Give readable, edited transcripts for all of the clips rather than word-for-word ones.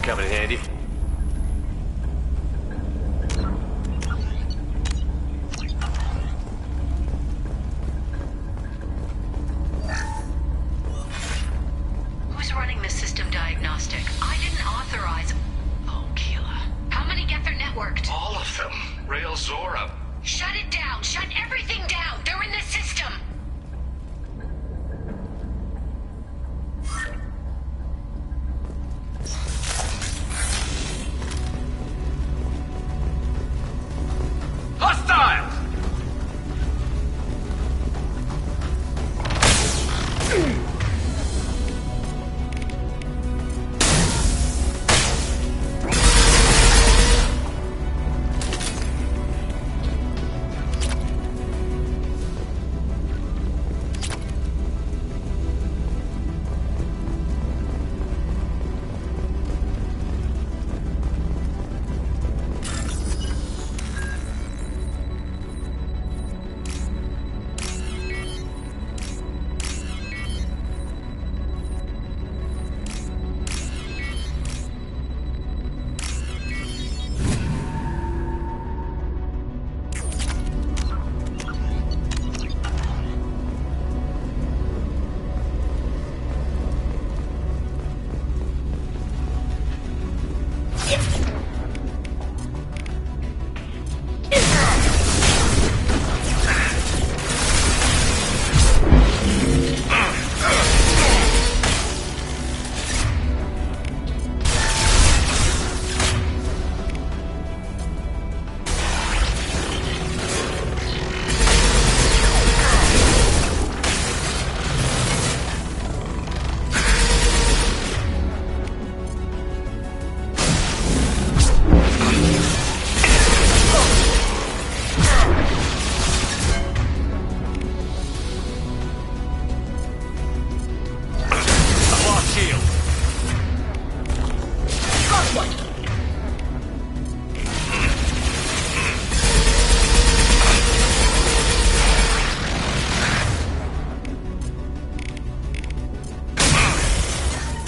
coming in handy. Who's running the system diagnostic? I didn't authorize... Oh, Keela. How many Geth are networked? All of them. Rail Zora. Shut it down! Shut everything down! They're in the system! Hostiles!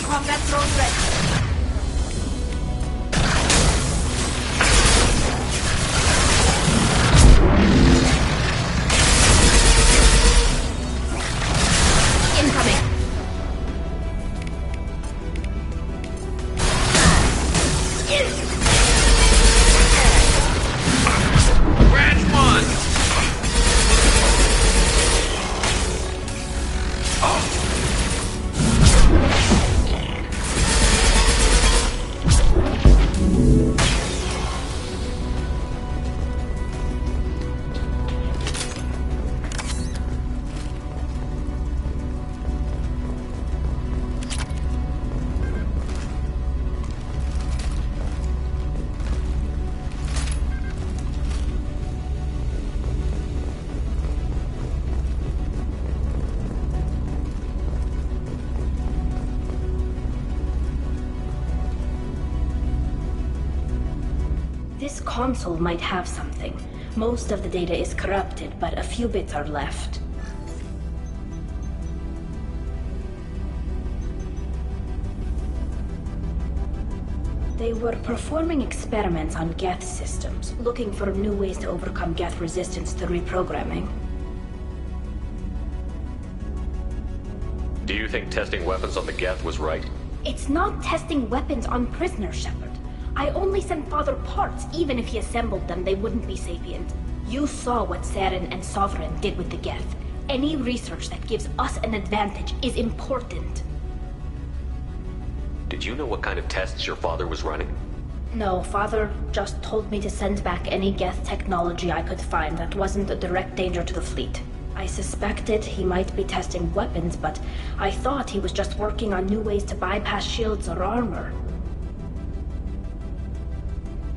Combat drone ready. Incoming. Branch one! This console might have something. Most of the data is corrupted, but a few bits are left. They were performing experiments on Geth systems, looking for new ways to overcome Geth resistance to reprogramming. Do you think testing weapons on the Geth was right? It's not testing weapons on prisoners, Shepard. I only sent Father parts. Even if he assembled them, they wouldn't be sapient. You saw what Saren and Sovereign did with the Geth. Any research that gives us an advantage is important. Did you know what kind of tests your father was running? No, Father just told me to send back any Geth technology I could find that wasn't a direct danger to the fleet. I suspected he might be testing weapons, but I thought he was just working on new ways to bypass shields or armor.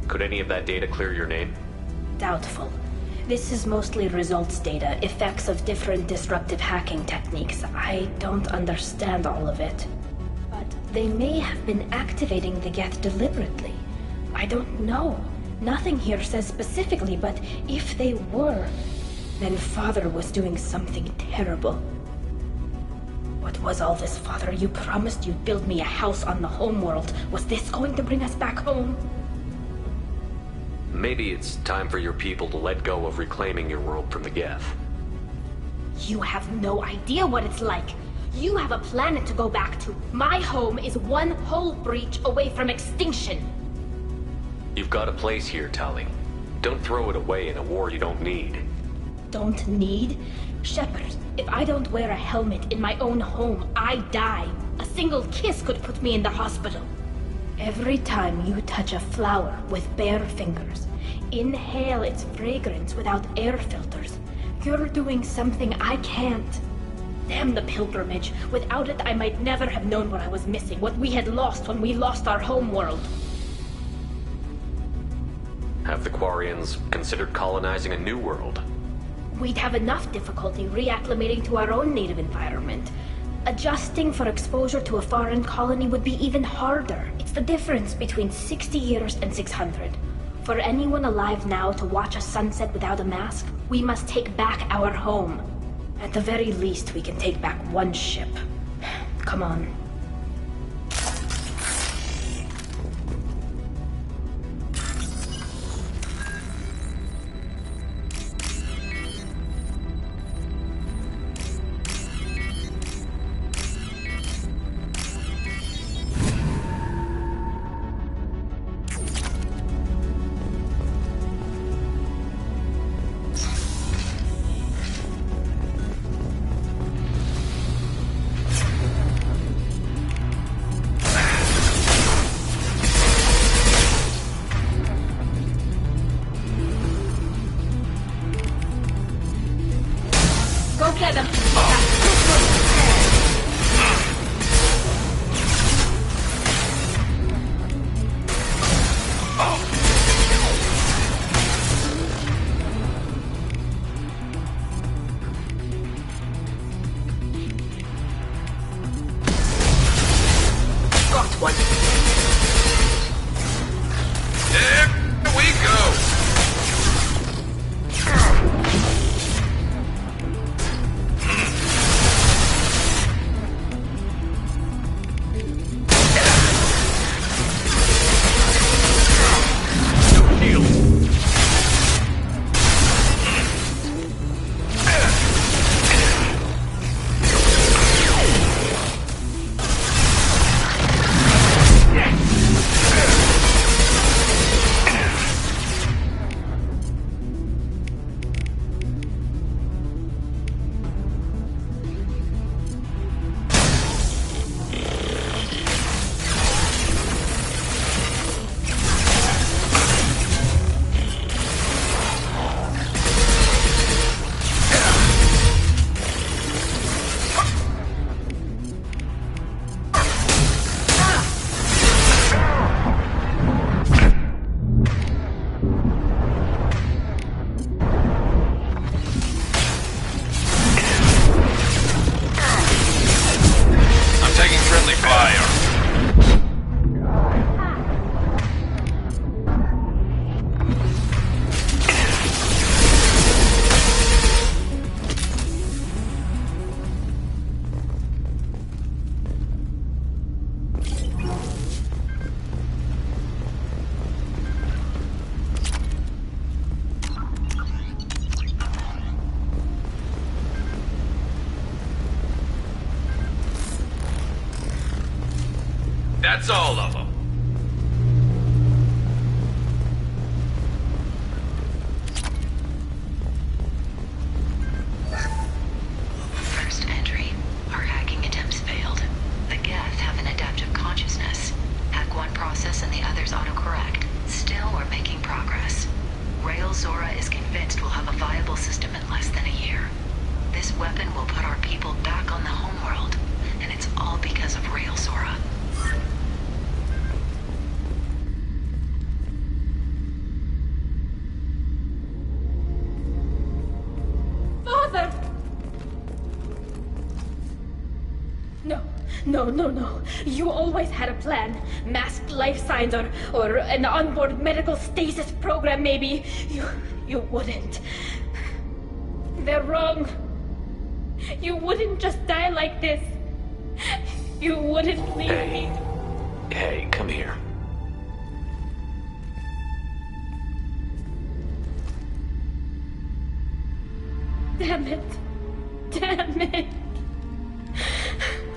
Could any of that data clear your name? Doubtful. This is mostly results data, effects of different disruptive hacking techniques. I don't understand all of it. But they may have been activating the Geth deliberately. I don't know. Nothing here says specifically, but if they were, then Father was doing something terrible. What was all this, Father? You promised you'd build me a house on the homeworld. Was this going to bring us back home? Maybe it's time for your people to let go of reclaiming your world from the Geth. You have no idea what it's like. You have a planet to go back to. My home is one hull breach away from extinction. You've got a place here, Tali. Don't throw it away in a war you don't need. Don't need? Shepard, if I don't wear a helmet in my own home, I die. A single kiss could put me in the hospital. Every time you touch a flower with bare fingers, inhale its fragrance without air filters, you're doing something I can't. Damn the pilgrimage. Without it, I might never have known what I was missing, what we had lost when we lost our homeworld. Have the Quarians considered colonizing a new world? We'd have enough difficulty reacclimating to our own native environment. Adjusting for exposure to a foreign colony would be even harder. It's the difference between 60 years and 600. For anyone alive now to watch a sunset without a mask, we must take back our home. At the very least, we can take back one ship. Come on. Go get them! Got one. There we go. That's all of them. First entry. Our hacking attempts failed. The Geth have an adaptive consciousness. Hack one process and the others autocorrect. Still, we're making progress. Rael Zora is convinced we'll have a viable system in less than a year. This weapon will put our people back on the homeworld, and it's all because of Rael Zora. Father! No. You always had a plan. Masked life signs or an onboard medical stasis program, maybe. You wouldn't. They're wrong. You wouldn't just die like this. You wouldn't leave me. Hey, come here. Damn it. Damn it.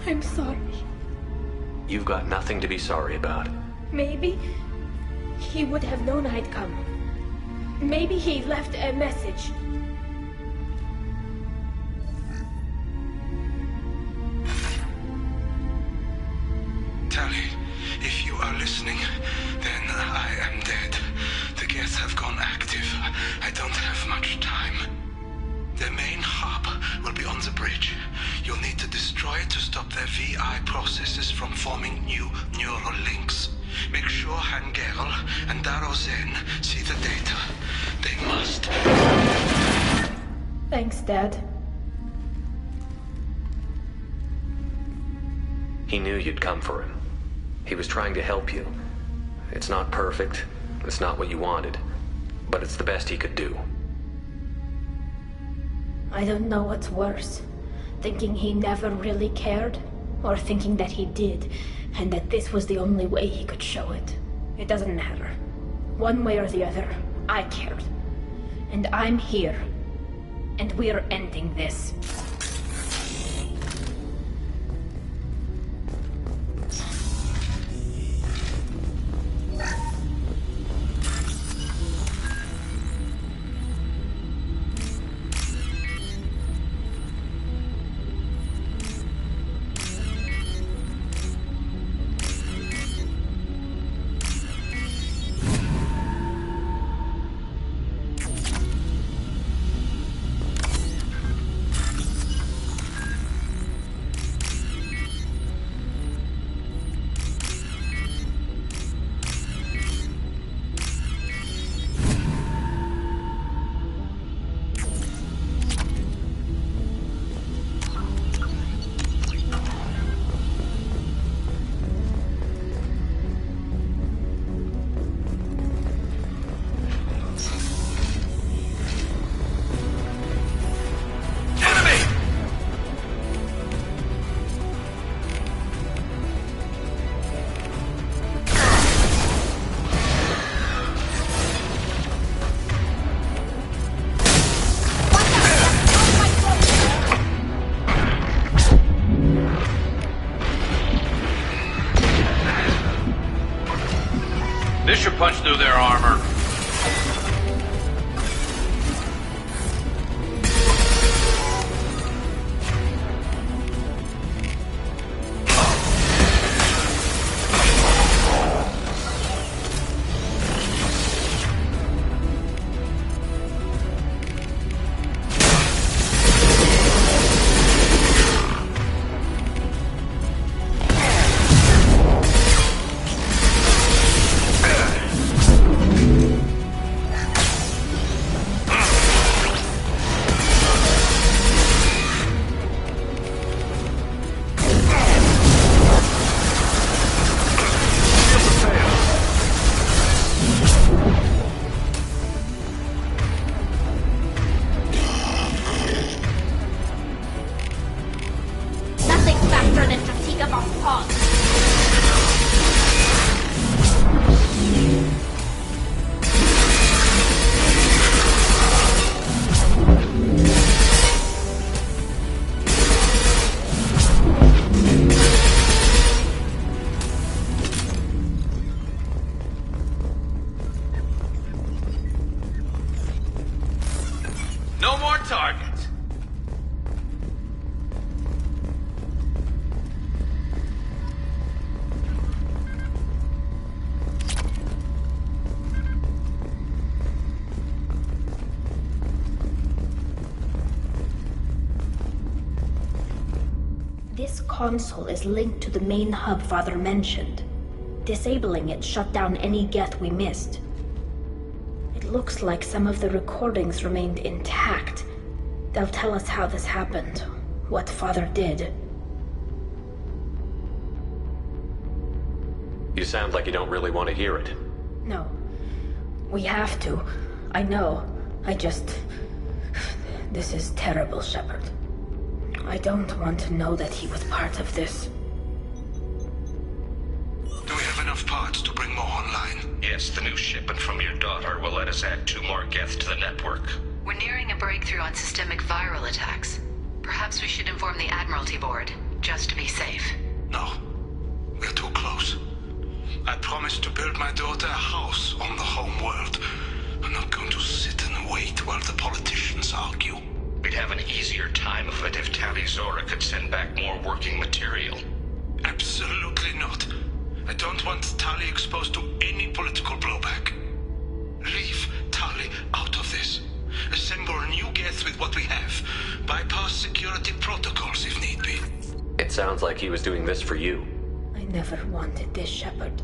I'm sorry. You've got nothing to be sorry about. Maybe he would have known I'd come. Maybe he left a message. Tally, if you are listening, then I am dead. The Geth have gone active. I don't have much time. The main hub will be on the bridge. You'll need to destroy it to stop their VI processes from forming new neural links. Make sure Hangerl and Daro Zen see the data. They must. Thanks, Dad. He knew you'd come for him. He was trying to help you. It's not perfect. It's not what you wanted. But it's the best he could do. I don't know what's worse. Thinking he never really cared, or thinking that he did, and that this was the only way he could show it. It doesn't matter. One way or the other, I cared. And I'm here. And we're ending this. This should punch through their armor. No more targets. This console is linked to the main hub Father mentioned. Disabling it shut down any Geth we missed. It looks like some of the recordings remained intact. They'll tell us how this happened, what Father did. You sound like you don't really want to hear it. No. We have to. I know. This is terrible, Shepard. I don't want to know that he was part of this. guess the new shipment from your daughter will let us add 2 more Geth to the network. We're nearing a breakthrough on systemic viral attacks. Perhaps we should inform the Admiralty Board, just to be safe. No. We're too close. I promised to build my daughter a house on the home world. I'm not going to sit and wait while the politicians argue. We'd have an easier time of it if Tali Zora could send back more working material. Absolutely not. I don't want Tali exposed to any political blowback. Leave Tali out of this. Assemble new Geth with what we have. Bypass security protocols if need be. It sounds like he was doing this for you. I never wanted this, Shepard.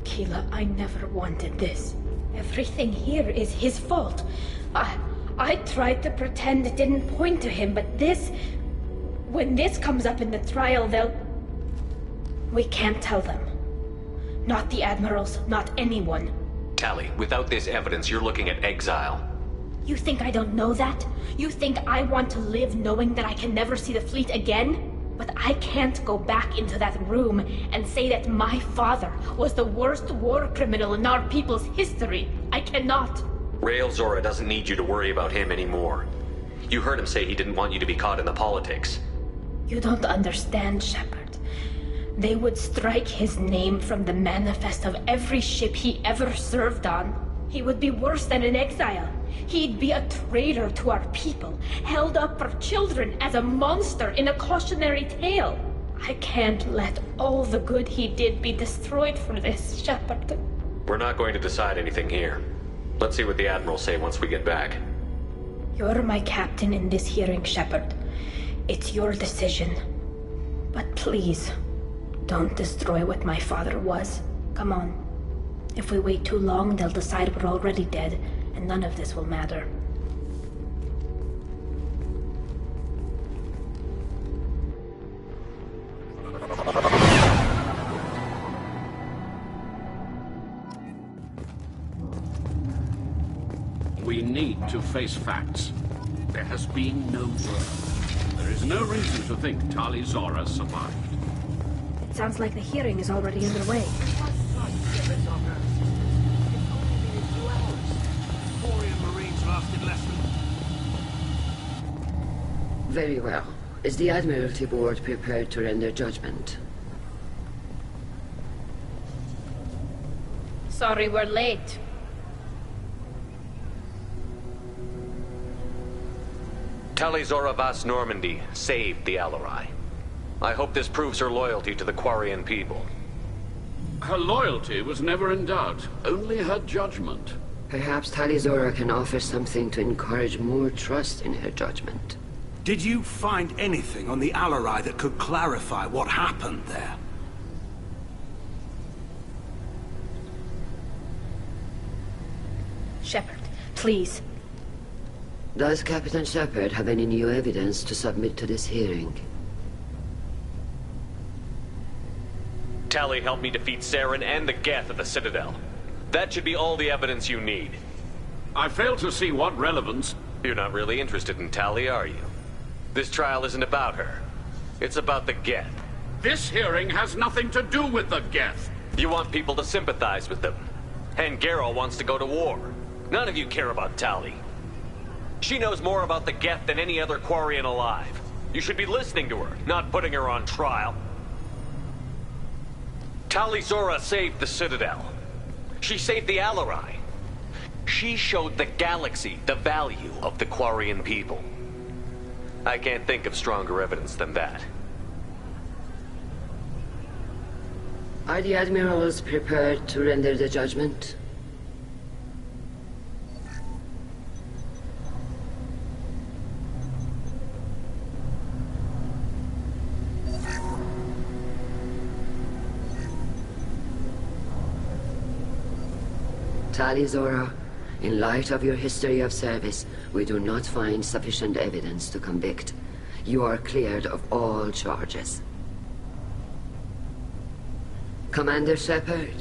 Keela, I never wanted this. Everything here is his fault. I tried to pretend it didn't point to him, but this... When this comes up in the trial, they'll... We can't tell them. Not the Admirals, not anyone. Tali, without this evidence, you're looking at exile. You think I don't know that? You think I want to live knowing that I can never see the fleet again? But I can't go back into that room and say that my father was the worst war criminal in our people's history. I cannot. Rael Zora doesn't need you to worry about him anymore. You heard him say he didn't want you to be caught in the politics. You don't understand, Shepard. They would strike his name from the manifest of every ship he ever served on. He would be worse than an exile. He'd be a traitor to our people, held up for children as a monster in a cautionary tale. I can't let all the good he did be destroyed for this, Shepard. We're not going to decide anything here. Let's see what the Admirals say once we get back. You're my captain in this hearing, Shepard. It's your decision. But please, don't destroy what my father was. Come on. If we wait too long, they'll decide we're already dead, and none of this will matter. We need to face facts. There has been no Zora. There is no reason to think Tali Zora survived. It sounds like the hearing is already underway. Very well. Is the Admiralty Board prepared to render judgment? Sorry we're late. Tali Zora Vas Normandy saved the Alarai. I hope this proves her loyalty to the Quarian people. Her loyalty was never in doubt, only her judgment. Perhaps Tali Zora can offer something to encourage more trust in her judgment. Did you find anything on the Alarai that could clarify what happened there? Shepard, please. Does Captain Shepard have any new evidence to submit to this hearing? Tali helped me defeat Saren and the Geth at the Citadel. That should be all the evidence you need. I fail to see what relevance... You're not really interested in Tali, are you? This trial isn't about her. It's about the Geth. This hearing has nothing to do with the Geth. You want people to sympathize with them. And Garrow wants to go to war. None of you care about Tali. She knows more about the Geth than any other Quarian alive. You should be listening to her, not putting her on trial. Tali Zora saved the Citadel. She saved the Alarai. She showed the galaxy the value of the Quarian people. I can't think of stronger evidence than that. Are the Admirals prepared to render the judgment? Tali Zora, in light of your history of service, we do not find sufficient evidence to convict. You are cleared of all charges. Commander Shepard,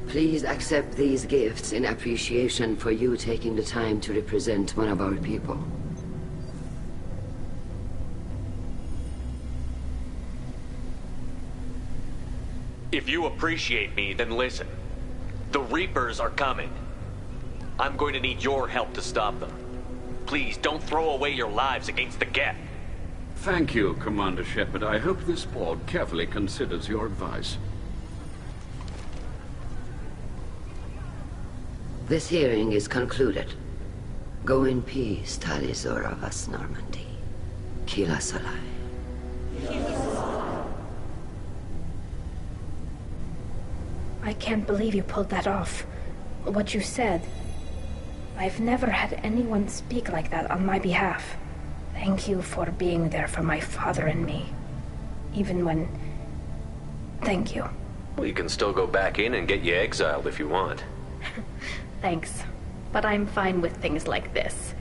please accept these gifts in appreciation for you taking the time to represent one of our people. If you appreciate me, then listen. The Reapers are coming. I'm going to need your help to stop them. Please, don't throw away your lives against the Geth. Thank you, Commander Shepard. I hope this board carefully considers your advice. This hearing is concluded. Go in peace, Tali Zora vas Normandy. Kila Salai. I can't believe you pulled that off. What you said. I've never had anyone speak like that on my behalf. Thank you for being there for my father and me. Even when... Thank you. Well, you can still go back in and get you exiled if you want. Thanks. But I'm fine with things like this.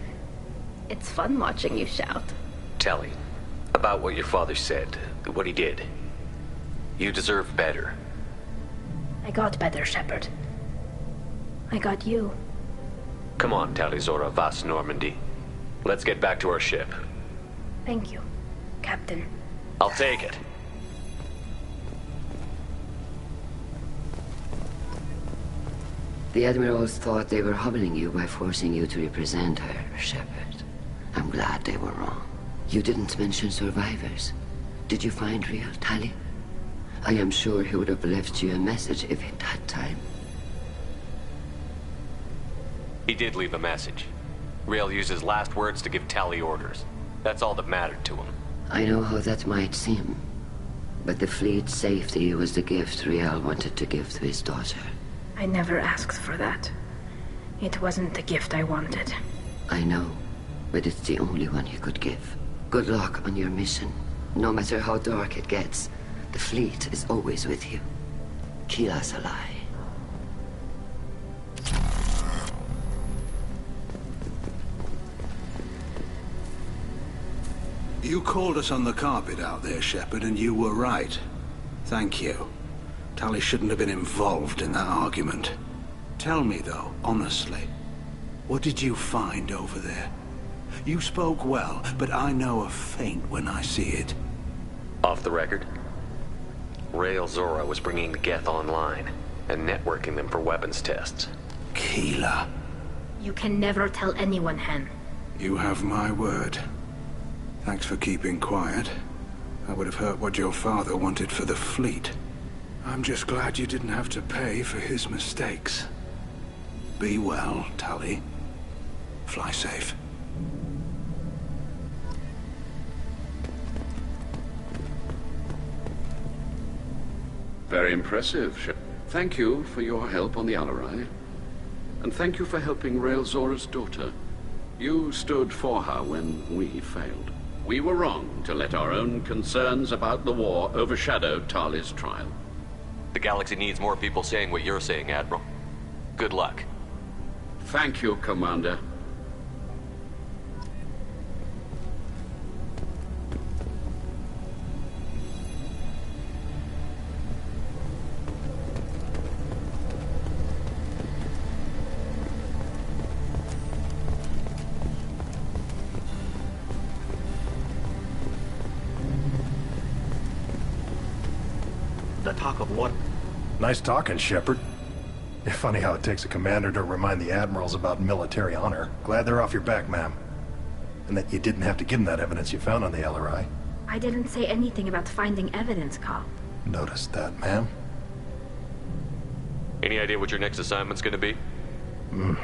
It's fun watching you shout. Tali, about what your father said, what he did. You deserve better. I got better, Shepard. I got you. Come on, Tali Zora vas Normandy. Let's get back to our ship. Thank you, Captain. I'll take it. The Admirals thought they were humbling you by forcing you to represent her, Shepard. I'm glad they were wrong. You didn't mention survivors. Did you find real Tali? I am sure he would have left you a message if he'd had time. He did leave a message. Rael used his last words to give Tali orders. That's all that mattered to him. I know how that might seem, but the fleet's safety was the gift Rael wanted to give to his daughter. I never asked for that. It wasn't the gift I wanted. I know, but it's the only one you could give. Good luck on your mission. No matter how dark it gets, the fleet is always with you. Kila Salai. You called us on the carpet out there, Shepard, and you were right. Thank you. Tali shouldn't have been involved in that argument. Tell me, though, honestly, what did you find over there? You spoke well, but I know a feint when I see it. Off the record, Rael Zora was bringing the Geth online and networking them for weapons tests. Keela. You can never tell anyone, Hen. You have my word. Thanks for keeping quiet. I would have heard what your father wanted for the fleet. I'm just glad you didn't have to pay for his mistakes. Be well, Tali. Fly safe. Very impressive, Shepard. Thank you for your help on the Alarai. And thank you for helping Rael Zora's daughter. You stood for her when we failed. We were wrong to let our own concerns about the war overshadow Tali's trial. The galaxy needs more people saying what you're saying, Admiral. Good luck. Thank you, Commander. The talk of what? Nice talking, Shepard. Funny how it takes a commander to remind the admirals about military honor. Glad they're off your back, ma'am. And that you didn't have to give them that evidence you found on the LRI. I didn't say anything about finding evidence, Carl. Noticed that, ma'am. Any idea what your next assignment's gonna be? I'm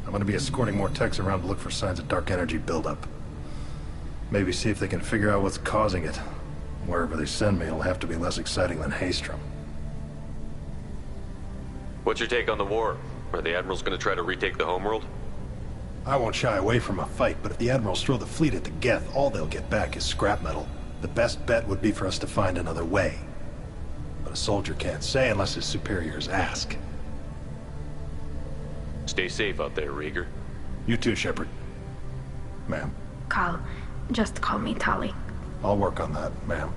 gonna be escorting more techs around to look for signs of dark energy buildup. Maybe see if they can figure out what's causing it. Wherever they send me, it'll have to be less exciting than Haystrom. What's your take on the war? Are the Admirals gonna try to retake the homeworld? I won't shy away from a fight, but if the Admirals throw the fleet at the Geth, all they'll get back is scrap metal. The best bet would be for us to find another way. But a soldier can't say unless his superiors ask. Stay safe out there, Rieger. You too, Shepard. Ma'am. Carl, just call me Tali. I'll work on that, ma'am.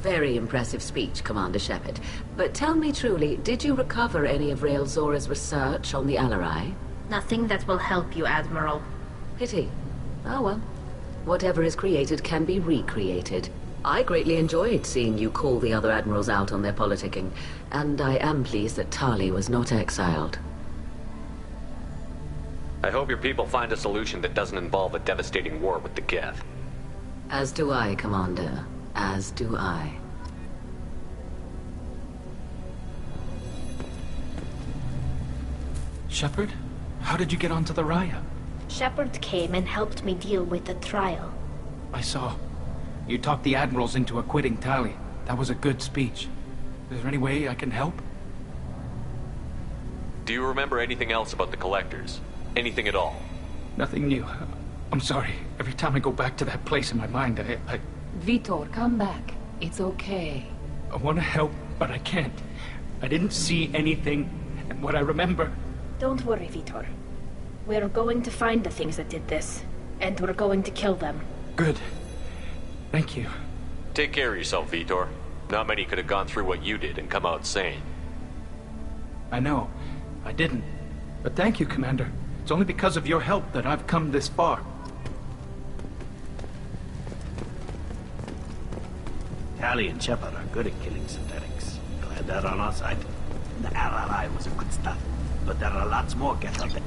Very impressive speech, Commander Shepard. But tell me truly, did you recover any of Rael Zora's research on the Alarai? Nothing that will help you, Admiral. Pity. Oh well. Whatever is created can be recreated. I greatly enjoyed seeing you call the other admirals out on their politicking, and I am pleased that Tali was not exiled. I hope your people find a solution that doesn't involve a devastating war with the Geth. As do I, Commander. As do I. Shepard? How did you get onto the Raya? Shepard came and helped me deal with the trial. I saw. You talked the admirals into acquitting Tali. That was a good speech. Is there any way I can help? Do you remember anything else about the Collectors? Anything at all? Nothing new. I'm sorry. Every time I go back to that place in my mind, I Vitor, come back. It's okay. I want to help, but I can't. I didn't see anything, and what I remember... Don't worry, Vitor. We're going to find the things that did this, and we're going to kill them. Good. Thank you. Take care of yourself, Vitor. Not many could have gone through what you did and come out sane. I know. I didn't. But thank you, Commander. It's only because of your help that I've come this far. Tali and Shepard are good at killing synthetics. Glad they're on our side. The RRI was a good start, but there are lots more Geth out there.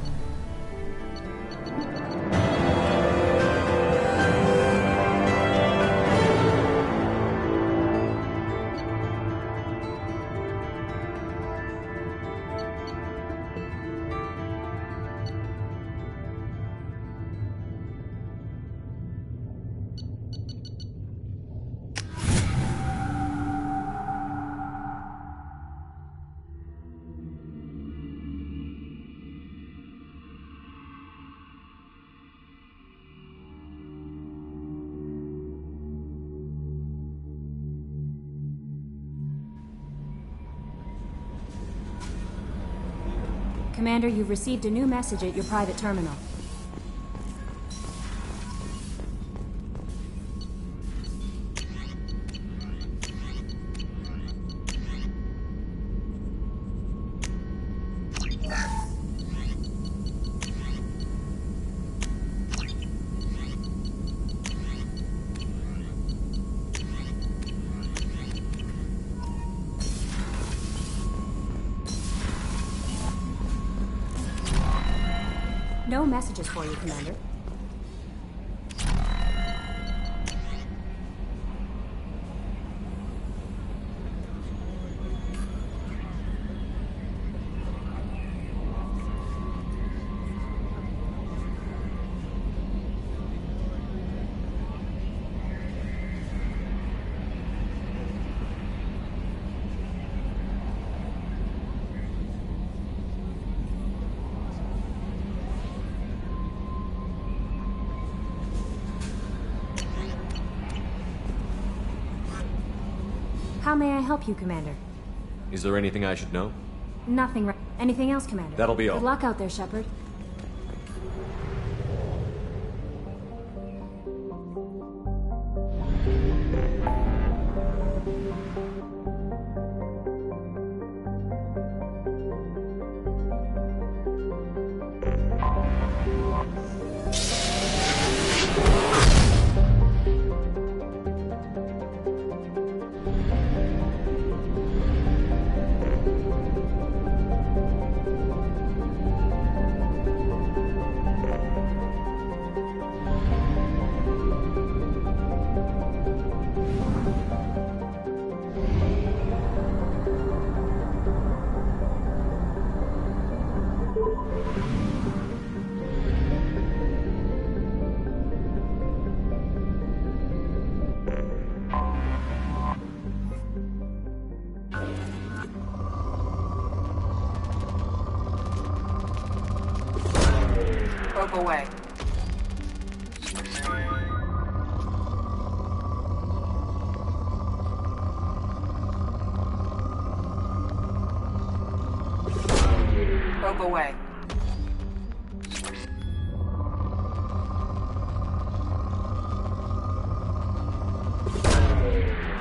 Commander, you've received a new message at your private terminal. No messages for you, Commander. How may I help you, Commander? Is there anything I should know? Nothing. Anything else, Commander? That'll be all. Good luck out there, Shepard. Probe away. Probe away.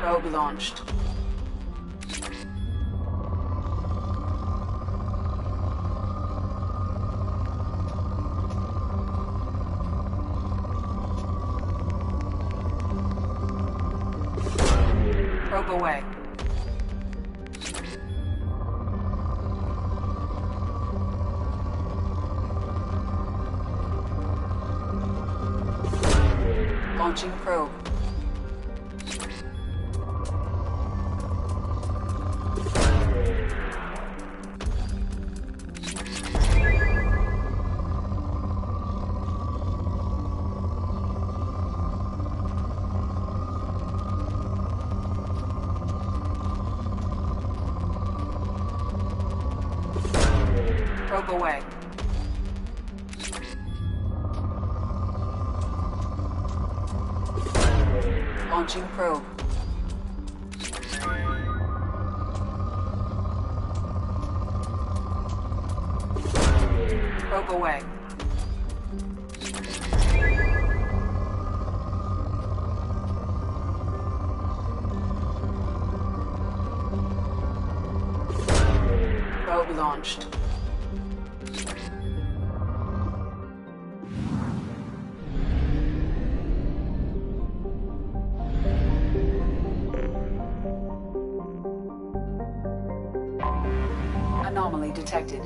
Probe launched. away. Launching probe. Probe away. Launching probe. Probe away. Probe launched. Anomaly detected.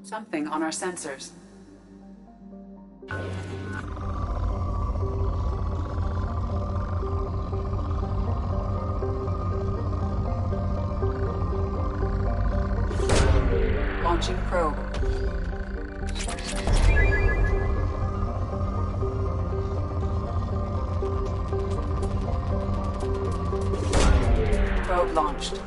Something on our sensors. Launching probe. Probe launched.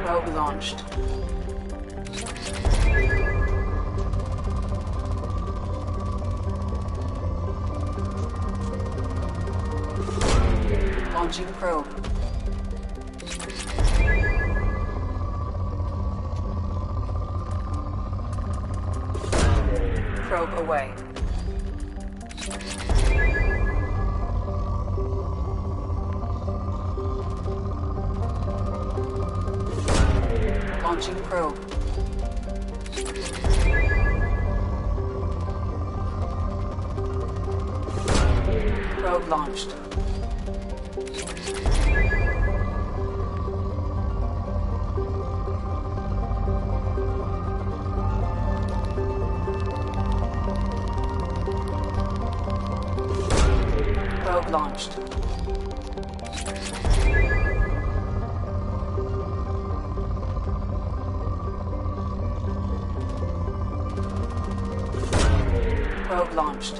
Probe launched. Launching probe. Probe away. Launching probe. Probe launched. Probe launched. Probe launched.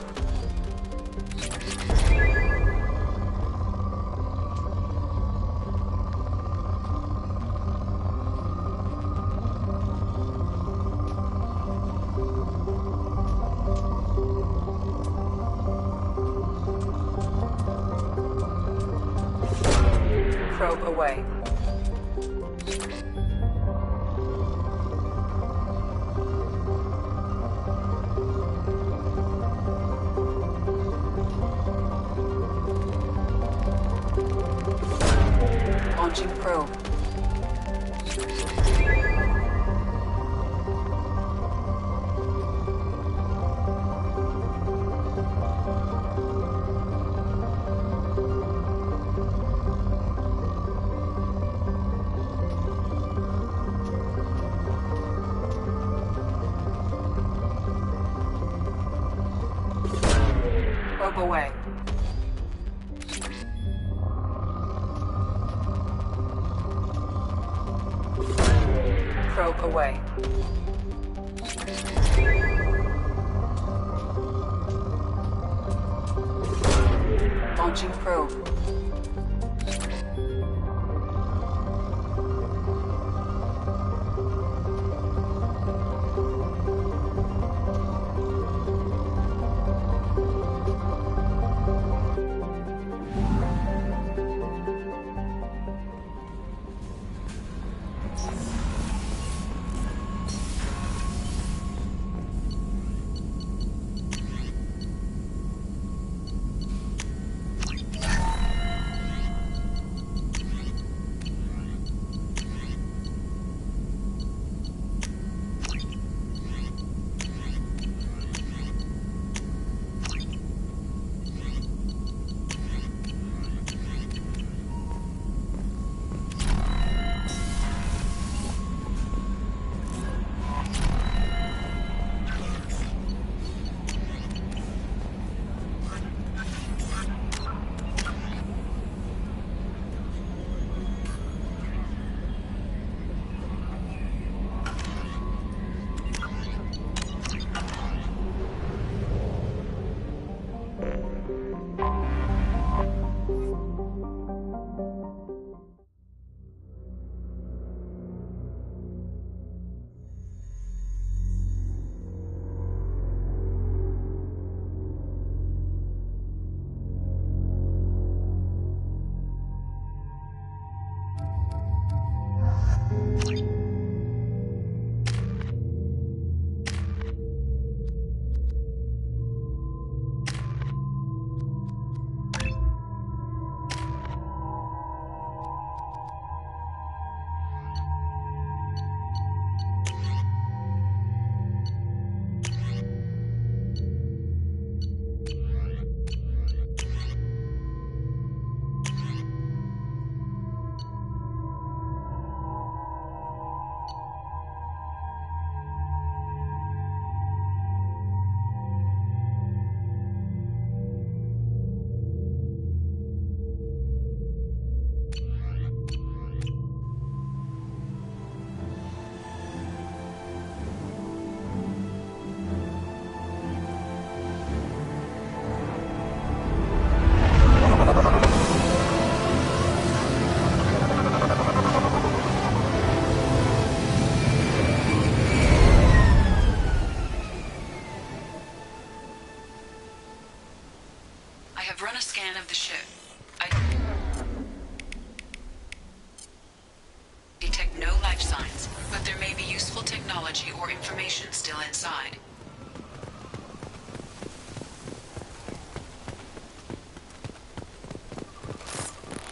Probe away. Launching probe. Probe away. Probe away. Launching probe. I have run a scan of the ship. I detect no life signs, but there may be useful technology or information still inside.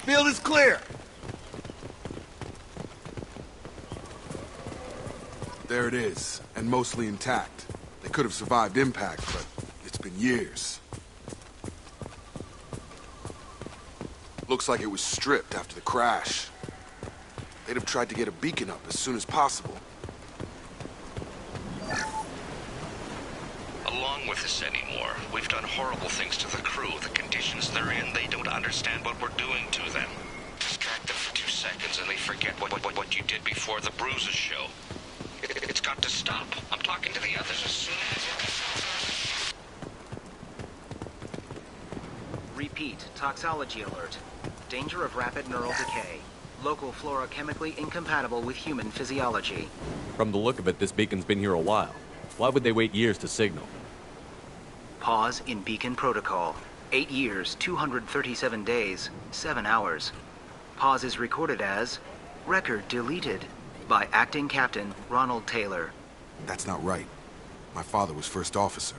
Field is clear. There it is, and mostly intact. They could have survived impact, but it's been years. Looks like it was stripped after the crash. They'd have tried to get a beacon up as soon as possible. Along with this anymore. We've done horrible things to the crew. The conditions they're in, they don't understand what we're doing to them. Distract them for 2 seconds and they forget what you did before the bruises show. It's got to stop. I'm talking to the others as soon as... Repeat, toxology alert. Danger of rapid neural decay. Local flora chemically incompatible with human physiology. From the look of it, this beacon's been here a while. Why would they wait years to signal? Pause in beacon protocol. 8 years, 237 days, 7 hours. Pause is recorded as record deleted by Acting Captain Ronald Taylor. That's not right. My father was first officer.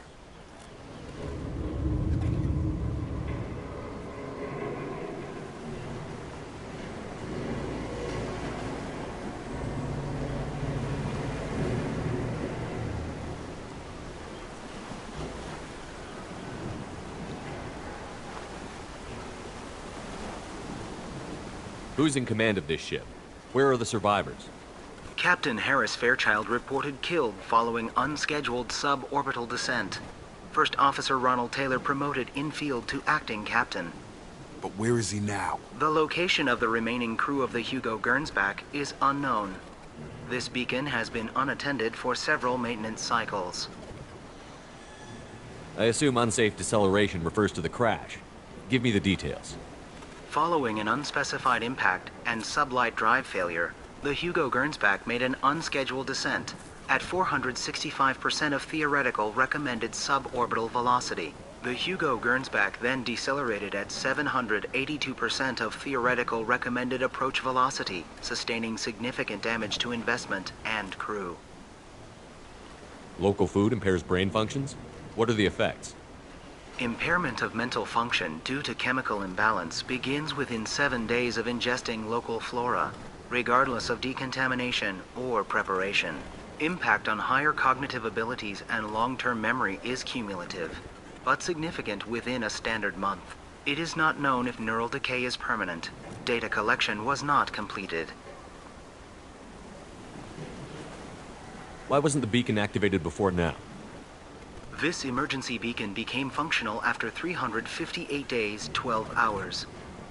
Who's in command of this ship? Where are the survivors? Captain Harris Fairchild reported killed following unscheduled suborbital descent. First Officer Ronald Taylor promoted in-field to acting captain. But where is he now? The location of the remaining crew of the Hugo Gernsback is unknown. This beacon has been unattended for several maintenance cycles. I assume unsafe deceleration refers to the crash. Give me the details. Following an unspecified impact and sublight drive failure, the Hugo Gernsback made an unscheduled descent at 465% of theoretical recommended suborbital velocity. The Hugo Gernsback then decelerated at 782% of theoretical recommended approach velocity, sustaining significant damage to investment and crew. Local food impairs brain functions? What are the effects? Impairment of mental function due to chemical imbalance begins within 7 days of ingesting local flora, regardless of decontamination or preparation. Impact on higher cognitive abilities and long-term memory is cumulative, but significant within a standard month. It is not known if neural decay is permanent. Data collection was not completed. Why wasn't the beacon activated before now? This emergency beacon became functional after 358 days, 12 hours.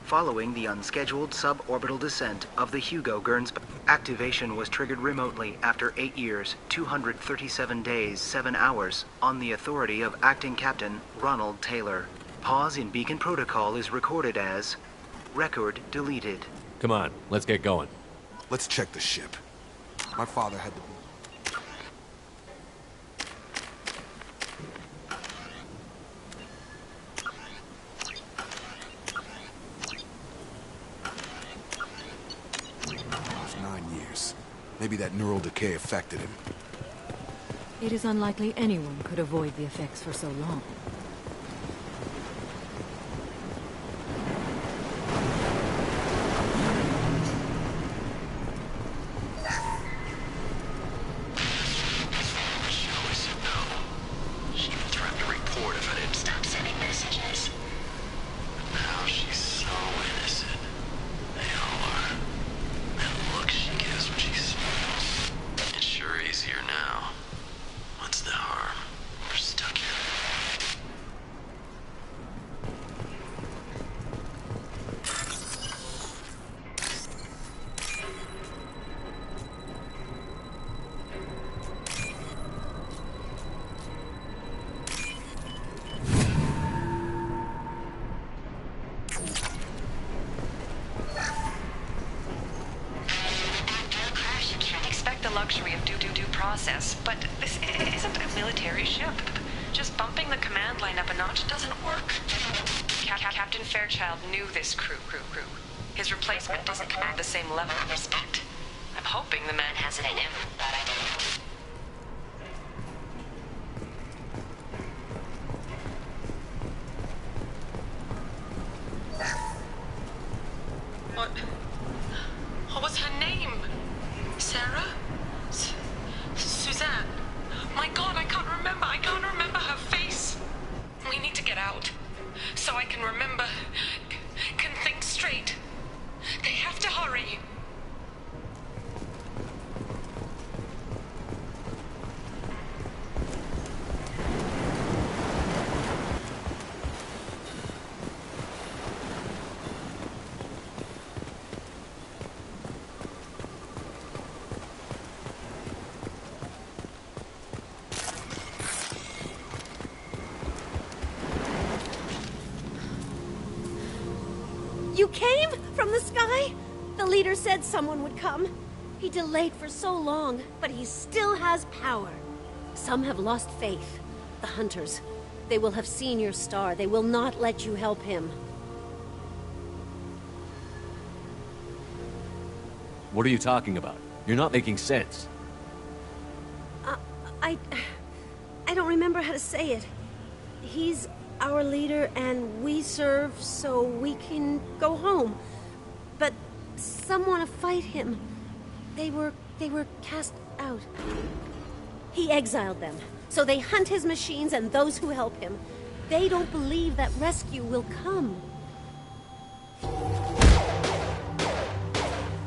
Following the unscheduled suborbital descent of the Hugo Gernsback, activation was triggered remotely after 8 years, 237 days, 7 hours, on the authority of Acting Captain Ronald Taylor. Pause in beacon protocol is recorded as record deleted. Come on, let's get going. Let's check the ship. My father had the... Maybe that neural decay affected him. It is unlikely anyone could avoid the effects for so long. She threatened to report if I didn't stop sending messages. But now she's so innocent. They all are. That look she gives when she smiles. It's sure easier now. What's the harm? We're stuck here. Expect the luxury of due process, but this isn't a military ship. Just bumping the command line up a notch doesn't work. Captain Fairchild knew this crew. His replacement doesn't command the same level of respect. I'm hoping the man has it in him, but I don't know. What was her name? Sarah? Suzanne? My God, I can't remember. I can't remember her face. We need to get out. So I can remember. Can think straight. They have to hurry. You came from the sky? The leader said someone would come. He delayed for so long, but he still has power. Some have lost faith. The hunters. They will have seen your star. They will not let you help him. What are you talking about? You're not making sense. I don't remember how to say it. He's our leader, and we serve so we can go home. But some want to fight him. They were cast out. He exiled them, so they hunt his machines and those who help him. They don't believe that rescue will come.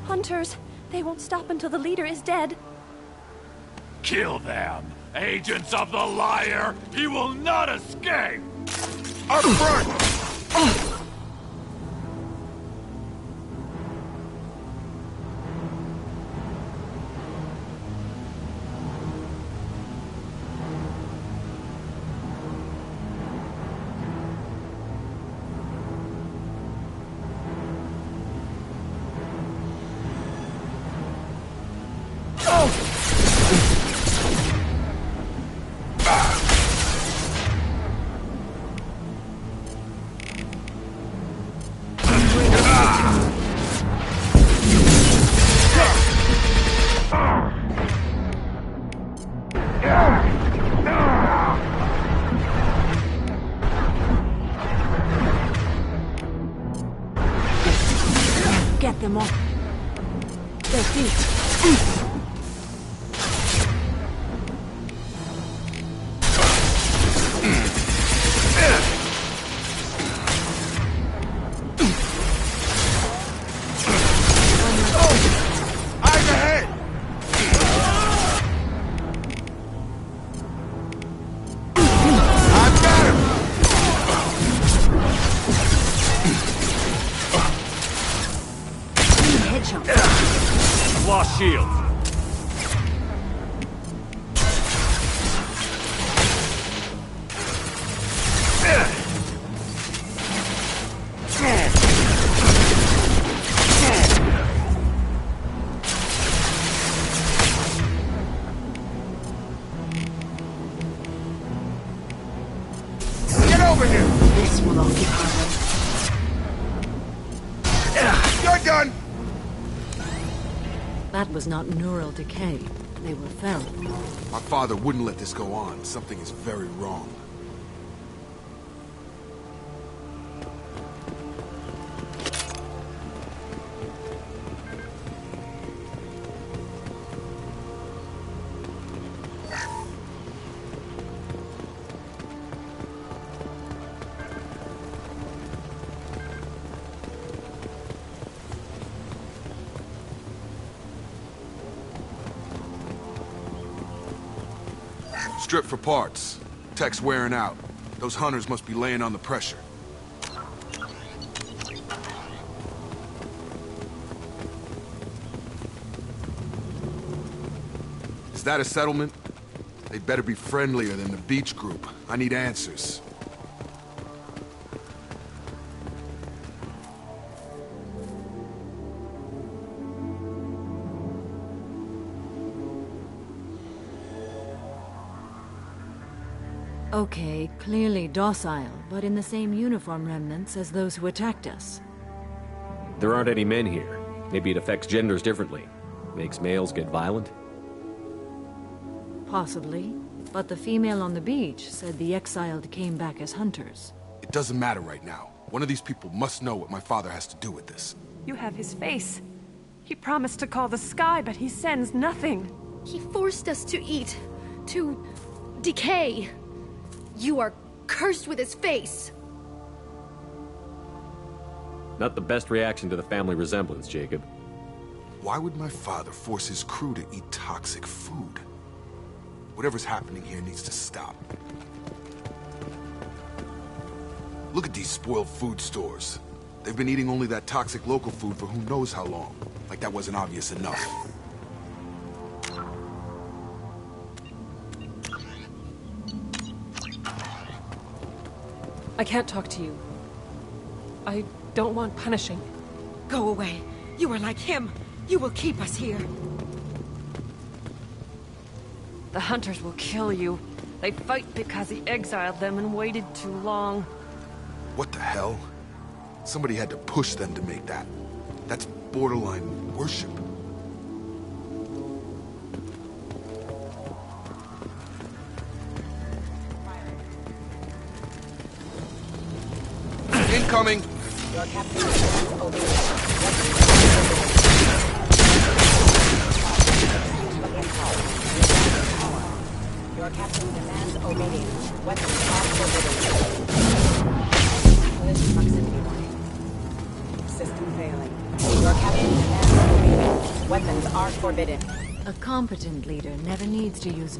Hunters, they won't stop until the leader is dead. Kill them! Agents of the liar! He will not escape! Up front! their feet. Eyes ahead! I've got him! Headshot. Lost shield. Get over here! This will occupy them. You're done! That was not neural decay. They were feral. My father wouldn't let this go on. Something is very wrong. Strip for parts. Tech's wearing out. Those hunters must be laying on the pressure. Is that a settlement? They'd better be friendlier than the beach group. I need answers. Okay, clearly docile, but in the same uniform remnants as those who attacked us. There aren't any men here. Maybe it affects genders differently. Makes males get violent? Possibly. But the female on the beach said the exiled came back as hunters. It doesn't matter right now. One of these people must know what my father has to do with this. You have his face. He promised to call the sky, but he sends nothing. He forced us to eat, to decay. You are cursed with his face. Not the best reaction to the family resemblance, Jacob. Why would my father force his crew to eat toxic food? Whatever's happening here needs to stop. Look at these spoiled food stores. They've been eating only that toxic local food for who knows how long. Like that wasn't obvious enough. I can't talk to you. I don't want punishing. Go away. You are like him. You will keep us here. The hunters will kill you. They fight because he exiled them and waited too long. What the hell? Somebody had to push them to make that. That's borderline worship. Incoming! Your captain demands obedience. Your captain demands obedience. Weapons are forbidden. Close proximity warning. System failing. Your captain demands obedience. Weapons are forbidden. A competent leader never needs to use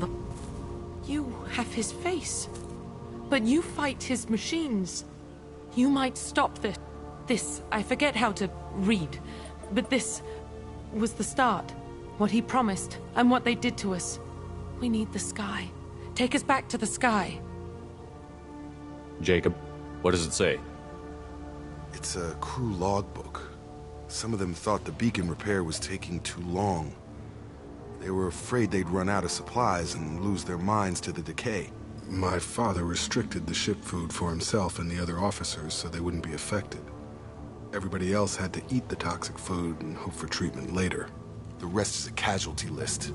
You have his face. But you fight his machines. You might stop this. I forget how to read. But this was the start. What he promised, and what they did to us. We need the sky. Take us back to the sky. Jacob, what does it say? It's a crew logbook. Some of them thought the beacon repair was taking too long. They were afraid they'd run out of supplies and lose their minds to the decay. My father restricted the ship food for himself and the other officers so they wouldn't be affected. Everybody else had to eat the toxic food and hope for treatment later. The rest is a casualty list.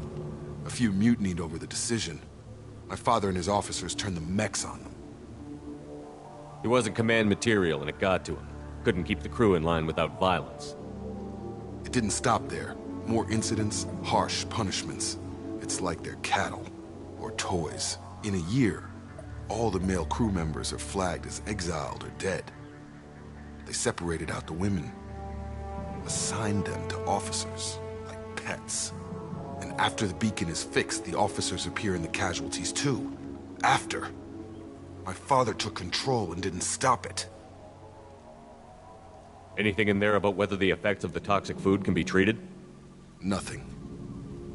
A few mutinied over the decision. My father and his officers turned the mechs on them. He wasn't command material and it got to him. Couldn't keep the crew in line without violence. It didn't stop there. More incidents, harsh punishments. It's like they're cattle or toys. In a year, all the male crew members are flagged as exiled or dead. They separated out the women, assigned them to officers, like pets. And after the beacon is fixed, the officers appear in the casualties too. After. My father took control and didn't stop it. Anything in there about whether the effects of the toxic food can be treated? Nothing.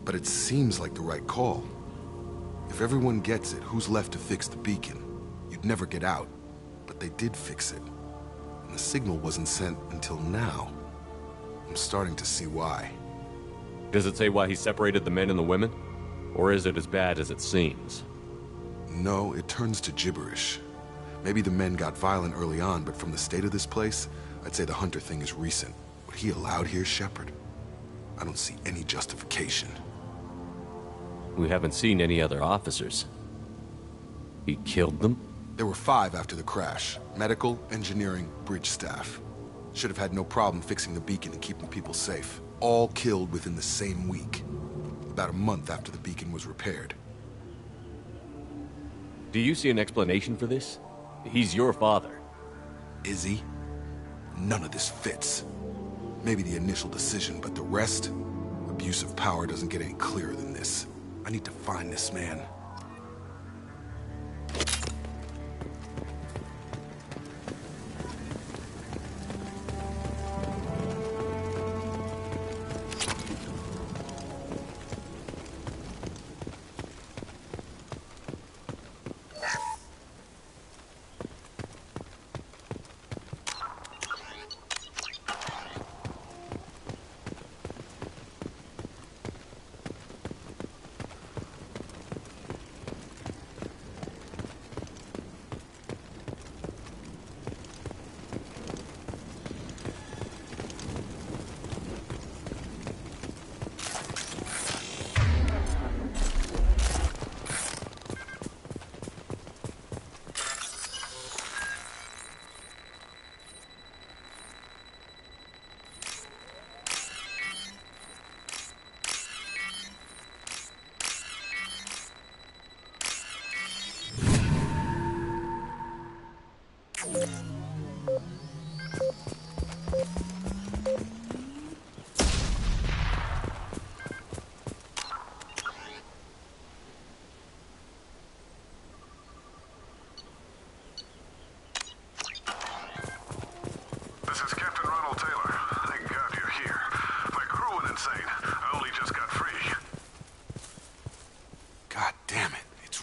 But it seems like the right call. If everyone gets it, who's left to fix the beacon? You'd never get out. But they did fix it. And the signal wasn't sent until now. I'm starting to see why. Does it say why he separated the men and the women? Or is it as bad as it seems? No, it turns to gibberish. Maybe the men got violent early on, but from the state of this place, I'd say the Hunter thing is recent. What he allowed here, Shepard? I don't see any justification. We haven't seen any other officers. He killed them? There were 5 after the crash. Medical, engineering, bridge staff. Should have had no problem fixing the beacon and keeping people safe. All killed within the same week. About a month after the beacon was repaired. Do you see an explanation for this? He's your father. Is he? None of this fits. Maybe the initial decision, but the rest? Abuse of power doesn't get any clearer than this. I need to find this man.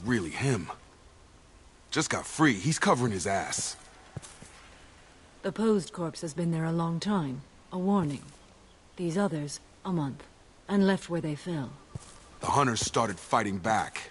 Really him. Just got free. He's covering his ass. The posed corpse has been there a long time. A warning. These others, a month. And left where they fell. The hunters started fighting back.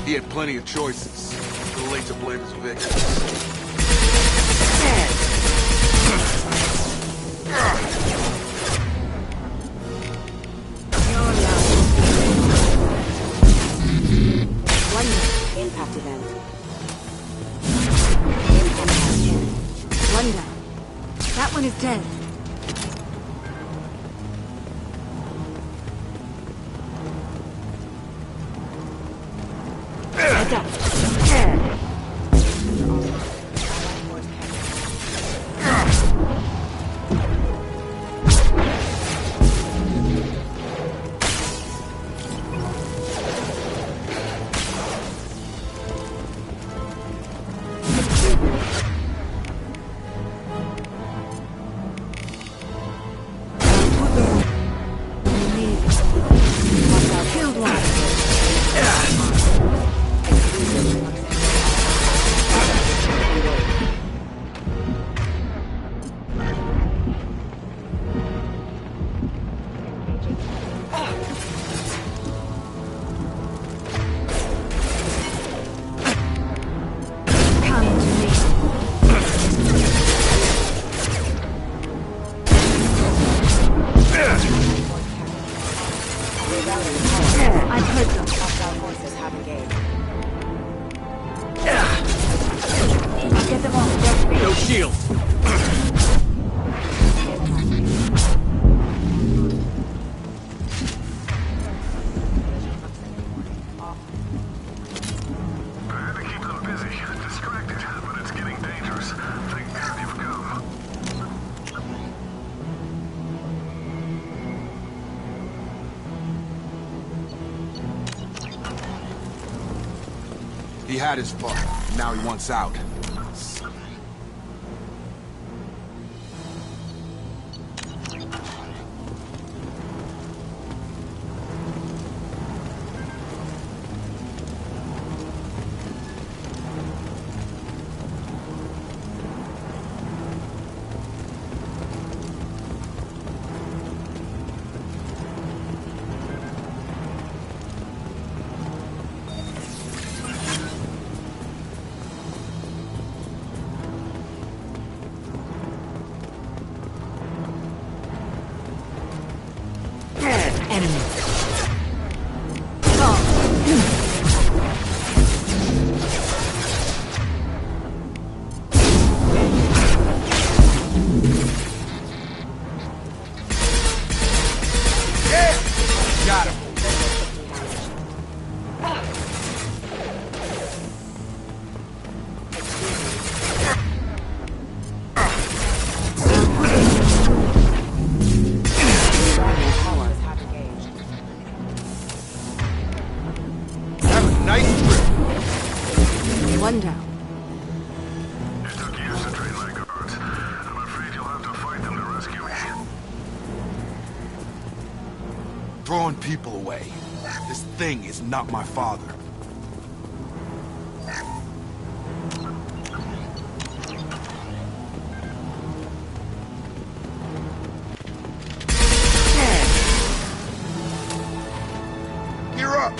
He had plenty of choices. Too late to blame his victims. Impact event. One down. That one is dead. He had his fun, and now he wants out. One down. It took years to train my guards. I'm afraid you'll have to fight them to rescue me. Throwing people away. This thing is not my father. You're up!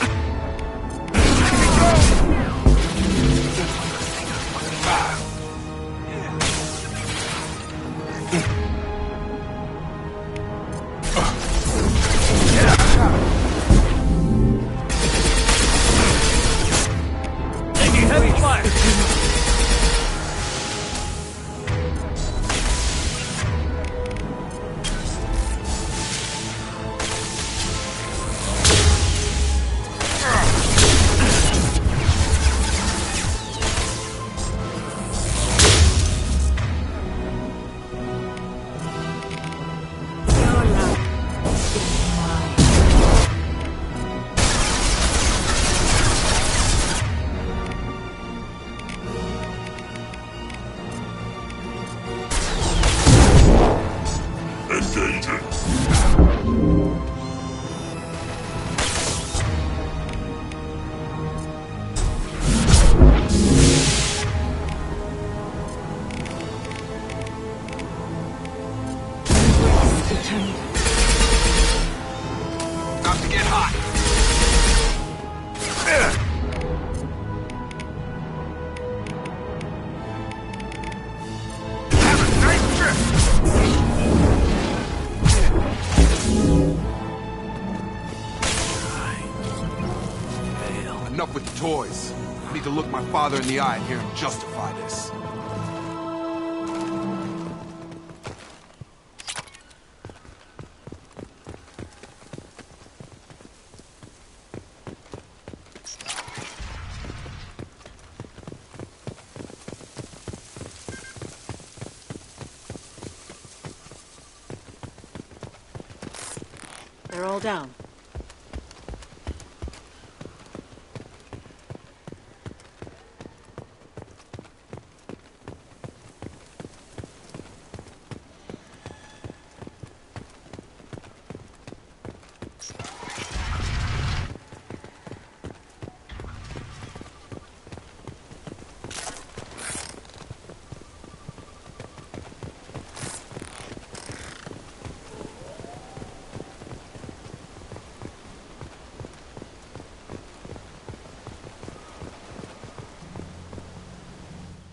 Taking heavy fire! About to get hot. Have a nice trip. Enough with the toys. I need to look my father in the eye and hear him justify this. They're all down.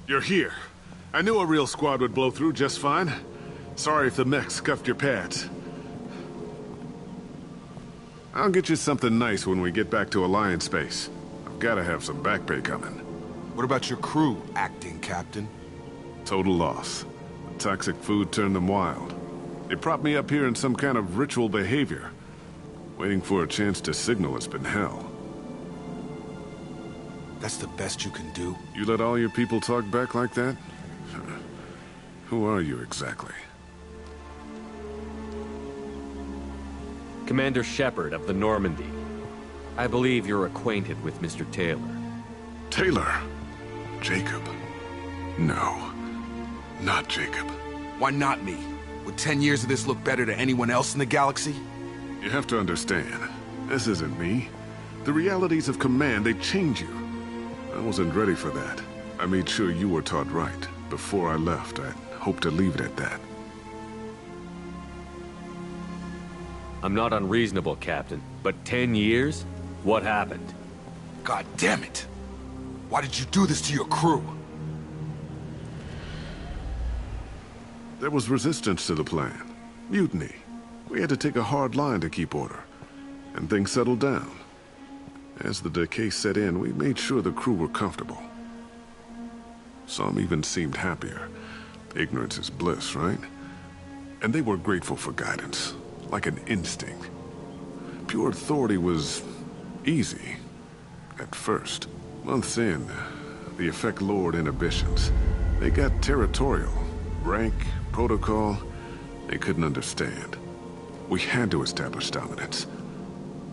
You're here. I knew a real squad would blow through just fine. Sorry if the mech scuffed your pads. I'll get you something nice when we get back to Alliance space. I've got to have some back pay coming. What about your crew, acting captain? Total loss. The toxic food turned them wild. They propped me up here in some kind of ritual behavior. Waiting for a chance to signal has been hell. That's the best you can do? You let all your people talk back like that? Who are you exactly? Commander Shepard of the Normandy. I believe you're acquainted with Mr. Taylor. Taylor. Jacob. No. Not Jacob. Why not me? Would 10 years of this look better to anyone else in the galaxy? You have to understand, this isn't me. The realities of command, they change you. I wasn't ready for that. I made sure you were taught right. Before I left, I hoped to leave it at that. I'm not unreasonable, Captain, but 10 years? What happened? God damn it! Why did you do this to your crew? There was resistance to the plan. Mutiny. We had to take a hard line to keep order. And things settled down. As the decay set in, we made sure the crew were comfortable. Some even seemed happier. Ignorance is bliss, right? And they were grateful for guidance, like an instinct. Pure authority was easy, at first. Months in, the effect lowered inhibitions. They got territorial. Rank, protocol, they couldn't understand. We had to establish dominance.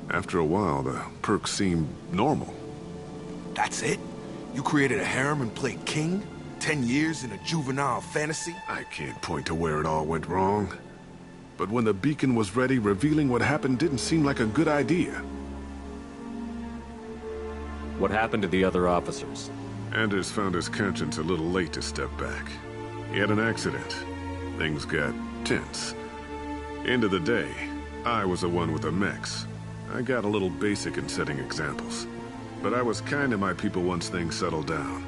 After a while, the perks seemed normal. That's it? You created a harem and played king? 10 years in a juvenile fantasy? I can't point to where it all went wrong. But when the beacon was ready, revealing what happened didn't seem like a good idea. What happened to the other officers? Anders found his conscience a little late to step back. He had an accident. Things got tense. End of the day, I was the one with the mechs. I got a little basic in setting examples. But I was kind to my people once things settled down.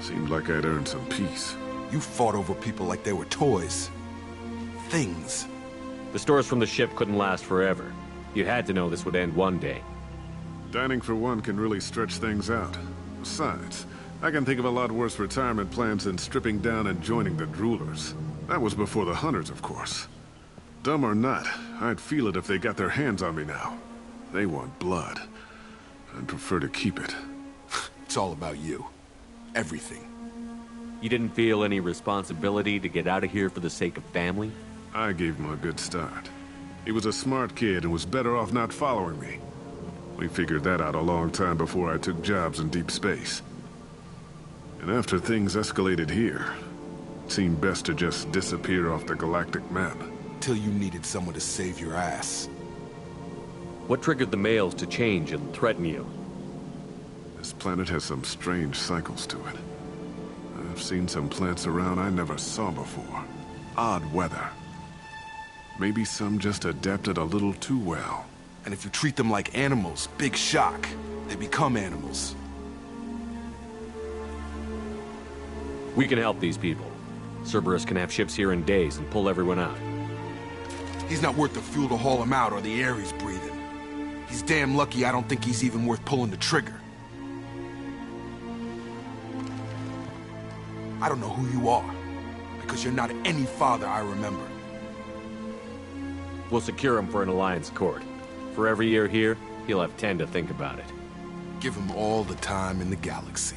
Seemed like I'd earned some peace. You fought over people like they were toys. Things. The stores from the ship couldn't last forever. You had to know this would end one day. Dining for one can really stretch things out. Besides, I can think of a lot worse retirement plans than stripping down and joining the Droolers. That was before the Hunters, of course. Dumb or not, I'd feel it if they got their hands on me now. They want blood. I'd prefer to keep it. It's all about you. Everything. You didn't feel any responsibility to get out of here for the sake of family? I gave him a good start. He was a smart kid and was better off not following me. We figured that out a long time before I took jobs in deep space. And after things escalated here, it seemed best to just disappear off the galactic map. Till you needed someone to save your ass. What triggered the males to change and threaten you? This planet has some strange cycles to it. I've seen some plants around I never saw before. Odd weather. Maybe some just adapted a little too well. And if you treat them like animals, big shock. They become animals. We can help these people. Cerberus can have ships here in days and pull everyone out. He's not worth the fuel to haul him out or the air he's breathing. He's damn lucky I don't think he's even worth pulling the trigger. I don't know who you are, because you're not any father I remember. We'll secure him for an Alliance court. For every year here, he'll have 10 to think about it. Give him all the time in the galaxy.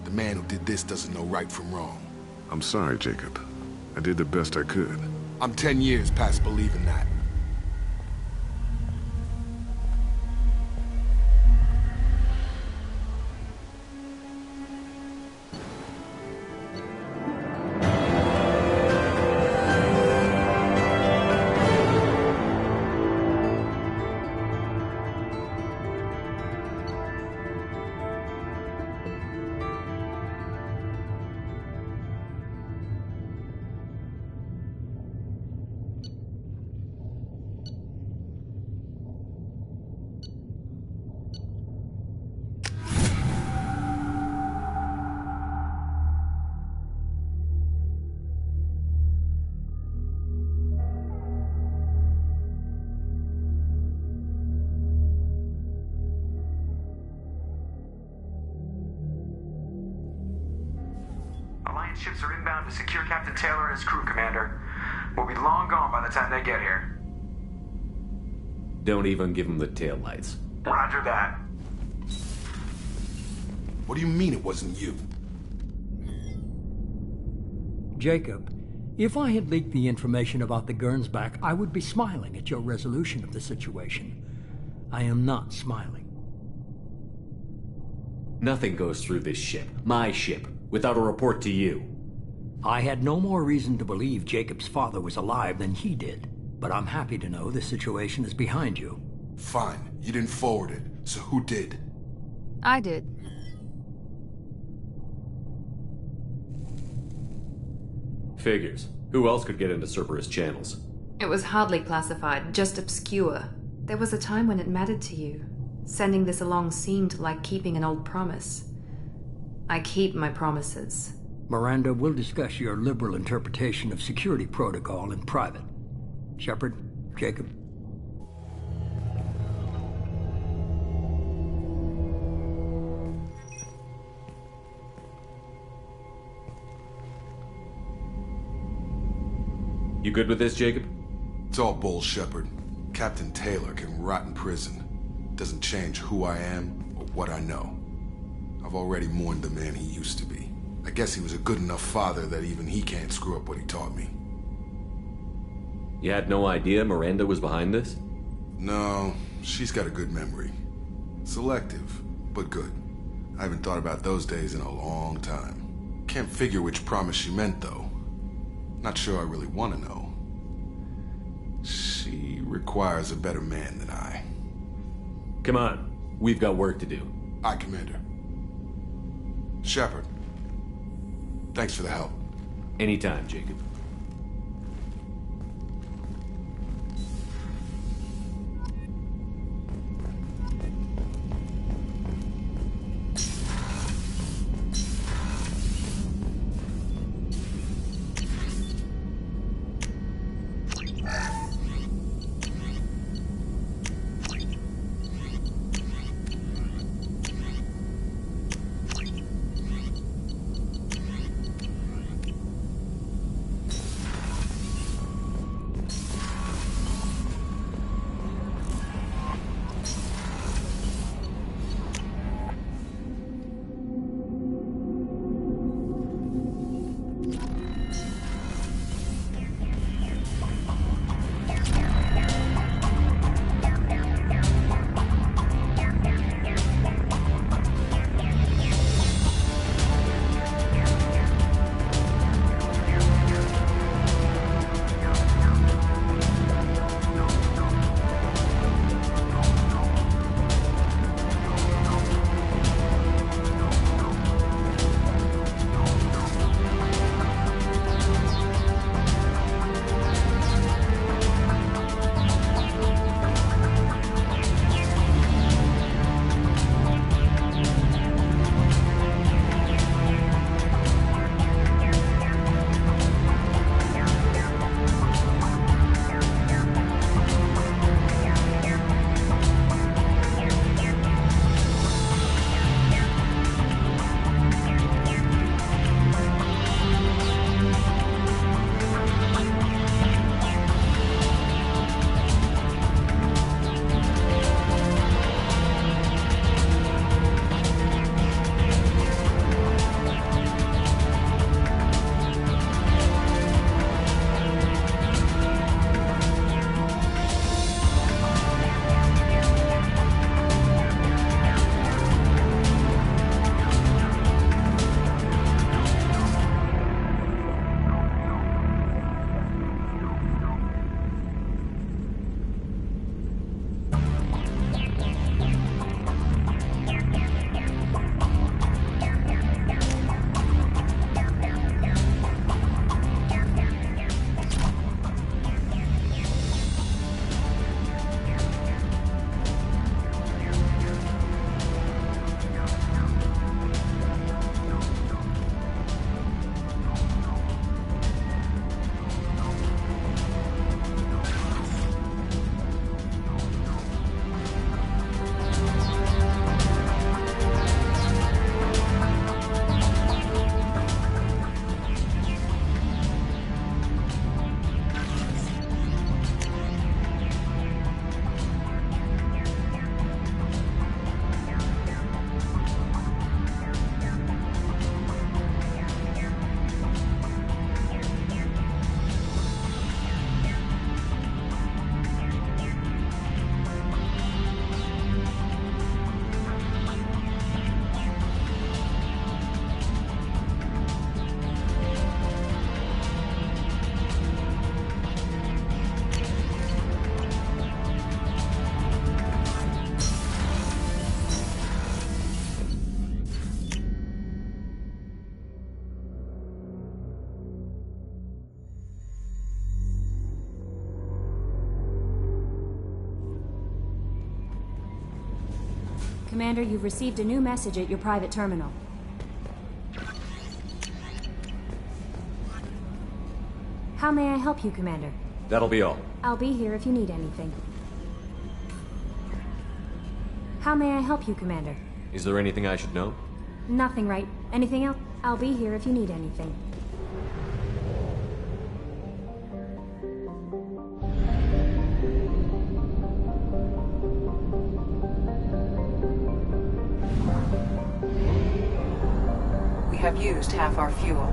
The man who did this doesn't know right from wrong. I'm sorry, Jacob. I did the best I could. I'm 10 years past believing that. Alliance ships are inbound to secure Captain Taylor and his crew, Commander. We'll be long gone by the time they get here. Don't even give him the taillights. Roger that. What do you mean it wasn't you? Jacob, if I had leaked the information about the Gernsback, I would be smiling at your resolution of the situation. I am not smiling. Nothing goes through this ship, my ship, without a report to you. I had no more reason to believe Jacob's father was alive than he did, but I'm happy to know the situation is behind you. Fine, you didn't forward it, so who did? I did. Figures. Who else could get into Cerberus channels? It was hardly classified, just obscure. There was a time when it mattered to you. Sending this along seemed like keeping an old promise. I keep my promises. Miranda, we'll discuss your liberal interpretation of security protocol in private. Shepard, Jacob. You good with this, Jacob? It's all bull, Shepard. Captain Taylor can rot in prison. Doesn't change who I am or what I know. I've already mourned the man he used to be. I guess he was a good enough father that even he can't screw up what he taught me. You had no idea Miranda was behind this? No, she's got a good memory. Selective, but good. I haven't thought about those days in a long time. Can't figure which promise she meant, though. Not sure I really want to know. She requires a better man than I. Come on, we've got work to do. Aye, Commander. Shepard, thanks for the help. Anytime, Jacob. Commander, you've received a new message at your private terminal. How may I help you, Commander? That'll be all. I'll be here if you need anything. How may I help you, Commander? Is there anything I should know? Nothing, right? Anything else? I'll be here if you need anything. We have used half our fuel.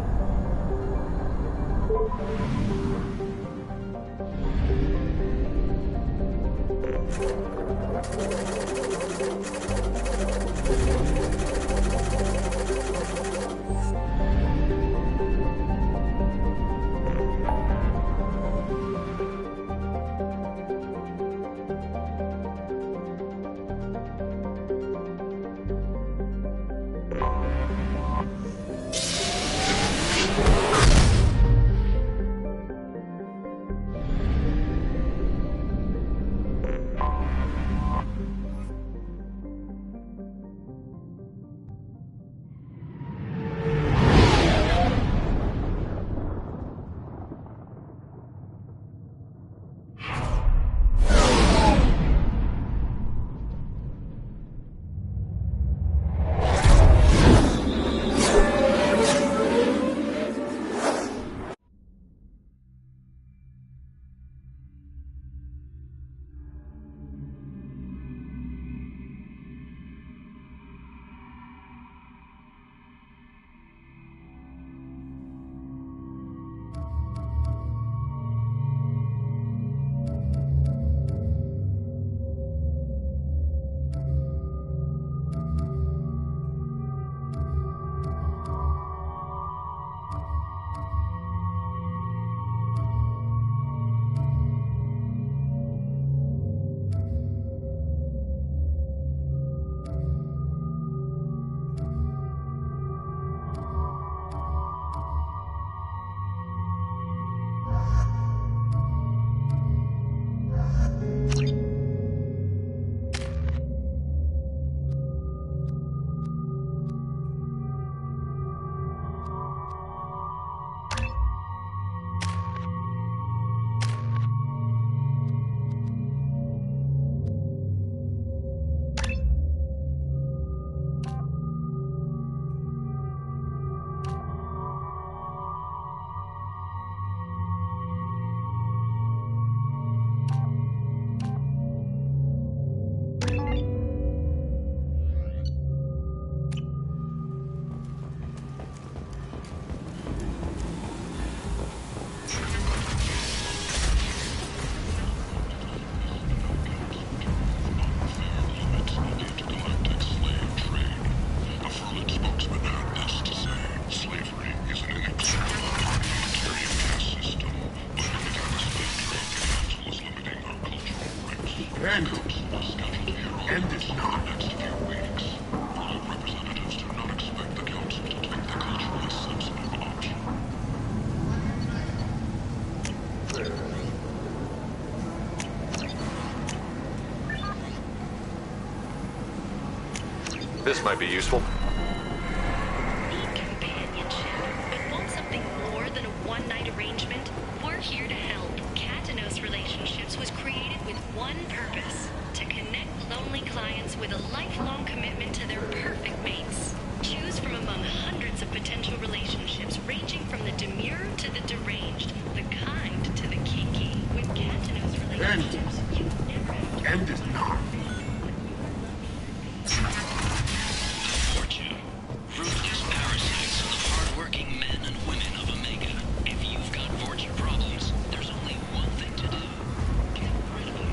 End is not. This might be useful. Need companionship, but want something more than a one-night arrangement? We're here to help. Katanos Relationships was created with one purpose: to connect lonely clients with a lifelong commitment to their perfect mates. Choose from among hundreds of potential relationships ranging from the demure to the deranged, the kind to the kinky. With Katanos Relationships, you never have to... End is not. Ruthless parasites are the hard-working men and women of Omega. If you've got fortune problems, there's only one thing to do. Get rid of them.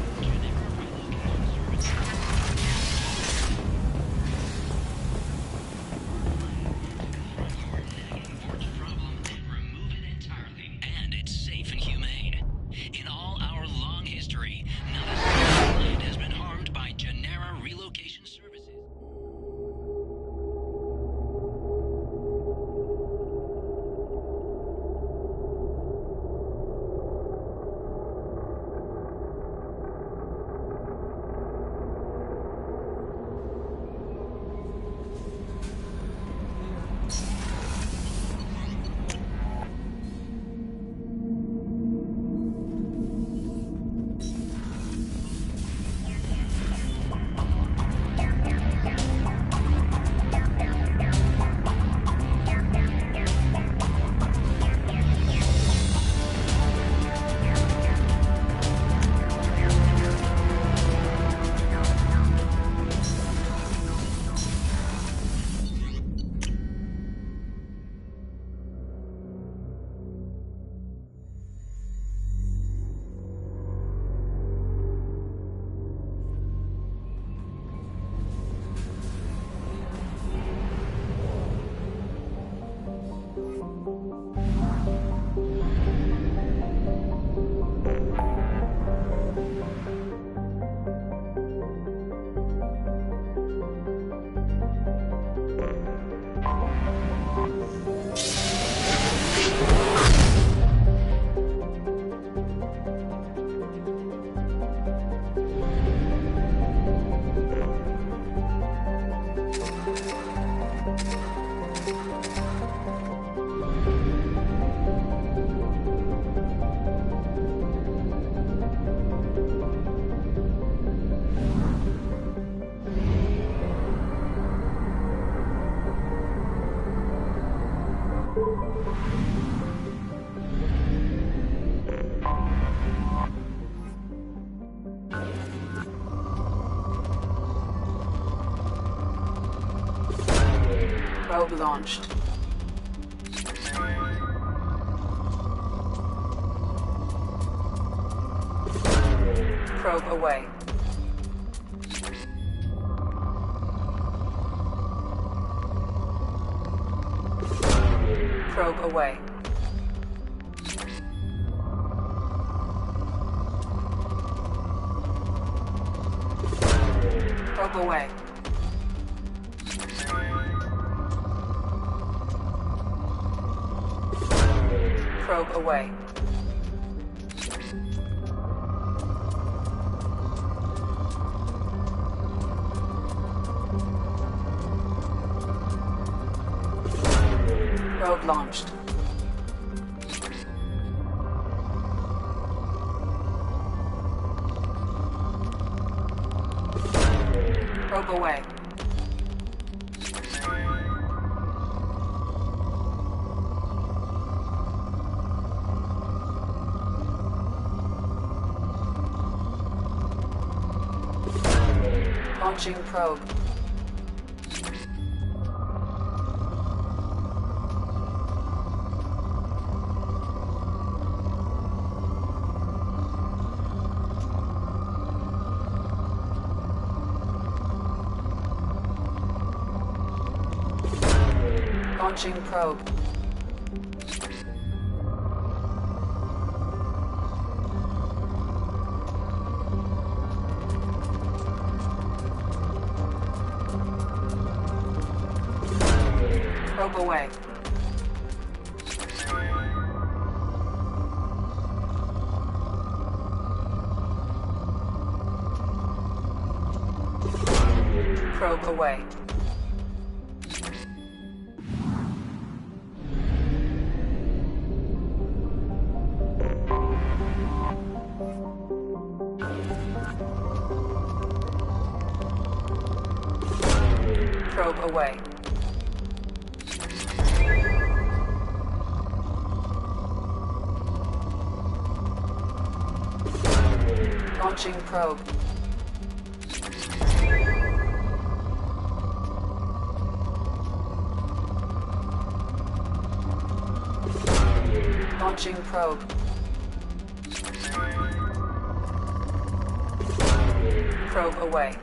Probe launched. Probe away. Probe away. Probe away. Probe away. Probe launched. Probe away. Launching probe. Launching probe. Probe away. Probe away. Probe away. Launching probe. Launching probe. Probe away.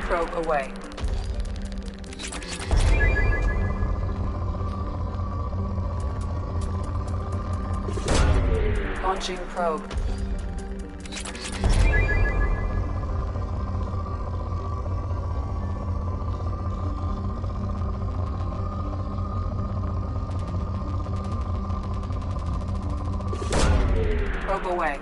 Probe away. Launching probe. Probe away.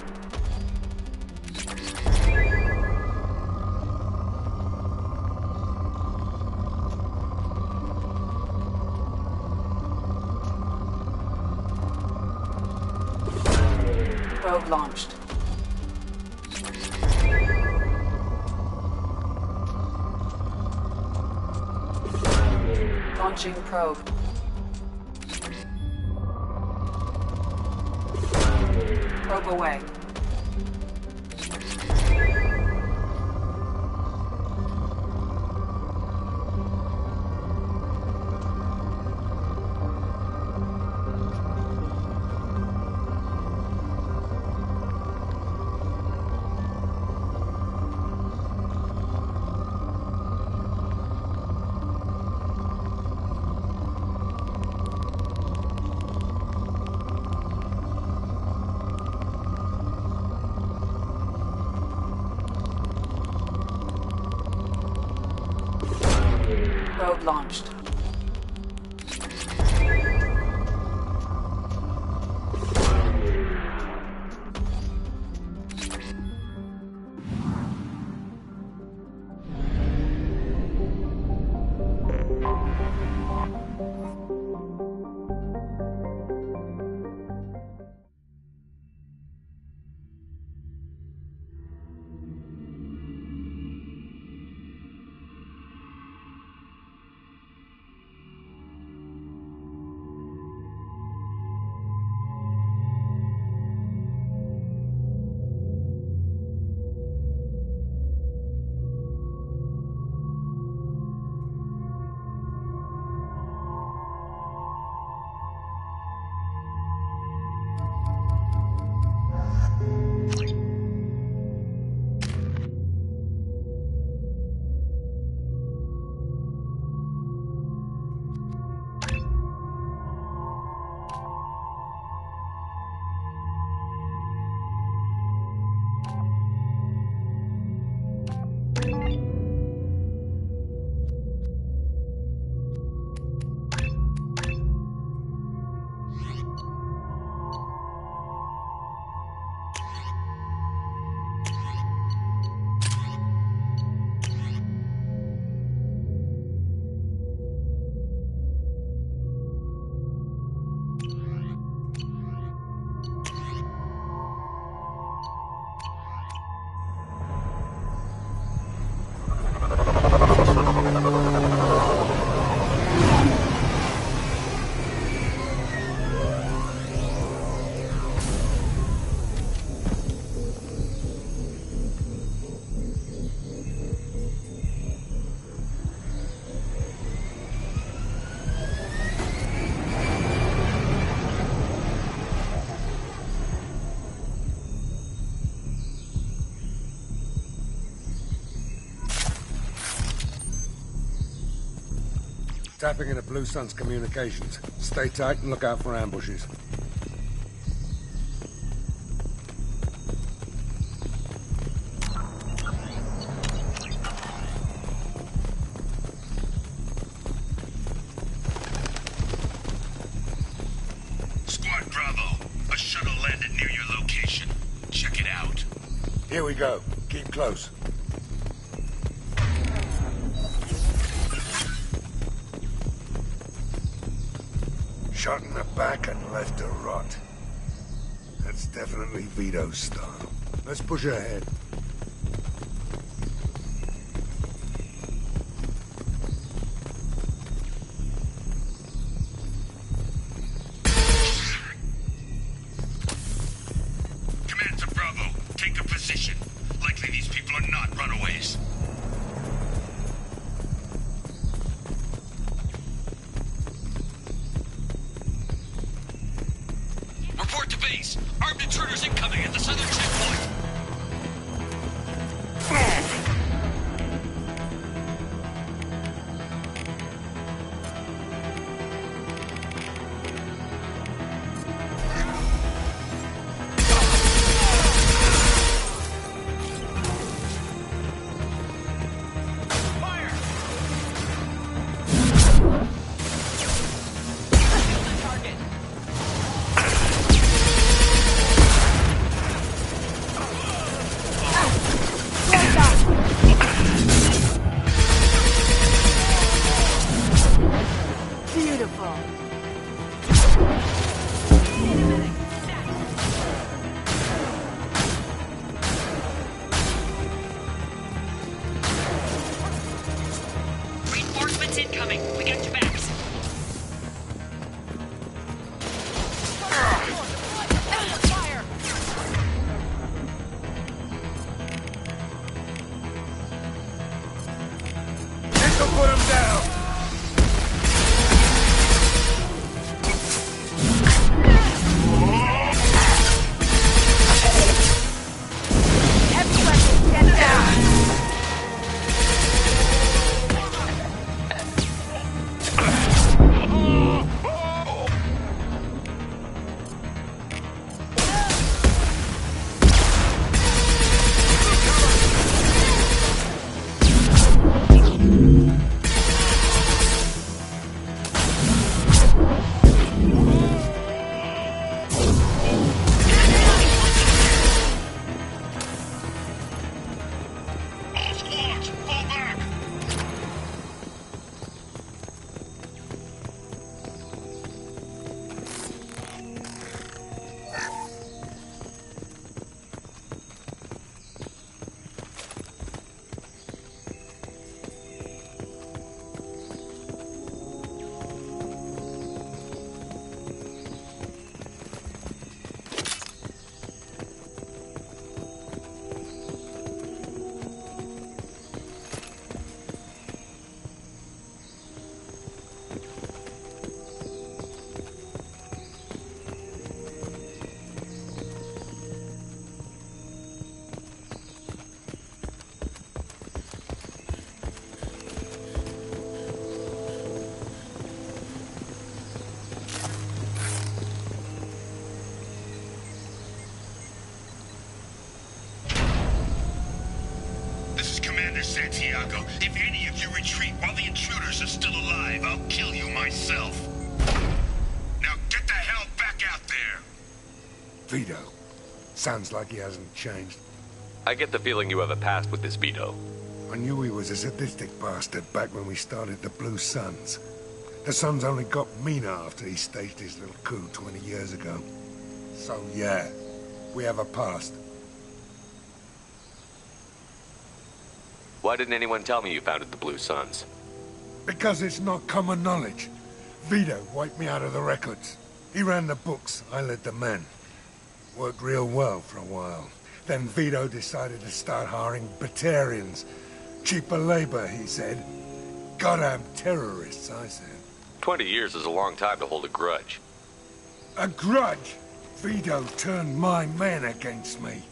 Probe launched. Launching probe. Probe away. Probe launched. Tapping into Blue Sun's communications. Stay tight and look out for ambushes. Squad Bravo, a shuttle landed near your location. Check it out. Here we go. Keep close. Shot in the back and left to rot. That's definitely Vito's style. Let's push ahead. Command to Bravo, take a position. Likely these people are not runaways. Report to base. Armed intruders incoming at the southern checkpoint. Beautiful. Reinforcements incoming. We got your backs. Fire! This'll put him down. Commander Santiago, if any of you retreat while the intruders are still alive, I'll kill you myself. Now get the hell back out there! Vito. Sounds like he hasn't changed. I get the feeling you have a past with this Vito. I knew he was a sadistic bastard back when we started the Blue Suns. The Suns only got meaner after he staged his little coup 20 years ago. So yeah, we have a past. Why didn't anyone tell me you founded the Blue Suns? Because it's not common knowledge. Vito wiped me out of the records. He ran the books, I led the men. Worked real well for a while. Then Vito decided to start hiring Batarians. Cheaper labor, he said. Goddamn terrorists, I said. 20 years is a long time to hold a grudge. A grudge? Vito turned my men against me.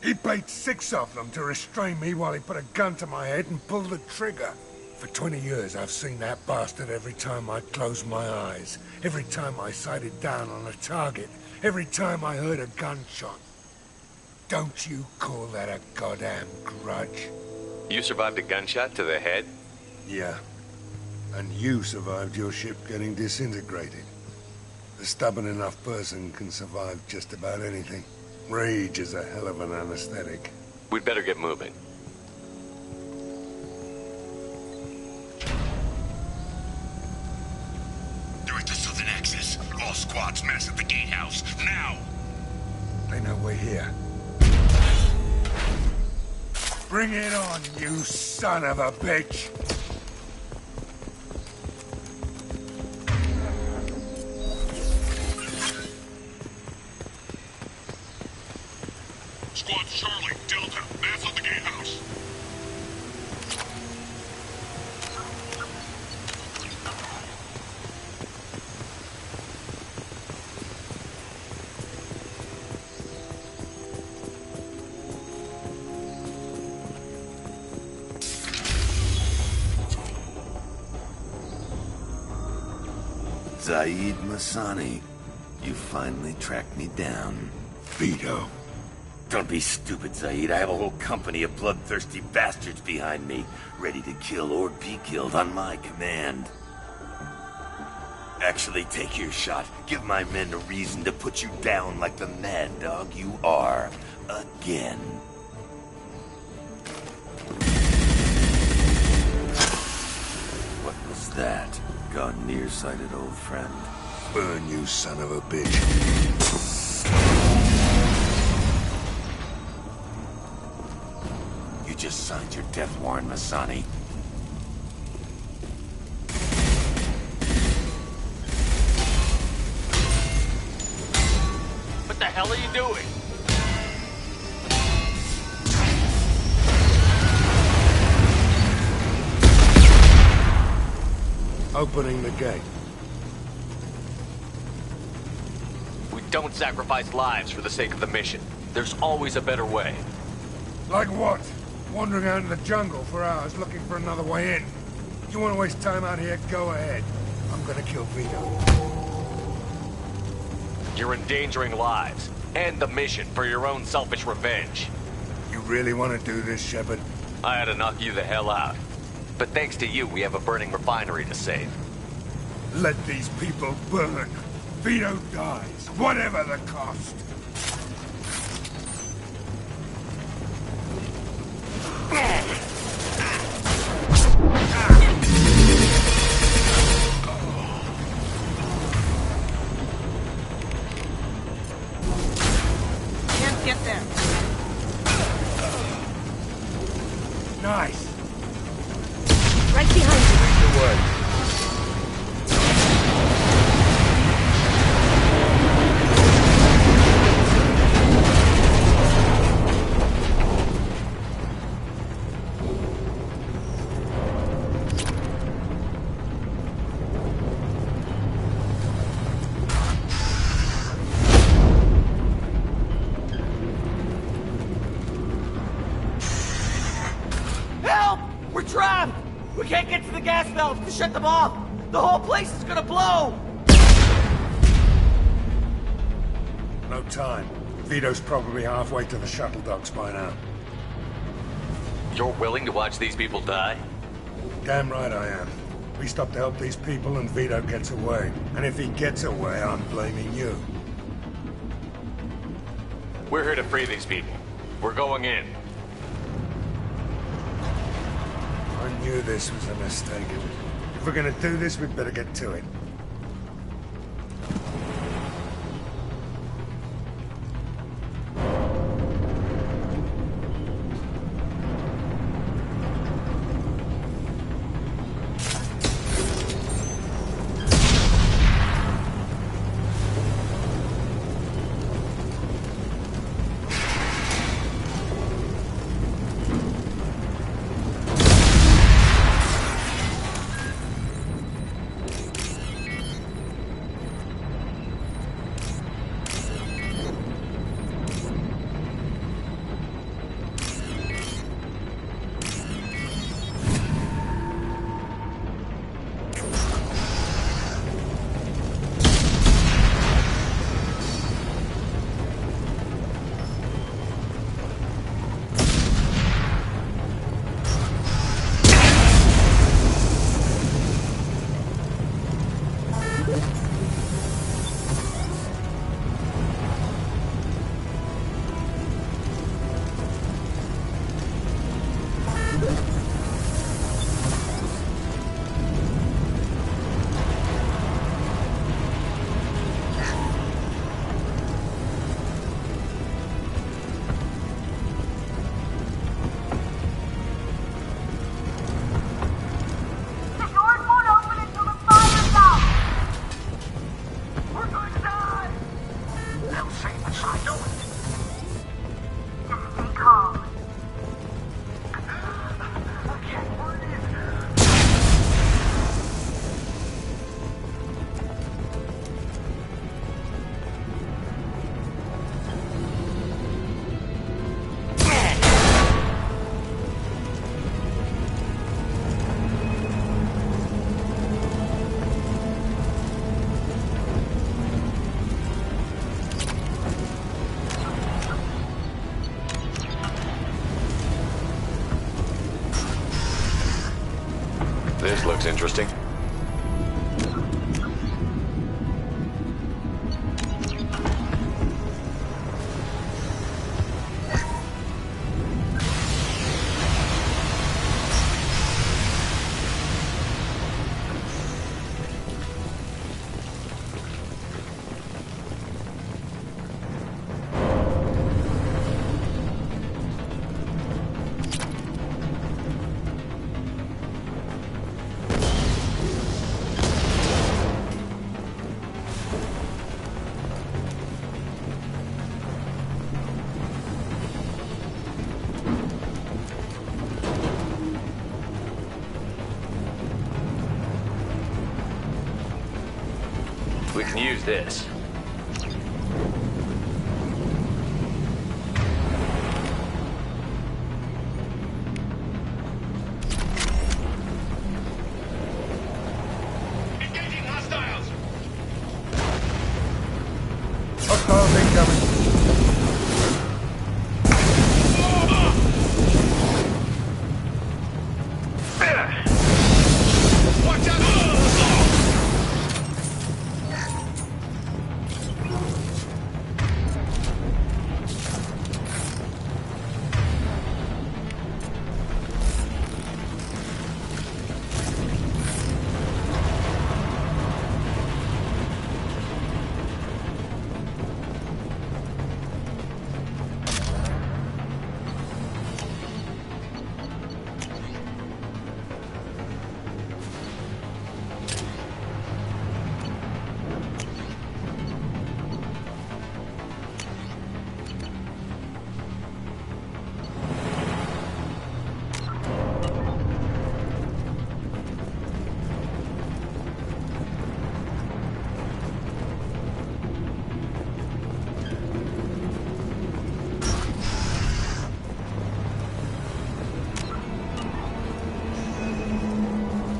He paid 6 of them to restrain me while he put a gun to my head and pulled the trigger. For 20 years, I've seen that bastard every time I closed my eyes. Every time I sighted down on a target. Every time I heard a gunshot. Don't you call that a goddamn grudge? You survived a gunshot to the head? Yeah. And you survived your ship getting disintegrated. A stubborn enough person can survive just about anything. Rage is a hell of an anesthetic. We'd better get moving. They're at the southern axis. All squads mass at the gatehouse. Now! They know we're here. Bring it on, you son of a bitch! Squad Charlie, Delta, mass at the gatehouse. Zaid Masani, you finally tracked me down. Vito. Don't be stupid, Zaid. I have a whole company of bloodthirsty bastards behind me, ready to kill or be killed on my command. Actually, take your shot. Give my men a reason to put you down like the mad dog you are. Again. What was that? Gone nearsighted, old friend. Burn, you son of a bitch. You just signed your death warrant, Masani. What the hell are you doing? Opening the gate. We don't sacrifice lives for the sake of the mission. There's always a better way. Like what? Wandering out in the jungle for hours looking for another way in. You want to waste time out here? Go ahead. I'm gonna kill Vito. You're endangering lives and the mission for your own selfish revenge. You really want to do this, Shepard? I had to knock you the hell out. But thanks to you, we have a burning refinery to save. Let these people burn. Vito dies, whatever the cost. Can't get there. Nice. Right behind you. Good work. Help! We're trapped! We can't get to the gas valves to shut them off! The whole place is gonna blow! No time. Vito's probably halfway to the shuttle docks by now. You're willing to watch these people die? Damn right I am. We stop to help these people and Vito gets away. And if he gets away, I'm blaming you. We're here to free these people. We're going in. I knew this was a mistake. If we're gonna do this, we'd better get to it. still safe inside, don't we? Just stay calm. I can't breathe. This looks interesting. We can use this. Engaging hostiles! Hostiles incoming. Watch out!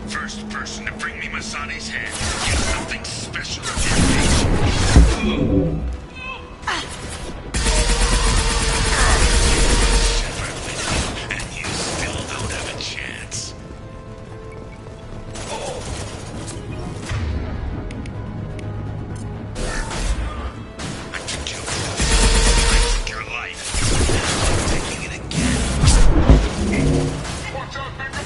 First person to bring me Masani's head gets something special in and you still don't have a chance. I took your life. I'm taking it again. Watch out, baby!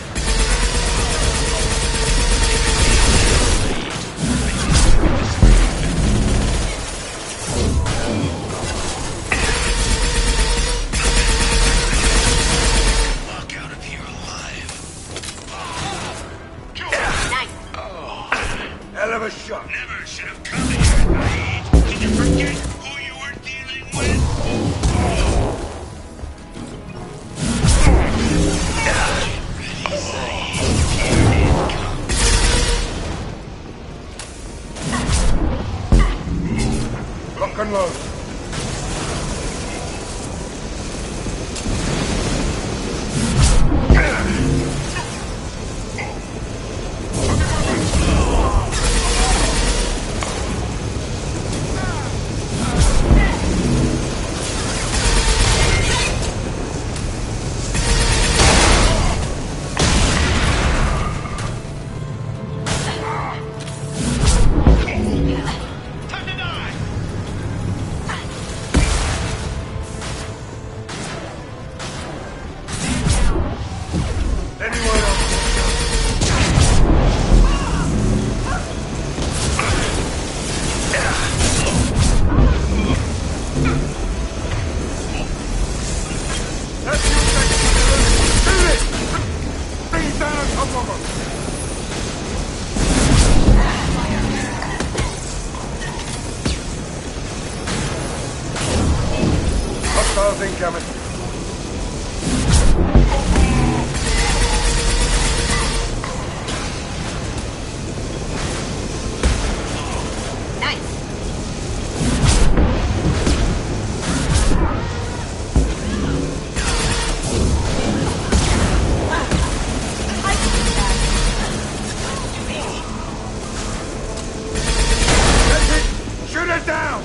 Missiles incoming. Shoot it down!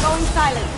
Going silent.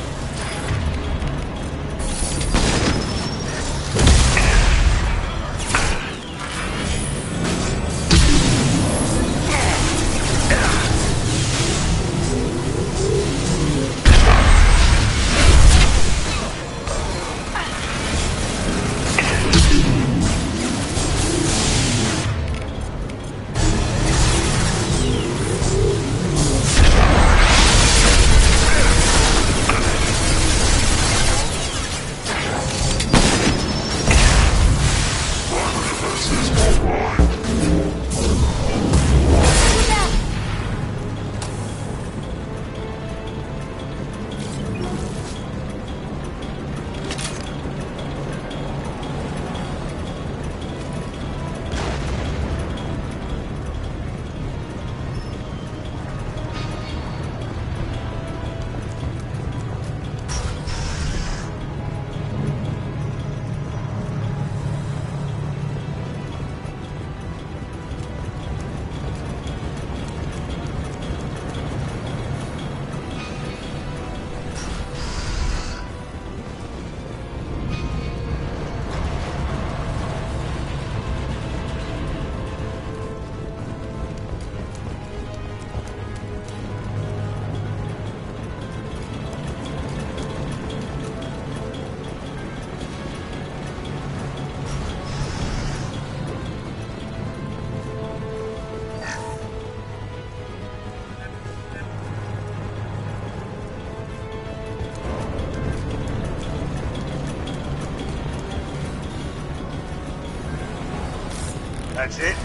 That's it.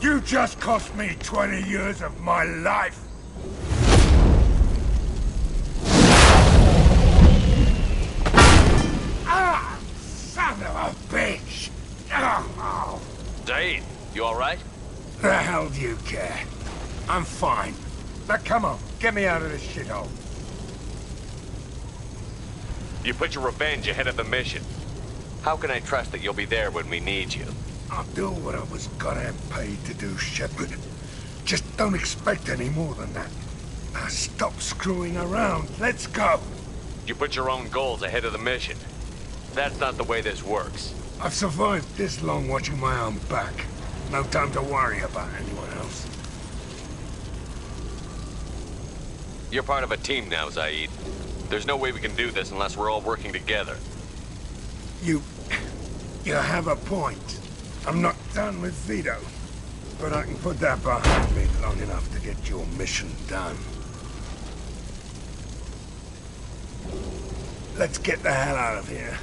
You just cost me 20 years of my life. Ah, son of a bitch! Oh. Zaid, you alright? The hell do you care? I'm fine. Now come on, get me out of this shithole. You put your revenge ahead of the mission. How can I trust that you'll be there when we need you? I'll do what I was goddamn paid to do, Shepard. Just don't expect any more than that. Now stop screwing around. Let's go. You put your own goals ahead of the mission. That's not the way this works. I've survived this long watching my own back. No time to worry about anyone else. You're part of a team now, Zaid. There's no way we can do this unless we're all working together. You have a point. I'm not done with Vito, but I can put that behind me long enough to get your mission done. Let's get the hell out of here.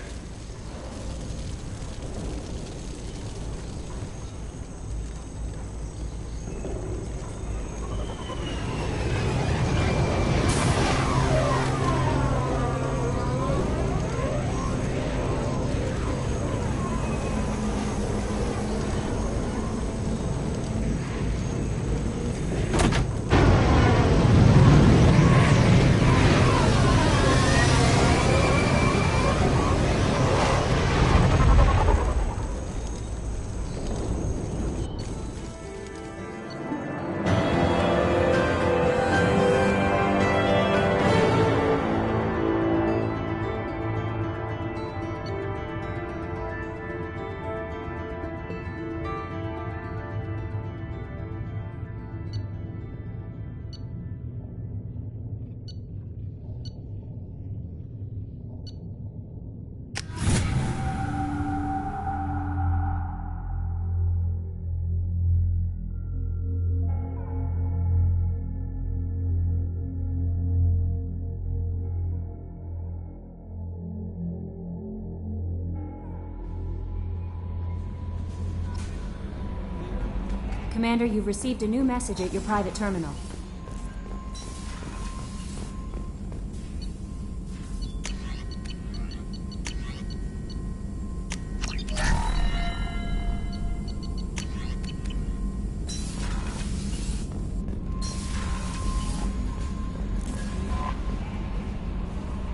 Commander, you've received a new message at your private terminal.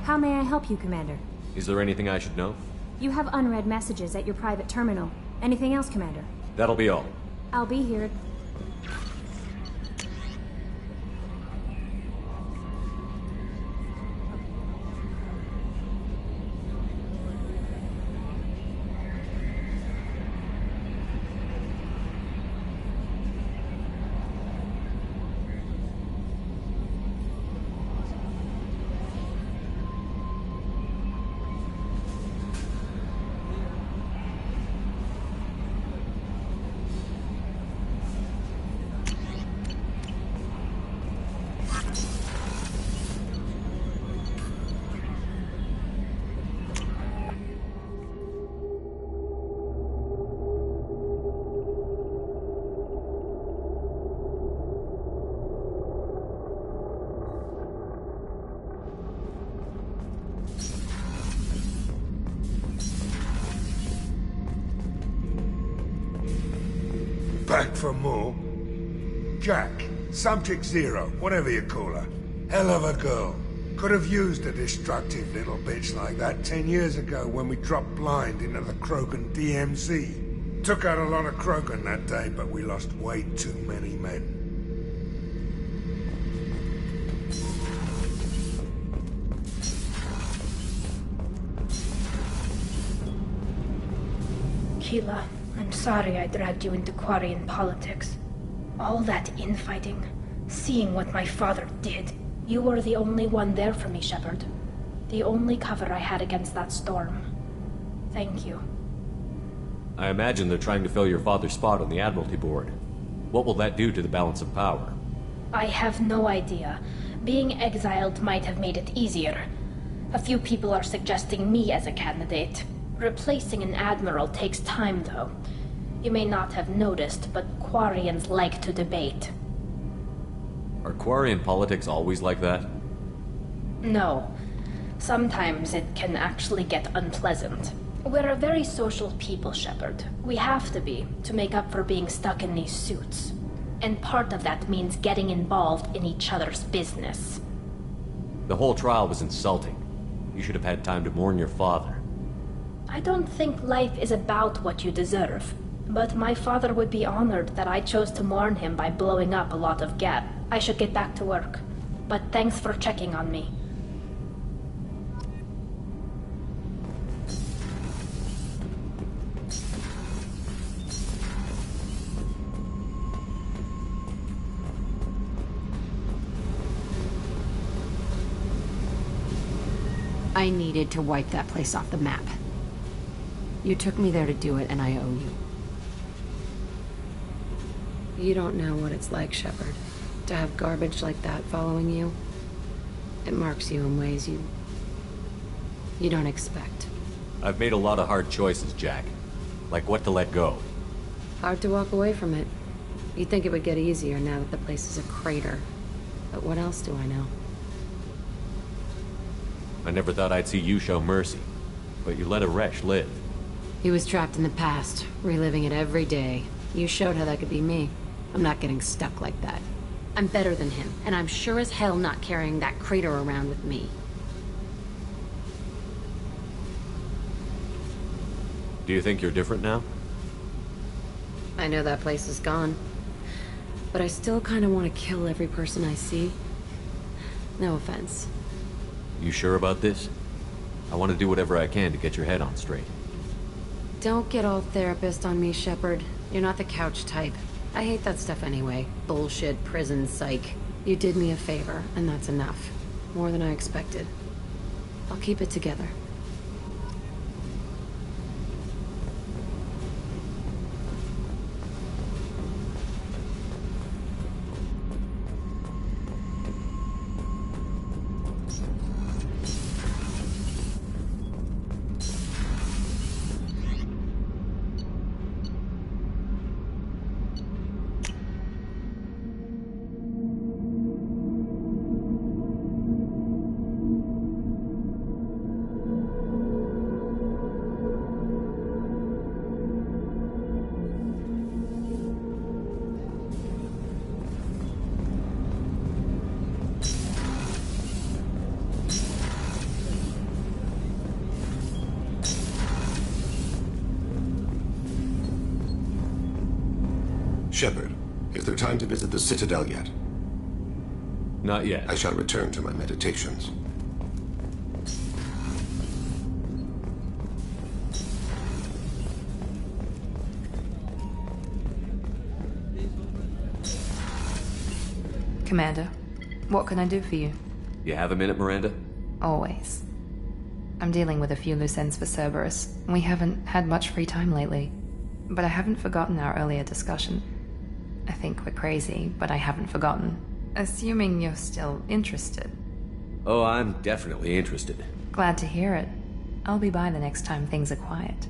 How may I help you, Commander? Is there anything I should know? You have unread messages at your private terminal. Anything else, Commander? That'll be all. I'll be here. Back for more? Jack, Subject Zero, whatever you call her. Hell of a girl. Could have used a destructive little bitch like that 10 years ago when we dropped blind into the Krogan DMZ. Took out a lot of Krogan that day, but we lost way too many men. Keela, I'm sorry I dragged you into Quarian politics. All that infighting, seeing what my father did. You were the only one there for me, Shepard. The only cover I had against that storm. Thank you. I imagine they're trying to fill your father's spot on the Admiralty Board. What will that do to the balance of power? I have no idea. Being exiled might have made it easier. A few people are suggesting me as a candidate. Replacing an admiral takes time, though. You may not have noticed, but Quarians like to debate. Are Quarian politics always like that? No. Sometimes it can actually get unpleasant. We're a very social people, Shepard. We have to be, to make up for being stuck in these suits. And part of that means getting involved in each other's business. The whole trial was insulting. You should have had time to mourn your father. I don't think life is about what you deserve. But my father would be honored that I chose to mourn him by blowing up a lot of gas. I should get back to work. But thanks for checking on me. I needed to wipe that place off the map. You took me there to do it, and I owe you. You don't know what it's like, Shepard, to have garbage like that following you. It marks you in ways you you don't expect. I've made a lot of hard choices, Jack. Like what to let go. Hard to walk away from it. You'd think it would get easier now that the place is a crater. But what else do I know? I never thought I'd see you show mercy. But you let Aresh live. He was trapped in the past, reliving it every day. You showed how that could be me. I'm not getting stuck like that. I'm better than him, and I'm sure as hell not carrying that crater around with me. Do you think you're different now? I know that place is gone. But I still kind of want to kill every person I see. No offense. You sure about this? I want to do whatever I can to get your head on straight. Don't get all therapist on me, Shepard. You're not the couch type. I hate that stuff anyway. Bullshit, prison, psych. You did me a favor, and that's enough. More than I expected. I'll keep it together. Shepard, is there time to visit the Citadel yet? Not yet. I shall return to my meditations. Commander, what can I do for you? You have a minute, Miranda? Always. I'm dealing with a few loose ends for Cerberus. We haven't had much free time lately. But I haven't forgotten our earlier discussion. I think we're crazy, but I haven't forgotten. Assuming you're still interested. Oh, I'm definitely interested. Glad to hear it. I'll be by the next time things are quiet.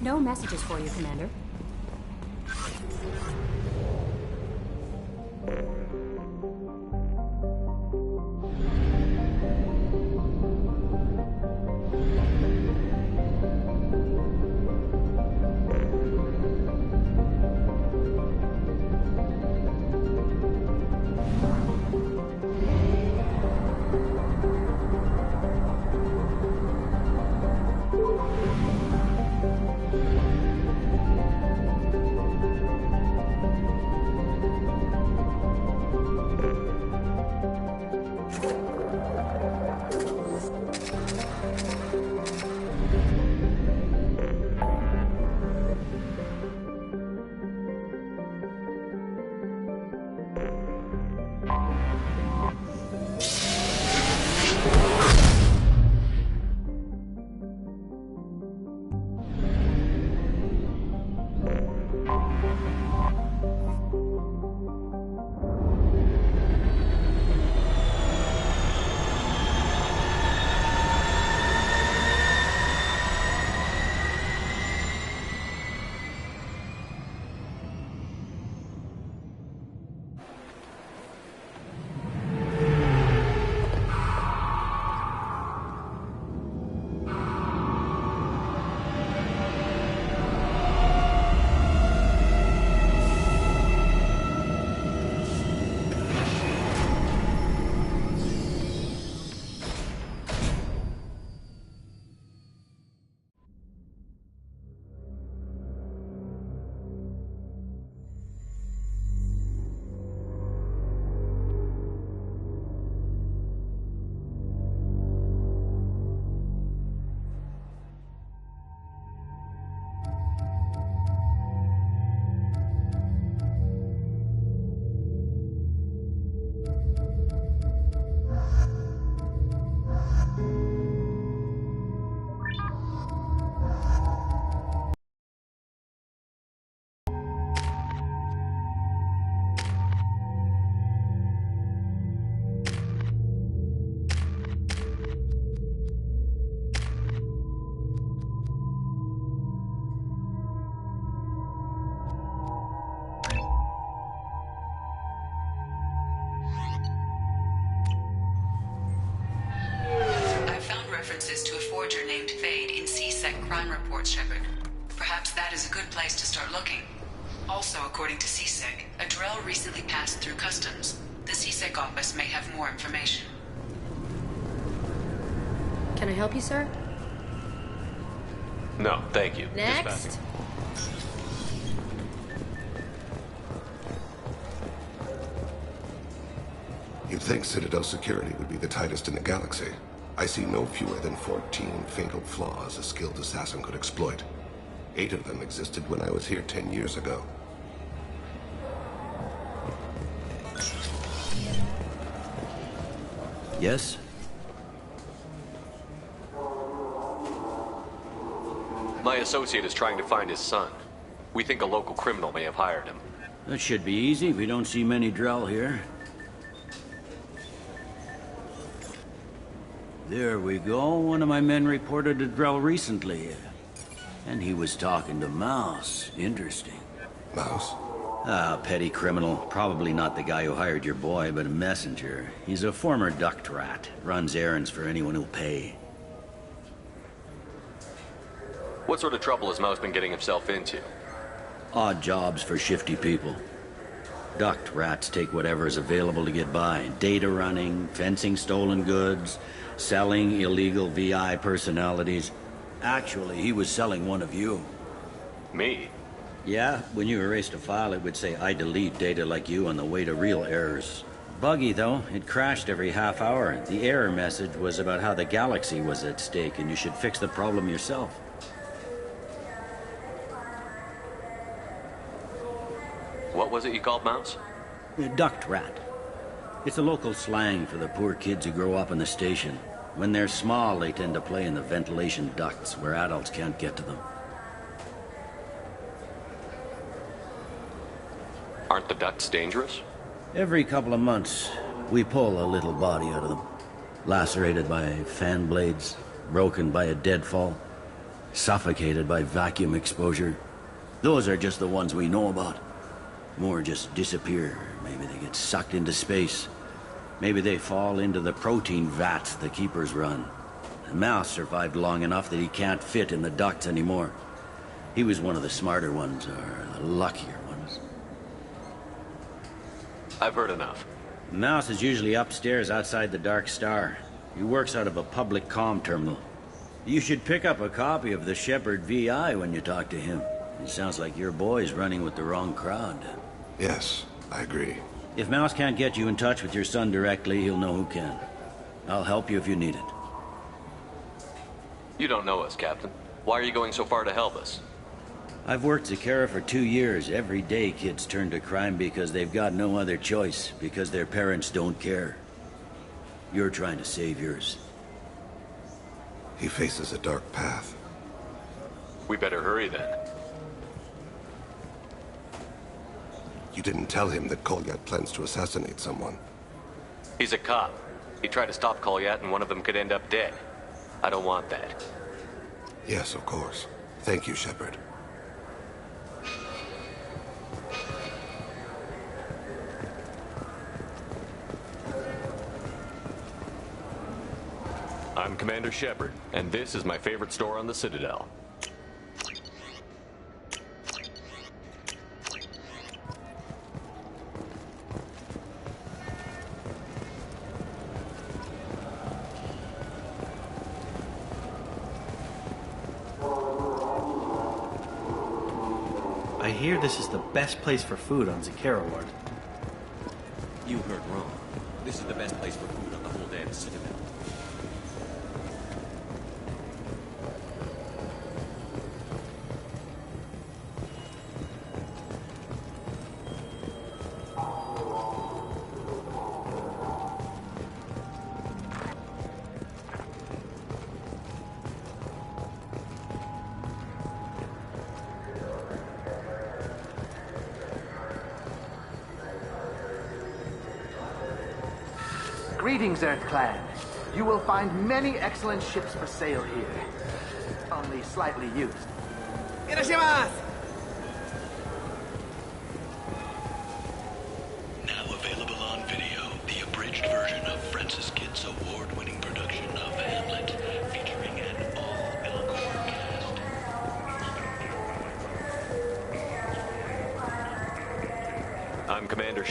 No messages for you, Commander. forger named Fade in C-Sec crime reports, Shepard. Perhaps that is a good place to start looking. Also, according to C-Sec, a Drell recently passed through customs. The C-Sec office may have more information. Can I help you, sir? No, thank you. Next. Dispatching. You'd think Citadel security would be the tightest in the galaxy. I see no fewer than 14 fatal flaws a skilled assassin could exploit. 8 of them existed when I was here 10 years ago. Yes? My associate is trying to find his son. We think a local criminal may have hired him. That should be easy. We don't see many Drell here. There we go. One of my men reported a Drell recently. And he was talking to Mouse. Interesting. Mouse? Ah, petty criminal. Probably not the guy who hired your boy, but a messenger. He's a former duct rat. Runs errands for anyone who'll pay. What sort of trouble has Mouse been getting himself into? Odd jobs for shifty people. Duct rats take whatever is available to get by. Data running, fencing stolen goods, selling illegal VI personalities. Actually, he was selling one of you. Me? Yeah, when you erased a file, it would say, I delete data like you on the way to real errors. Buggy, though. It crashed every half hour. The error message was about how the galaxy was at stake, and you should fix the problem yourself. What was it you called Mouse? Duct rat. It's a local slang for the poor kids who grow up in the station. When they're small, they tend to play in the ventilation ducts where adults can't get to them. Aren't the ducts dangerous? Every couple of months, we pull a little body out of them. Lacerated by fan blades, broken by a deadfall, suffocated by vacuum exposure. Those are just the ones we know about. More just disappear. Maybe they get sucked into space. Maybe they fall into the protein vats the keepers run. The Mouse survived long enough that he can't fit in the ducts anymore. He was one of the smarter ones, or the luckier ones. I've heard enough. Mouse is usually upstairs outside the Dark Star. He works out of a public comm terminal. You should pick up a copy of the Shepard VI when you talk to him. It sounds like your boy's running with the wrong crowd. Yes, I agree. If Mouse can't get you in touch with your son directly, he'll know who can. I'll help you if you need it. You don't know us, Captain. Why are you going so far to help us? I've worked Zakera for 2 years. Every day kids turn to crime because they've got no other choice, because their parents don't care. You're trying to save yours. He faces a dark path. We better hurry then. You didn't tell him that Kolyat plans to assassinate someone. He's a cop. He tried to stop Kolyat and one of them could end up dead. I don't want that. Yes, of course. Thank you, Shepard. I'm Commander Shepard, and this is my favorite store on the Citadel. I hear this is the best place for food on Zakera Ward. You heard wrong. This is the best place for food on the whole damn Citadel. Greetings, Earth Clan. You will find many excellent ships for sale here. Only slightly used. Irashimasu! Now available on video, the abridged version of Francis Kidd's award-winning production of Hamlet, featuring an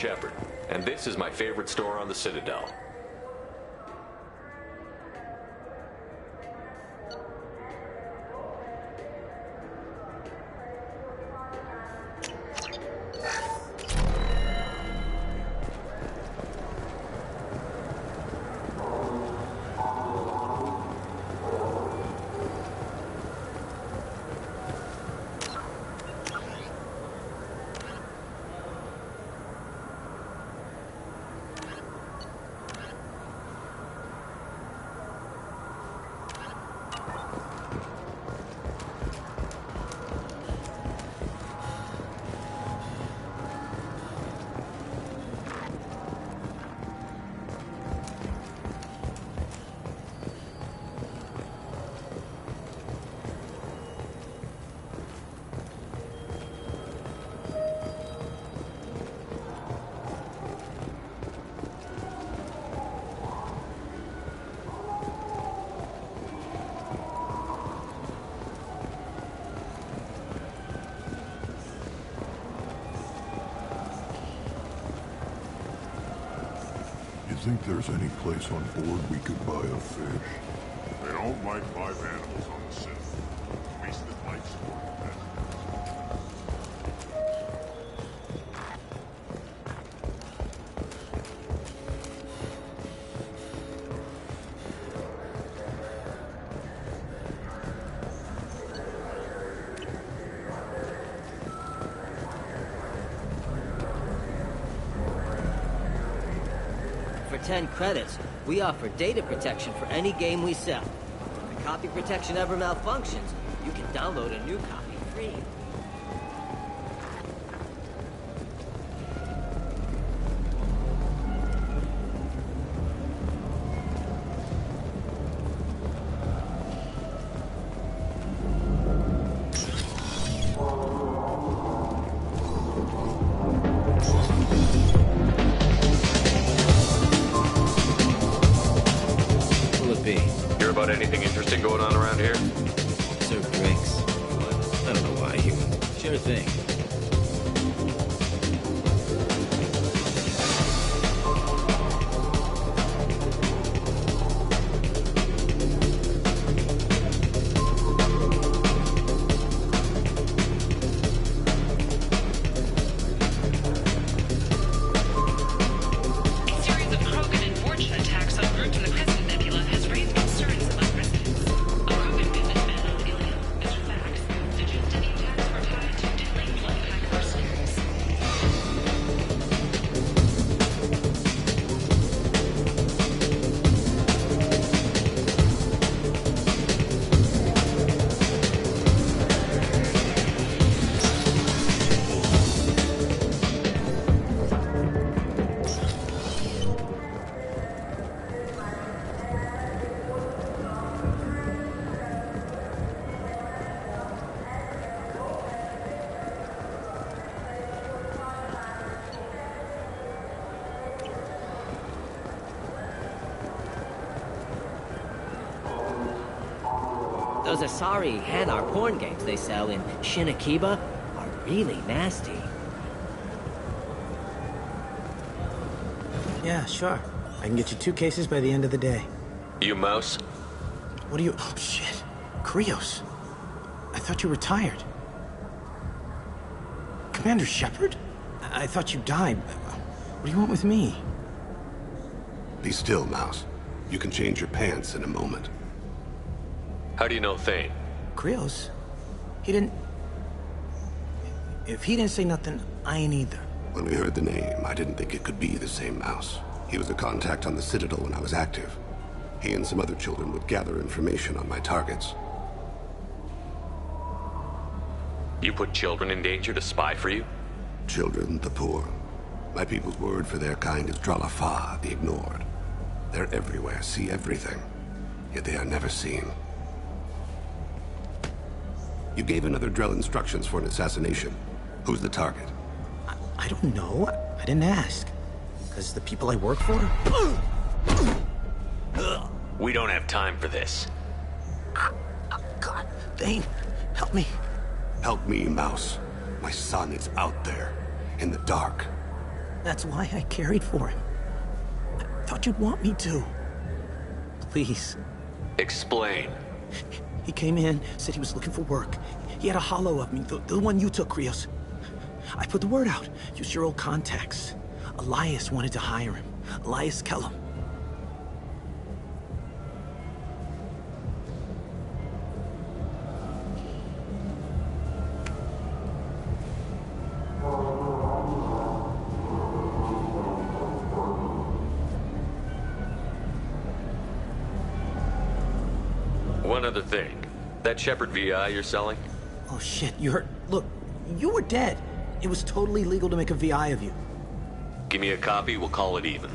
Shepard, and this is my favorite store on the Citadel. Think there's any place on board we could buy a fish? They don't like live animals on the ship. Wasted life support For 10 credits, we offer data protection for any game we sell. If the copy protection ever malfunctions, you can download a new copy free. Hear about anything interesting going on around here? Serve drinks. I don't know why, human. Sure thing. Those Asari Hanar porn games they sell in Shinakiba are really nasty. Yeah, sure. I can get you 2 cases by the end of the day. You mouse? What are you... Oh, shit. Krios. I thought you were retired. Commander Shepard? I thought you died. What do you want with me? Be still, Mouse. You can change your pants in a moment. How do you know Thane? Krios? He didn't... If he didn't say nothing, I ain't either. When we heard the name, I didn't think it could be the same Mouse. He was a contact on the Citadel when I was active. He and some other children would gather information on my targets. You put children in danger to spy for you? Children, the poor. My people's word for their kind is Dralafa, the ignored. They're everywhere, see everything. Yet they are never seen. You gave another Drell instructions for an assassination. Who's the target? I don't know. I didn't ask. Because the people I work for? We don't have time for this. God, Thane, help me. Help me, Mouse. My son is out there, in the dark. That's why I carried for him. I thought you'd want me to. Please. Explain. He came in, said he was looking for work. He had a holo of me, the one you took, Krios. I put the word out. Used your old contacts. Elias wanted to hire him. Elias Kellum. One other thing. That Shepard VI you're selling? Oh shit, you heard? Look, you were dead. It was totally legal to make a VI of you. Give me a copy, we'll call it even.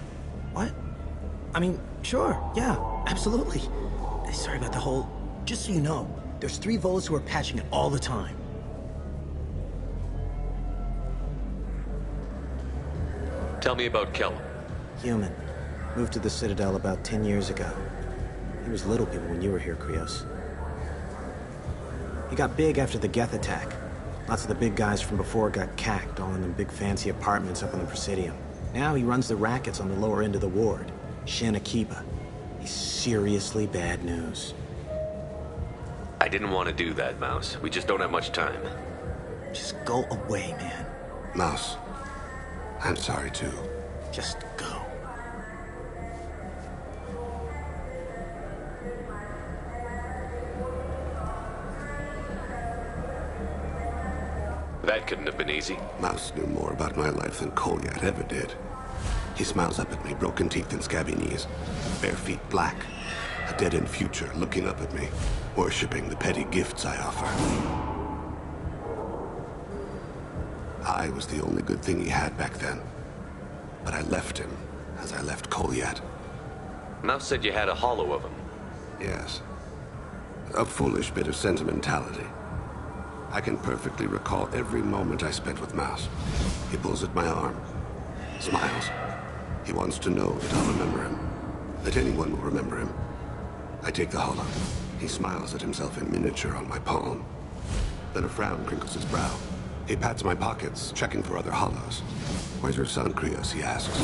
What? I mean, sure, yeah, absolutely. Sorry about the whole... Just so you know, there's 3 Volus who are patching it all the time. Tell me about Kellum. Human. Moved to the Citadel about 10 years ago. He was little people when you were here, Krios. He got big after the Geth attack. Lots of the big guys from before got cacked, all in them big fancy apartments up on the Presidium. Now he runs the rackets on the lower end of the ward. Shin Akiba. He's seriously bad news. I didn't want to do that, Mouse. We just don't have much time. Just go away, man. Mouse, I'm sorry too. Just go. That couldn't have been easy. Mouse knew more about my life than Kolyat ever did. He smiles up at me, broken teeth and scabby knees. Bare feet black. A dead-end future looking up at me, worshipping the petty gifts I offer. I was the only good thing he had back then. But I left him, as I left Kolyat. Mouse said you had a holo of him. Yes. A foolish bit of sentimentality. I can perfectly recall every moment I spent with Mouse. He pulls at my arm, smiles. He wants to know that I'll remember him, that anyone will remember him. I take the holo. He smiles at himself in miniature on my palm. Then a frown crinkles his brow. He pats my pockets, checking for other holos. Where's your son, Krios, he asks.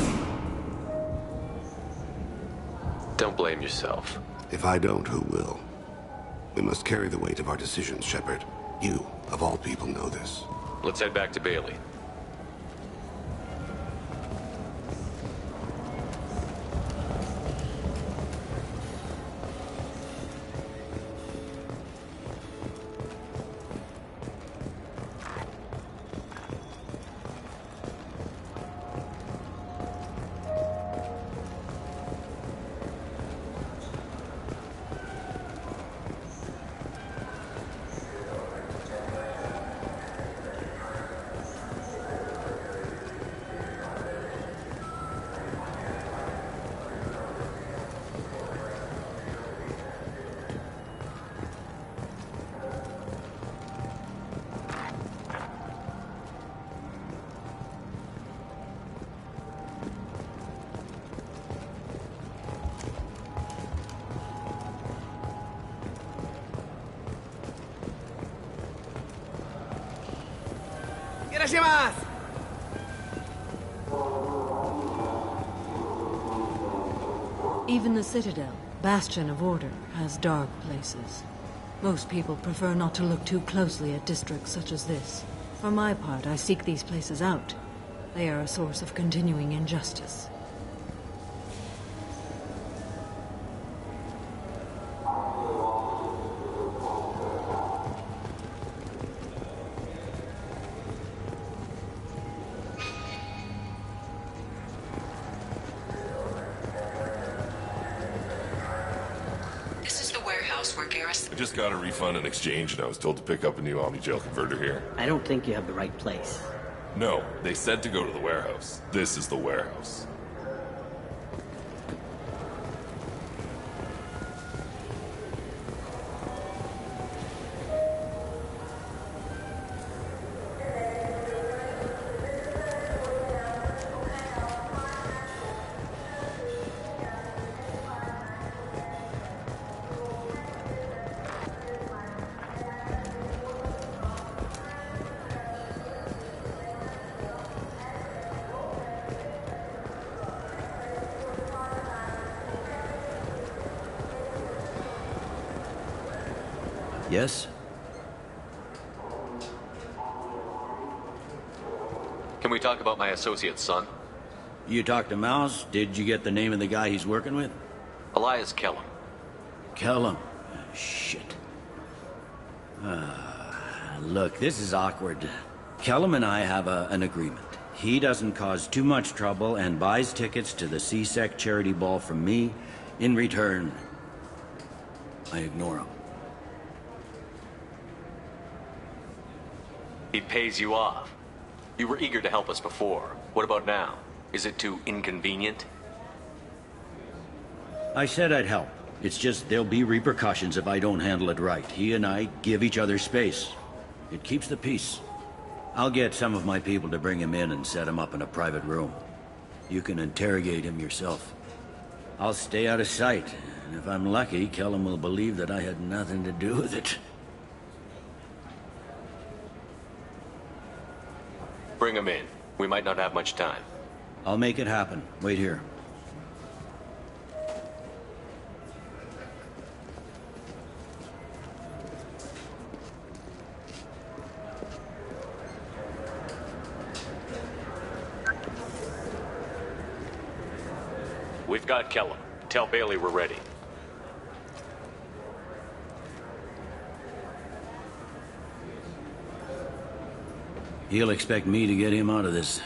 Don't blame yourself. If I don't, who will? We must carry the weight of our decisions, Shepard. You, of all people, know this. Let's head back to Bailey. Even the Citadel, bastion of order, has dark places. Most people prefer not to look too closely at districts such as this. For my part, I seek these places out. They are a source of continuing injustice. I just got a refund and exchange, and I was told to pick up a new Omni-Jail converter here. I don't think you have the right place. No, they said to go to the warehouse. This is the warehouse. Yes? Can we talk about my associate's son? You talked to Mouse? Did you get the name of the guy he's working with? Elias Kellum. Kellum? Shit. Look, this is awkward. Kellum and I have an agreement. He doesn't cause too much trouble and buys tickets to the CSEC charity ball from me. In return, I ignore him. He pays you off. You were eager to help us before. What about now? Is it too inconvenient? I said I'd help. It's just there'll be repercussions if I don't handle it right. He and I give each other space. It keeps the peace. I'll get some of my people to bring him in and set him up in a private room. You can interrogate him yourself. I'll stay out of sight, and if I'm lucky, Kellum will believe that I had nothing to do with it. Bring him in. We might not have much time. I'll make it happen. Wait here. We've got Kellum. Tell Bailey we're ready. He'll expect me to get him out of this.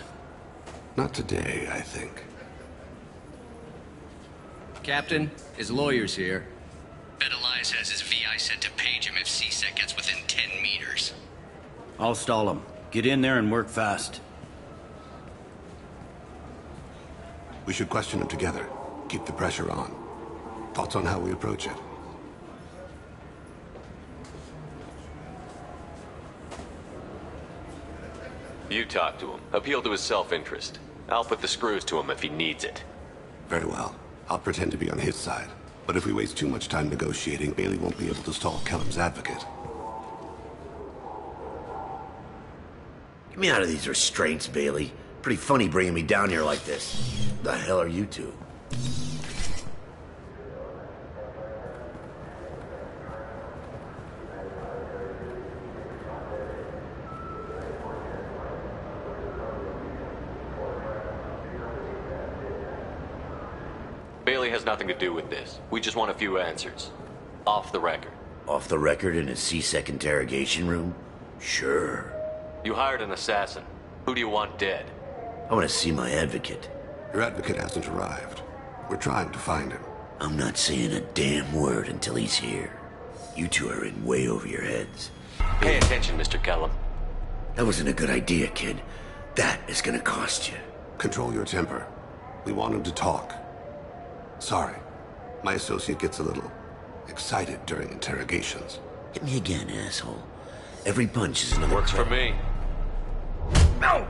Not today, I think. Captain, his lawyer's here. Bet Elias has his VI sent to page him if CSEC gets within 10 meters. I'll stall him. Get in there and work fast. We should question him together. Keep the pressure on. Thoughts on how we approach it? You talk to him. Appeal to his self-interest. I'll put the screws to him if he needs it. Very well. I'll pretend to be on his side. But if we waste too much time negotiating, Bailey won't be able to stall Kellum's advocate. Get me out of these restraints, Bailey. Pretty funny bringing me down here like this. The hell are you two? Bailey has nothing to do with this. We just want a few answers. Off the record. Off the record in a CSEC interrogation room? Sure. You hired an assassin. Who do you want dead? I want to see my advocate. Your advocate hasn't arrived. We're trying to find him. I'm not saying a damn word until he's here. You two are in way over your heads. Pay attention, Mr. Kellum. That wasn't a good idea, kid. That is gonna cost you. Control your temper. We want him to talk. Sorry. My associate gets a little excited during interrogations. Hit me again, asshole. Every punch is another... Works for me. No!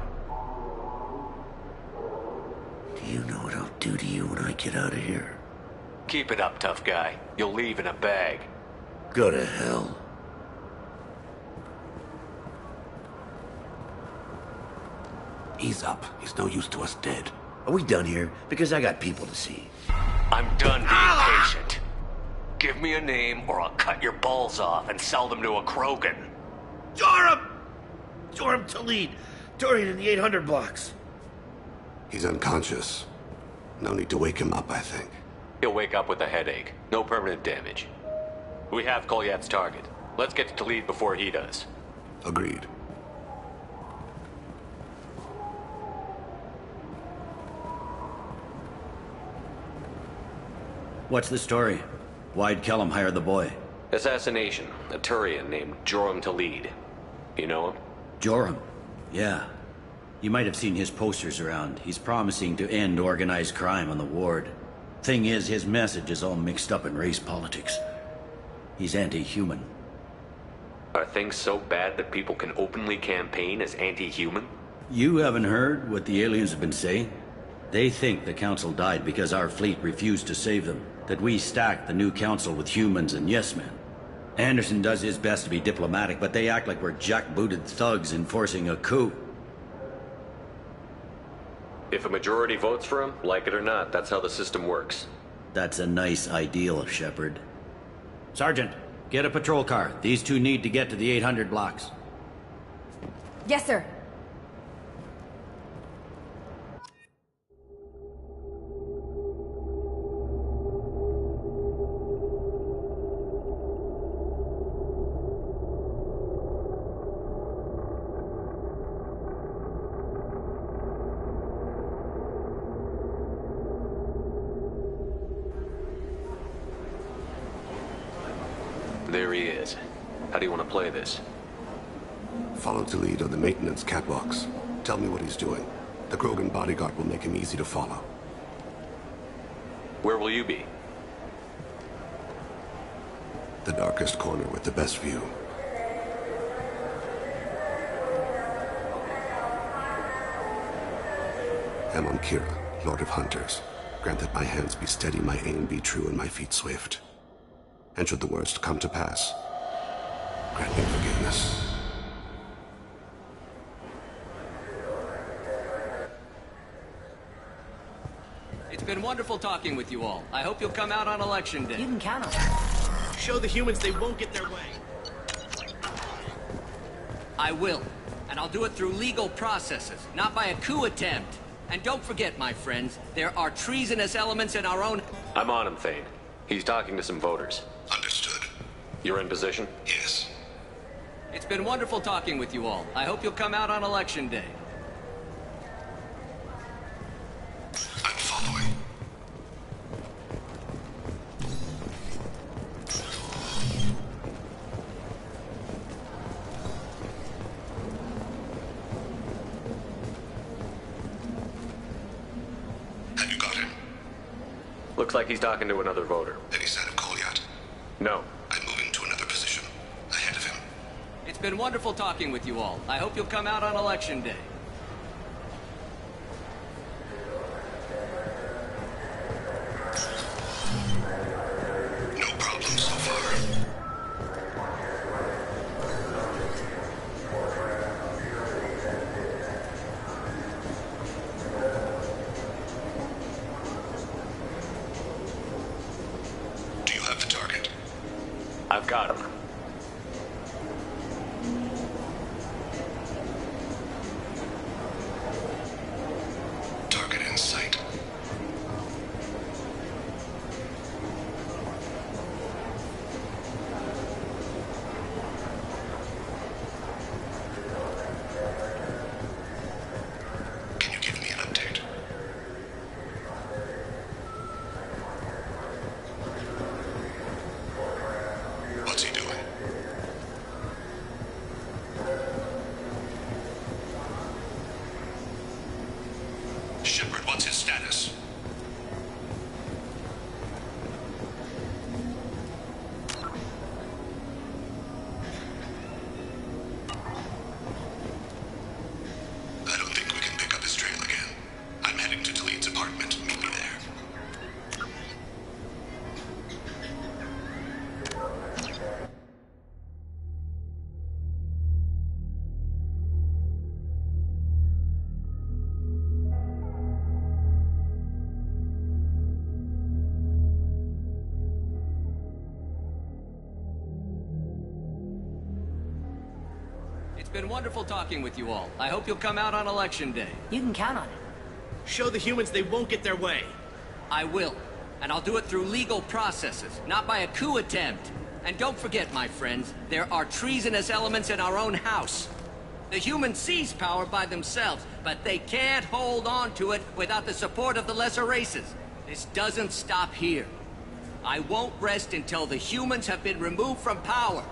Do you know what I'll do to you when I get out of here? Keep it up, tough guy. You'll leave in a bag. Go to hell. Ease up. He's no use to us dead. Are we done here? Because I got people to see. I'm done being patient. Give me a name or I'll cut your balls off and sell them to a Krogan. Joram! Joram Talid. Dorian in the 800 blocks. He's unconscious. No need to wake him up, I think. He'll wake up with a headache. No permanent damage. We have Kolyat's target. Let's get to Talid before he does. Agreed. What's the story? Why'd Kellum hire the boy? Assassination. A Turian named Joram Talid. You know him? Joram? Yeah. You might have seen his posters around. He's promising to end organized crime on the ward. Thing is, his message is all mixed up in race politics. He's anti-human. Are things so bad that people can openly campaign as anti-human? You haven't heard what the aliens have been saying? They think the council died because our fleet refused to save them. That we stacked the new council with humans and yes-men. Anderson does his best to be diplomatic, but they act like we're jackbooted thugs enforcing a coup. If a majority votes for him, like it or not, that's how the system works. That's a nice ideal, Shepard. Sergeant, Get a patrol car. These two need to get to the 800 blocks. Yes, sir. There he is. How do you want to play this? Follow to lead on the maintenance catwalks. Tell me what he's doing. The Krogan bodyguard will make him easy to follow. Where will you be? The darkest corner with the best view. Amon Kira, Lord of Hunters. Grant that my hands be steady, my aim be true, and my feet swift. And should the worst come to pass, grant me forgiveness. It's been wonderful talking with you all. I hope you'll come out on election day. You can count on it. Show the humans they won't get their way. I will. And I'll do it through legal processes, not by a coup attempt. And don't forget, my friends, there are treasonous elements in our own... I'm on him, Thane. He's talking to some voters. Understood. You're in position? Yes. It's been wonderful talking with you all. I hope you'll come out on election day. I'm following. Have you got him? Looks like he's talking to another voter. Any sign of Kolyat? No. I'm moving to another position. Ahead of him. It's been wonderful talking with you all. I hope you'll come out on election day. No problem so far. Do you have the target? I've got him. Target in sight. Can you give me an update? What's he doing? Shepard, what's his status? I don't think we can pick up his trail again. I'm heading to Taleed's apartment. Meet me there. It's been wonderful talking with you all. I hope you'll come out on election day. You can count on it. Show the humans they won't get their way. I will. And I'll do it through legal processes, not by a coup attempt. And don't forget, my friends, there are treasonous elements in our own house. The humans seize power by themselves, but they can't hold on to it without the support of the lesser races. This doesn't stop here. I won't rest until the humans have been removed from power.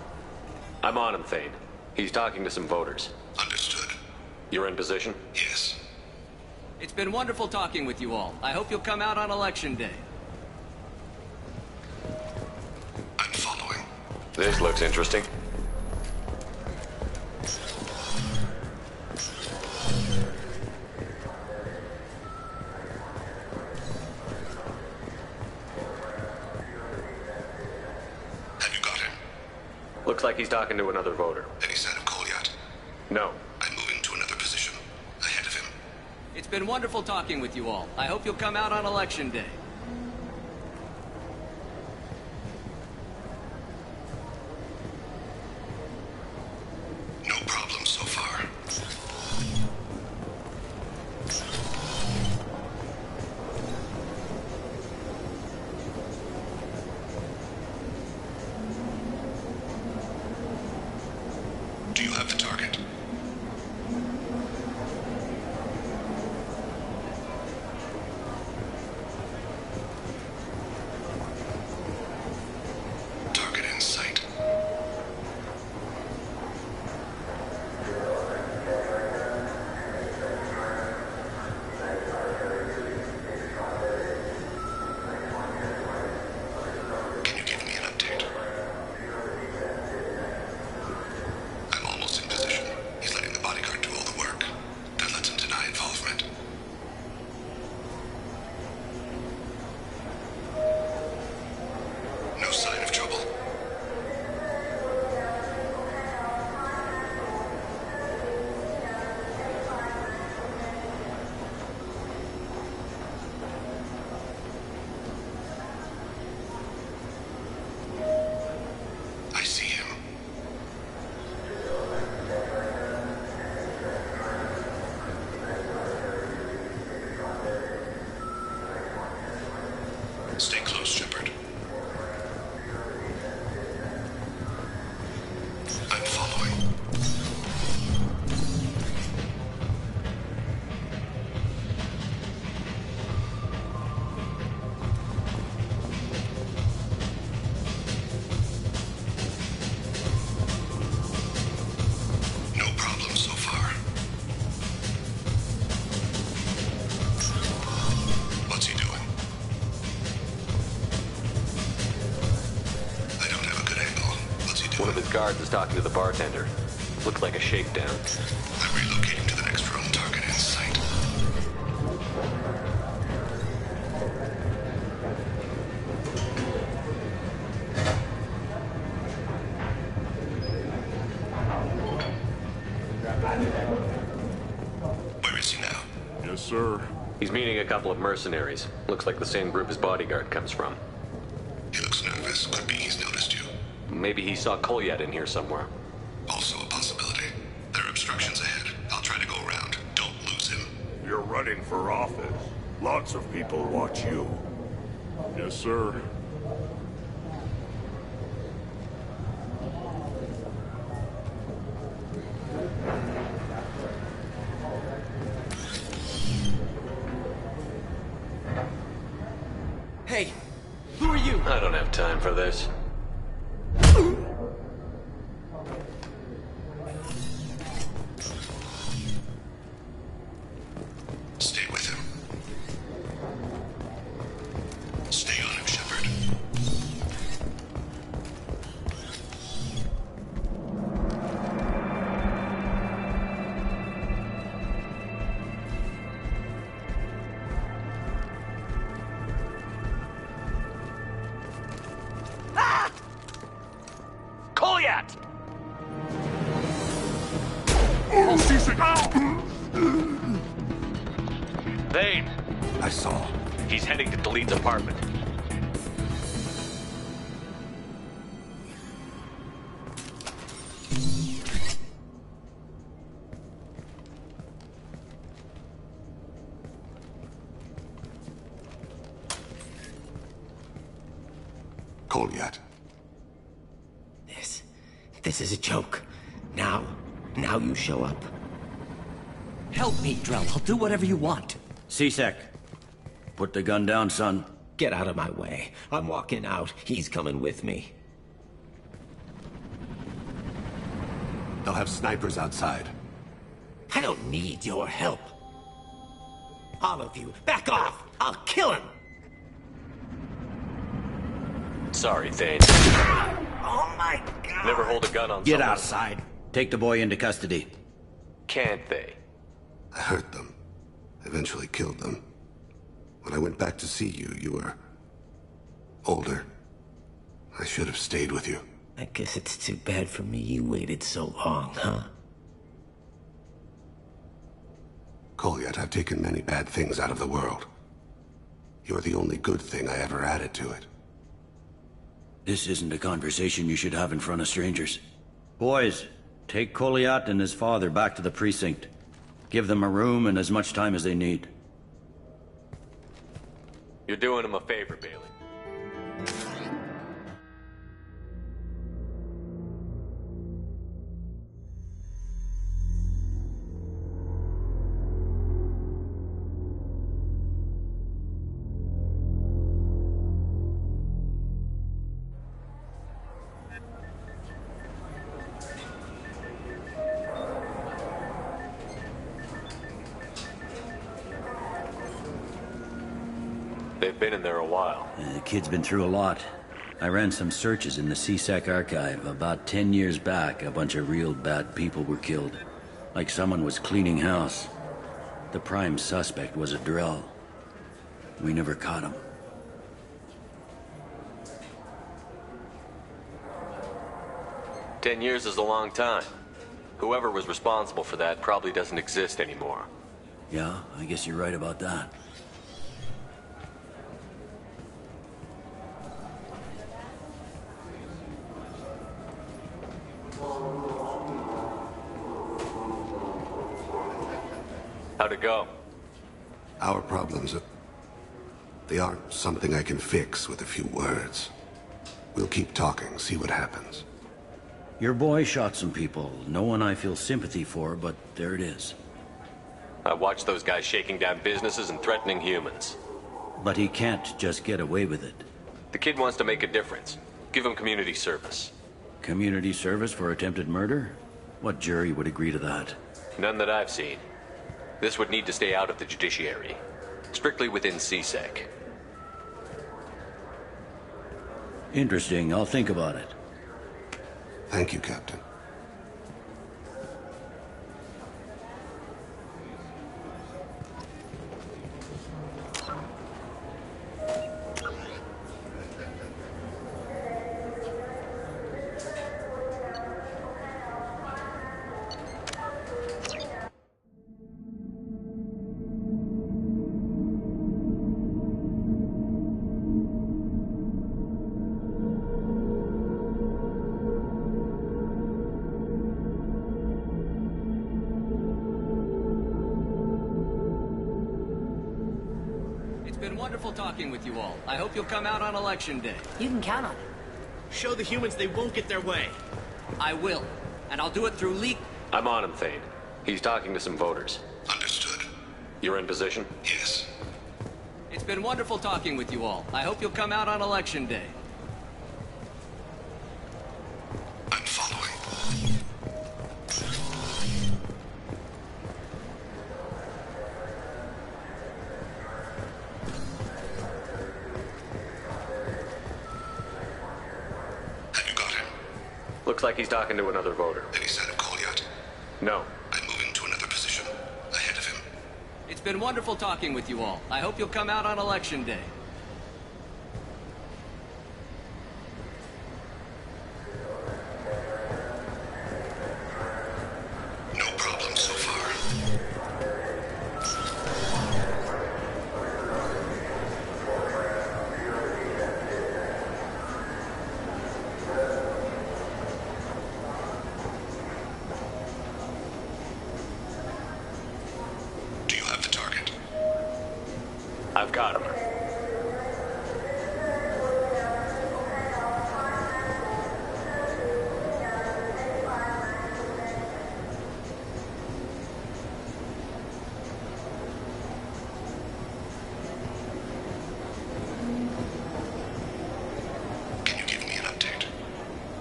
I'm on him, Thane. He's talking to some voters. Understood. You're in position? Yes. It's been wonderful talking with you all. I hope you'll come out on election day. I'm following. This looks interesting. Have you got him? Looks like he's talking to another voter. Any sign of Kolyat? No. I'm moving to another position. Ahead of him. It's been wonderful talking with you all. I hope you'll come out on election day. Do you have the target? Target in sight. Can you give me an update? I'm almost in position. He's letting the bodyguard do all the work. That lets him deny involvement. No sign of trouble. I see him. Stay close, Shepard. I'm following. No problem so far. What's he doing? I don't have a good angle. What's he doing? One of his guards is talking to the bartender. Looked like a shakedown. I'm relocating to the next room. Target in sight. Where is he now? Yes, sir. He's meeting a couple of mercenaries. Looks like the same group his bodyguard comes from. He looks nervous. Could be he's noticed you. Maybe he saw Kolyat in here somewhere. Also a possibility. There are obstructions ahead. I'll try to go around. Don't lose him. You're running for office. Lots of people watch you. Yes, sir. Hey, who are you? I don't have time for this. Stay with him. Stay on him, Shepard. Kolyat! Thane! I saw. He's heading to Delete's apartment. Kolyat. This is a joke. Now you show up. Help me, Drell. I'll do whatever you want. C-Sec. Put the gun down, son. Get out of my way. I'm walking out. He's coming with me. They'll have snipers outside. I don't need your help. All of you, back off! I'll kill him! Sorry, Thane. Oh my god! Never hold a gun on Get someone. outside. Take the boy into custody. Can't they? I hurt them. Eventually killed them. When I went back to see you, you were... older. I should have stayed with you. I guess it's too bad for me you waited so long, huh? Kolyat, I've taken many bad things out of the world. You're the only good thing I ever added to it. This isn't a conversation you should have in front of strangers. Boys, take Kolyat and his father back to the precinct. Give them a room and as much time as they need. You're doing him a favor, Bailey. had been in there a while. The kid's been through a lot. I ran some searches in the CSEC archive. About 10 years back, a bunch of real bad people were killed. Like someone was cleaning house. The prime suspect was a Drell. We never caught him. "10 years is a long time. Whoever was responsible for that probably doesn't exist anymore." Yeah, I guess you're right about that. How'd it go? Our problems they aren't something I can fix with a few words. We'll keep talking, see what happens. Your boy shot some people. No one I feel sympathy for, but there it is. I watched those guys shaking down businesses and threatening humans. But he can't just get away with it. The kid wants to make a difference. Give him community service. Community service for attempted murder? What jury would agree to that? None that I've seen. This would need to stay out of the judiciary. Strictly within CSEC. Interesting. I'll think about it. Thank you, Captain. It's been wonderful talking with you all. I hope you'll come out on Election Day. You can count on it. Show the humans they won't get their way. I will. And I'll do it through I'm on him, Thane. He's talking to some voters. Understood. You're in position? Yes. It's been wonderful talking with you all. I hope you'll come out on Election Day. I'm following. Have you got him? Looks like he's talking to another voter. Any sign of call yet? No. I'm moving to another position. Ahead of him. It's been wonderful talking with you all. I hope you'll come out on Election Day. No problem so far. Do you have the target? I've got him. Can you give me an update?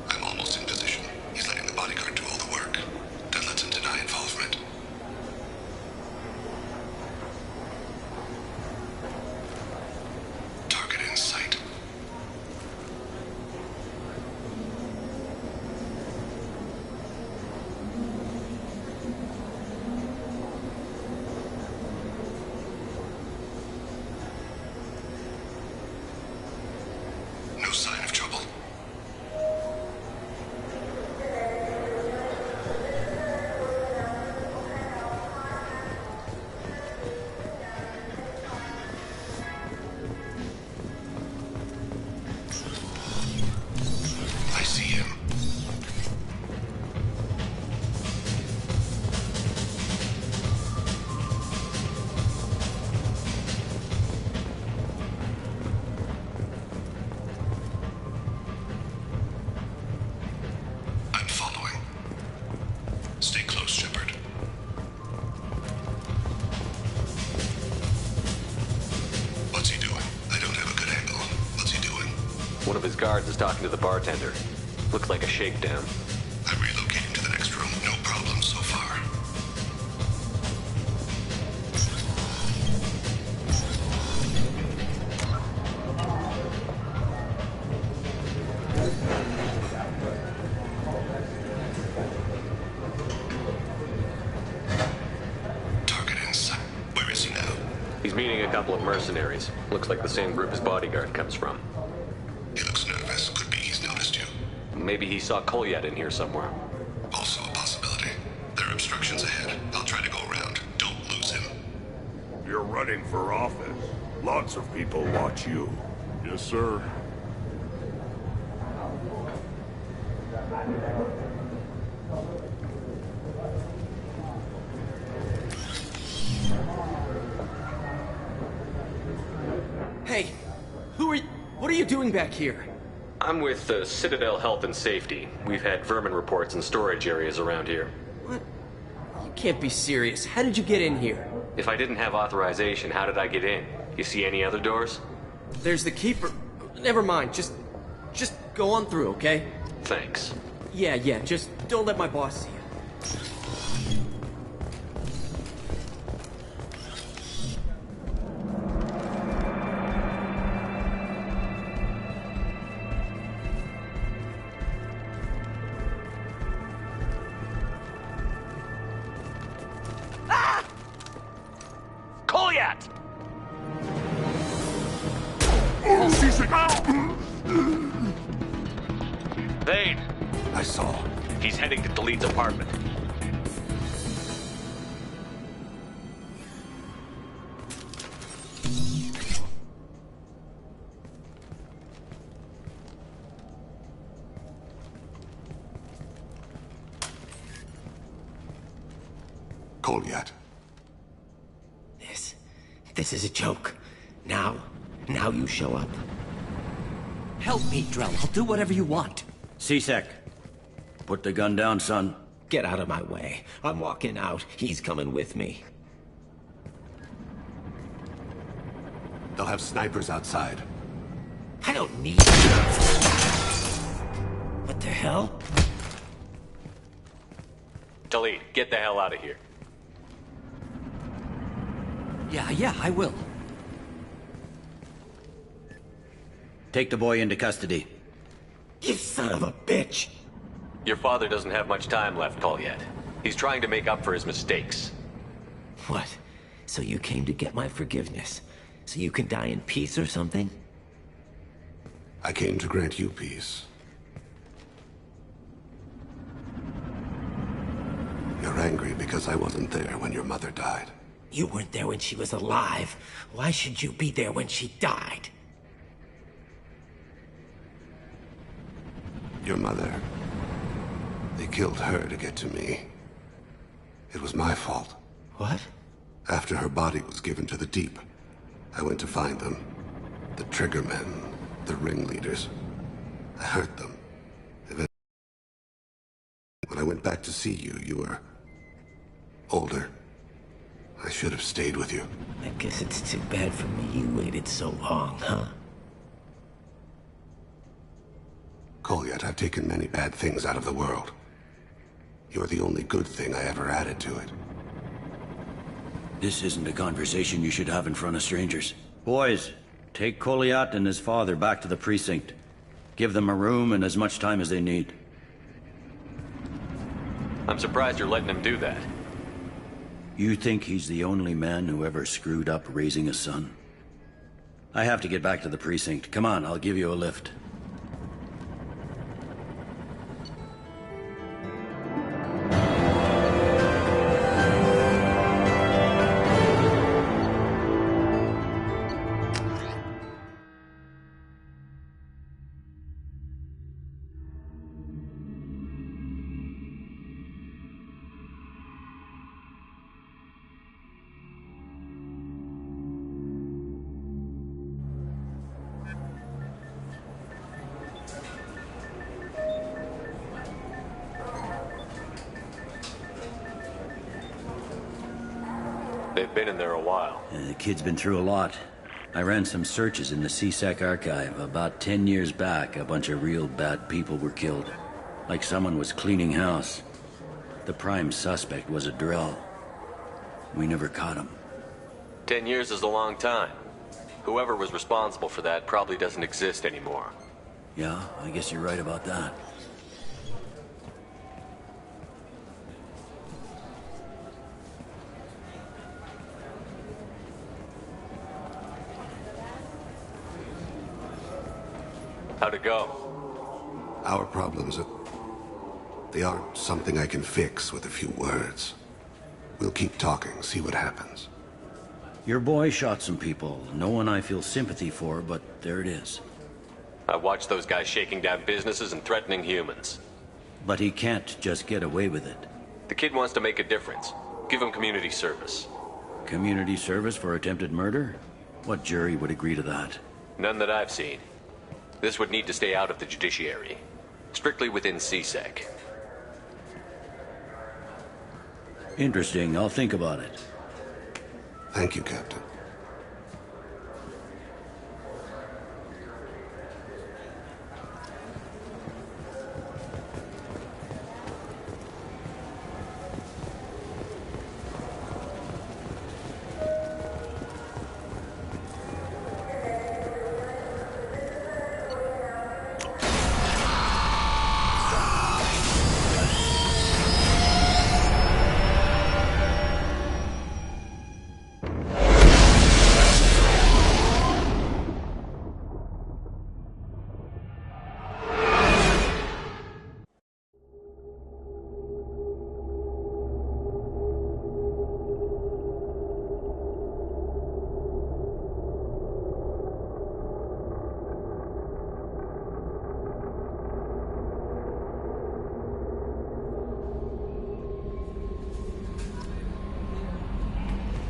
I'm almost in position. He's letting the bodyguard do all the work. Dunlapson deny involvement. Target in sight. No sign of trouble. I see him. I'm following. Stay close, Shepard. What's he doing? I don't have a good angle. What's he doing? One of his guards is talking to the bartender. Looks like a shakedown. I'm relocating to the next room. No problem so far. a couple of mercenaries. Looks like the same group his bodyguard comes from. He looks nervous. Could be he's noticed you. Maybe he saw Kolyat in here somewhere. Also a possibility. There are obstructions ahead. I'll try to go around. Don't lose him. You're running for office. Lots of people watch you. Yes, sir. Hey, what are you doing back here? I'm with Citadel Health and Safety. We've had vermin reports in storage areas around here. What? You can't be serious. How did you get in here? If I didn't have authorization, how did I get in? You see any other doors? There's the keeper. Never mind. Just go on through, okay? Thanks. Yeah, just don't let my boss see you. Kolyat! Thane! I saw. He's heading to Delete's apartment. Kolyat. This is a joke. Now you show up. Help me, Drell. I'll do whatever you want. C-Sec. Put the gun down, son. Get out of my way. I'm walking out. He's coming with me. They'll have snipers outside. I don't need... What the hell? Delete, get the hell out of here. Yeah, I will. Take the boy into custody. You son of a bitch! Your father doesn't have much time left, Kolyat. He's trying to make up for his mistakes. What? So you came to get my forgiveness? So you can die in peace or something? I came to grant you peace. You're angry because I wasn't there when your mother died. You weren't there when she was alive. Why should you be there when she died? Your mother. They killed her to get to me. It was my fault. What? After her body was given to the deep, I went to find them. The triggermen, the ringleaders. I hurt them. Eventually, when I went back to see you, you were older. I should have stayed with you. I guess it's too bad for me you waited so long, huh? Kolyat, I've taken many bad things out of the world. You're the only good thing I ever added to it. This isn't a conversation you should have in front of strangers. Boys, take Kolyat and his father back to the precinct. Give them a room and as much time as they need. I'm surprised you're letting him do that. You think he's the only man who ever screwed up raising a son? I have to get back to the precinct. Come on, I'll give you a lift. They've been in there a while. The kid's been through a lot. I ran some searches in the C-Sec archive. About 10 years back, a bunch of real bad people were killed. Like someone was cleaning house. The prime suspect was a Drell. We never caught him. 10 years is a long time. Whoever was responsible for that probably doesn't exist anymore. Yeah, I guess you're right about that. How'd it go? Our problems they aren't something I can fix with a few words. We'll keep talking, see what happens. Your boy shot some people. No one I feel sympathy for, but there it is. I watched those guys shaking down businesses and threatening humans. But he can't just get away with it. The kid wants to make a difference. Give him community service. Community service for attempted murder? What jury would agree to that? None that I've seen. This would need to stay out of the judiciary. Strictly within CSEC. Interesting. I'll think about it. Thank you, Captain.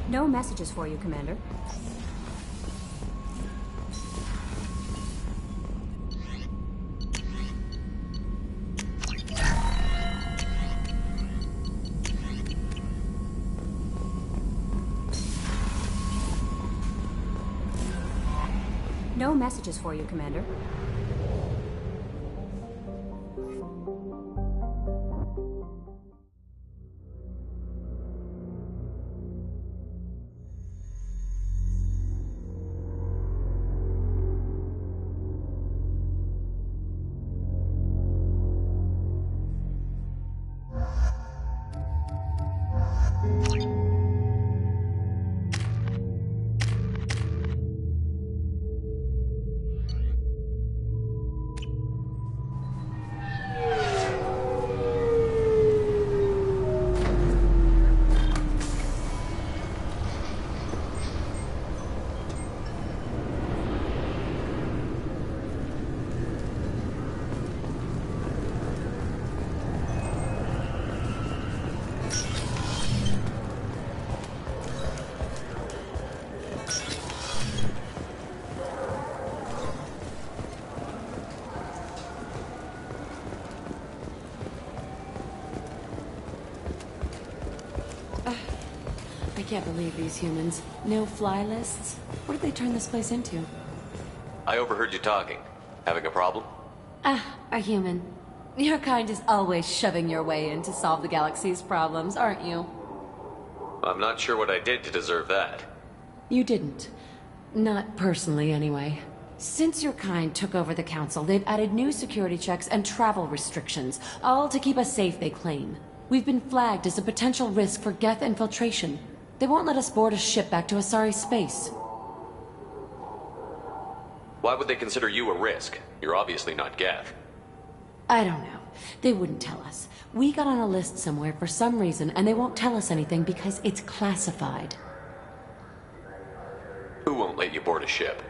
No messages for you, Commander. No messages for you, Commander. I can't believe these humans. No fly lists? What did they turn this place into? I overheard you talking. Having a problem? A human. Your kind is always shoving your way in to solve the galaxy's problems, aren't you? I'm not sure what I did to deserve that. You didn't. Not personally, anyway. Since your kind took over the Council, they've added new security checks and travel restrictions, all to keep us safe, they claim. We've been flagged as a potential risk for Geth infiltration. They won't let us board a ship back to Asari space. Why would they consider you a risk? You're obviously not Geth. I don't know. They wouldn't tell us. We got on a list somewhere for some reason, and they won't tell us anything because it's classified. Who won't let you board a ship?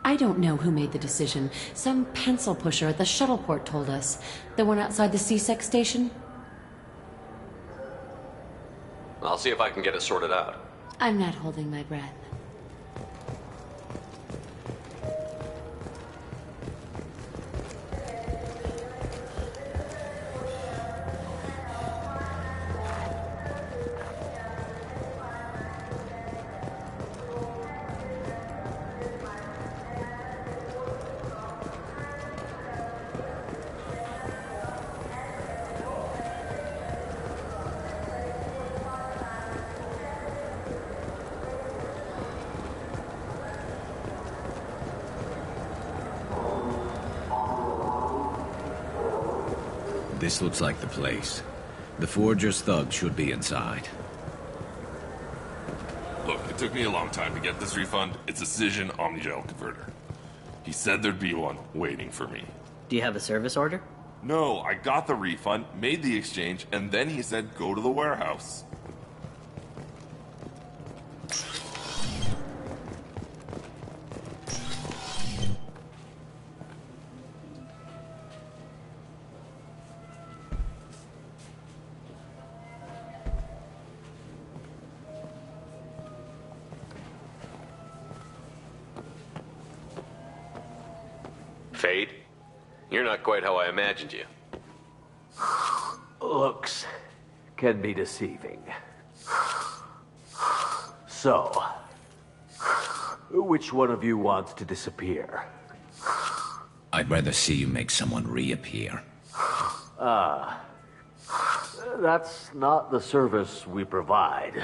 I don't know who made the decision. Some pencil pusher at the shuttle port told us. The one outside the CSEC station? I'll see if I can get it sorted out. I'm not holding my breath. This looks like the place. The Forger's thugs should be inside. Look, it took me a long time to get this refund. It's a Cision Omnigel converter. He said there'd be one waiting for me. Do you have a service order? No, I got the refund, made the exchange, and then he said go to the warehouse. Fade? You're not quite how I imagined you. Looks can be deceiving. So, which one of you wants to disappear? I'd rather see you make someone reappear. That's not the service we provide.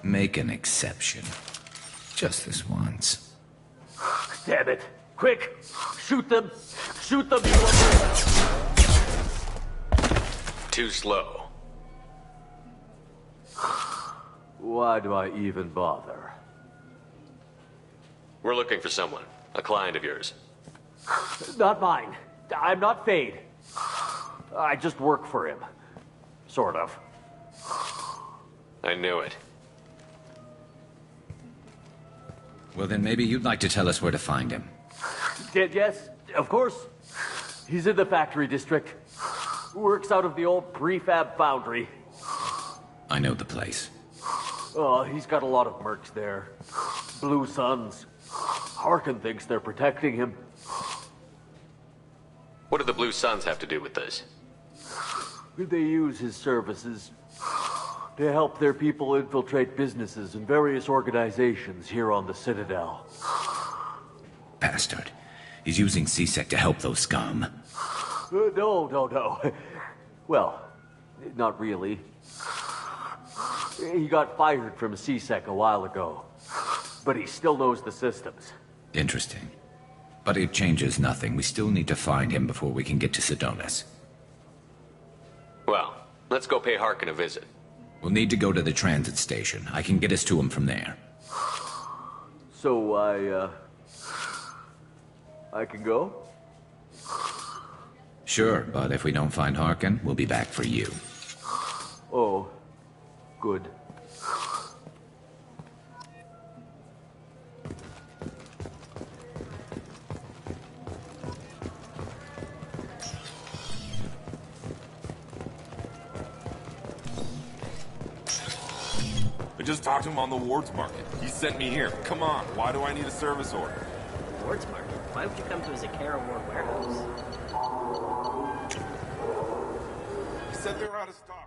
Make an exception. Just this once. Damn it. Quick! Shoot them! Shoot them! Too slow. Why do I even bother? We're looking for someone. A client of yours. Not mine. I'm not Fade. I just work for him. Sort of. I knew it. Well, then maybe you'd like to tell us where to find him. Yes, of course. He's in the factory district. Works out of the old prefab foundry. I know the place. Oh, he's got a lot of mercs there. Blue Suns. Harkin thinks they're protecting him. What do the Blue Suns have to do with this? They use his services to help their people infiltrate businesses and various organizations here on the Citadel. Bastard. He's using C-Sec to help those scum. No. Well, not really. He got fired from C-Sec a while ago, but he still knows the systems. Interesting. But it changes nothing. We still need to find him before we can get to Sedonis. Well, let's go pay Harkin a visit. We'll need to go to the transit station. I can get us to him from there. So I can go? Sure, but if we don't find Harkin, we'll be back for you. Oh, good. I just talked to him on the Wards Market. He sent me here. Come on, why do I need a service order? Wards Market? Why would you come to a Zakara Ward warehouse? He said they're out of stock.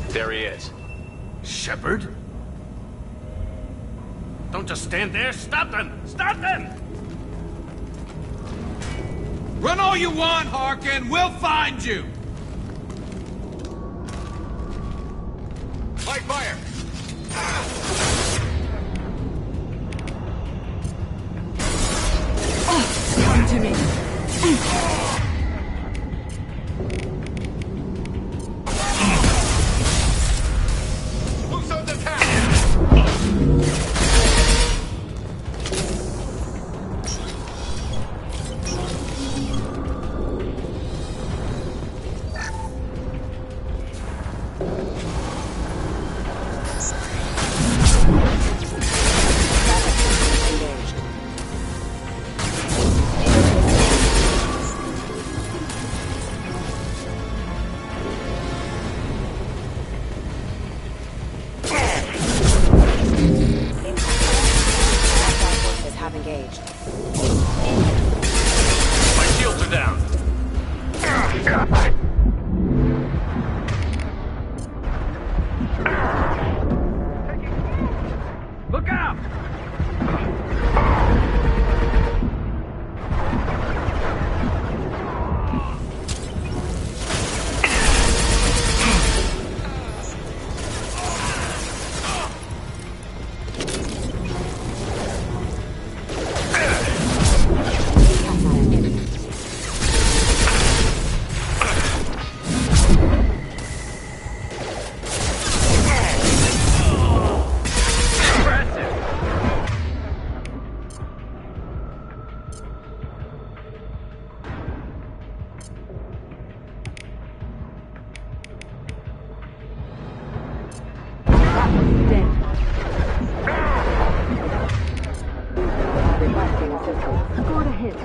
There he is. Shepard? Don't just stand there. Stop them! Stop them! Run all you want, Harkin. We'll find you. Light fire! Come to me. Scored a hit.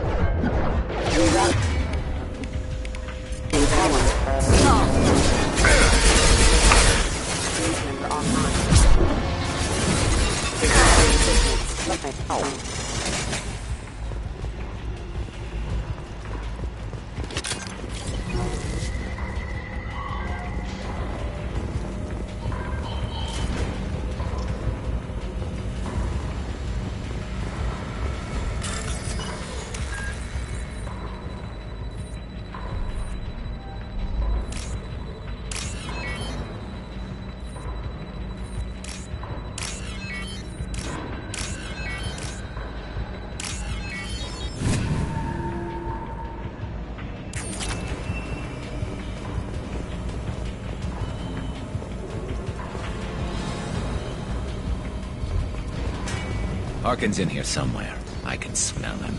Harkin's in here somewhere. I can smell him.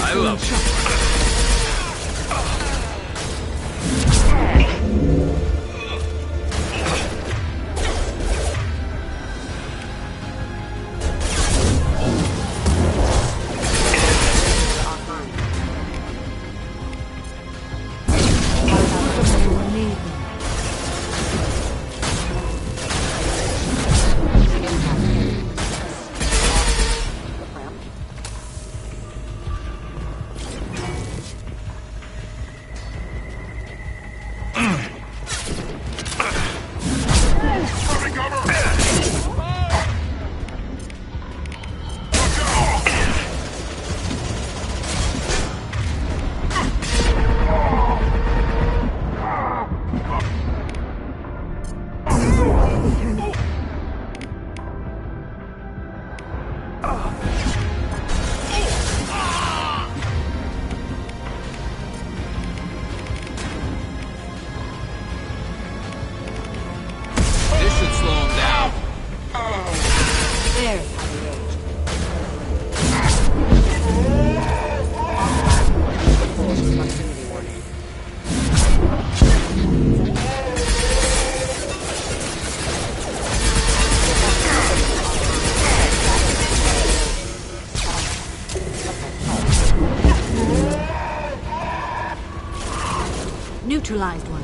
I love you. Neutralized one.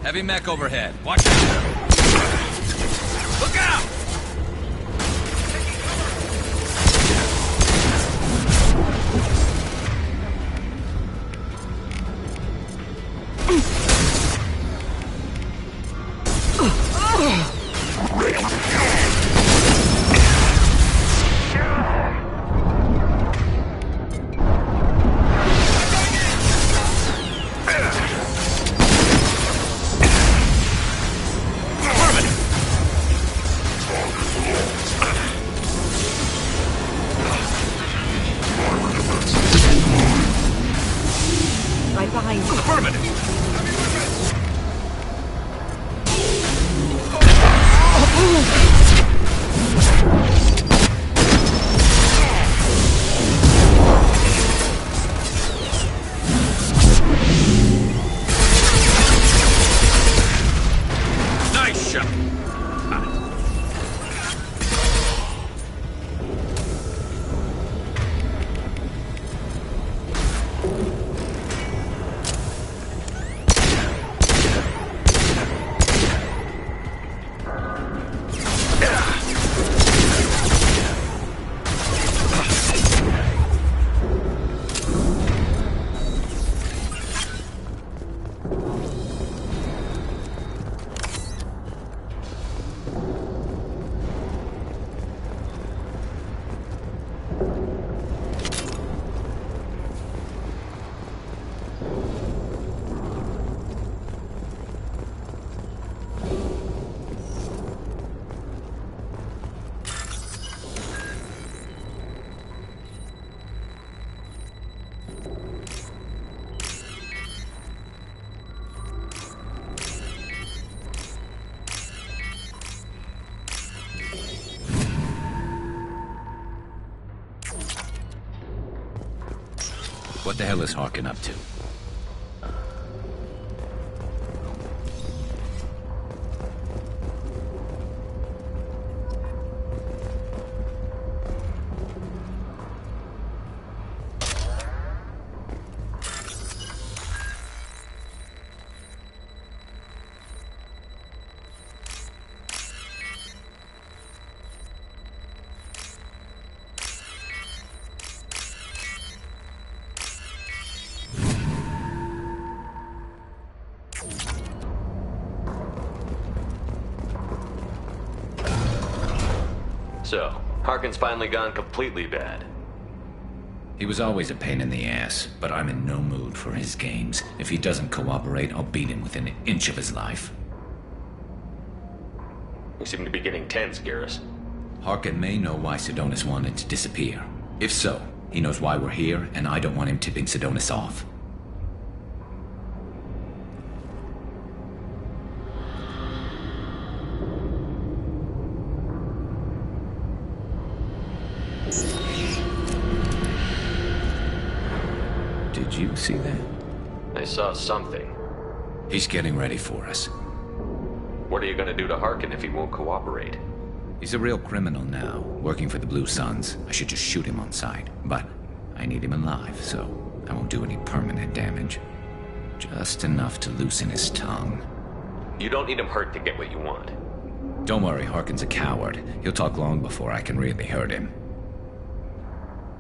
Heavy mech overhead. Watch out! Look out! Right behind you. Affirmative. Nice shot. What the hell is Harkin up to? So, Harkin's finally gone completely bad. He was always a pain in the ass, but I'm in no mood for his games. If he doesn't cooperate, I'll beat him within an inch of his life. You seem to be getting tense, Garrus. Harkin may know why Sidonis wanted to disappear. If so, he knows why we're here, and I don't want him tipping Sidonis off. Did you see that? I saw something. He's getting ready for us. What are you gonna do to Harkin if he won't cooperate? He's a real criminal now, working for the Blue Suns. I should just shoot him on sight. But I need him alive, so I won't do any permanent damage. Just enough to loosen his tongue. You don't need him hurt to get what you want. Don't worry, Harkin's a coward. He'll talk long before I can really hurt him.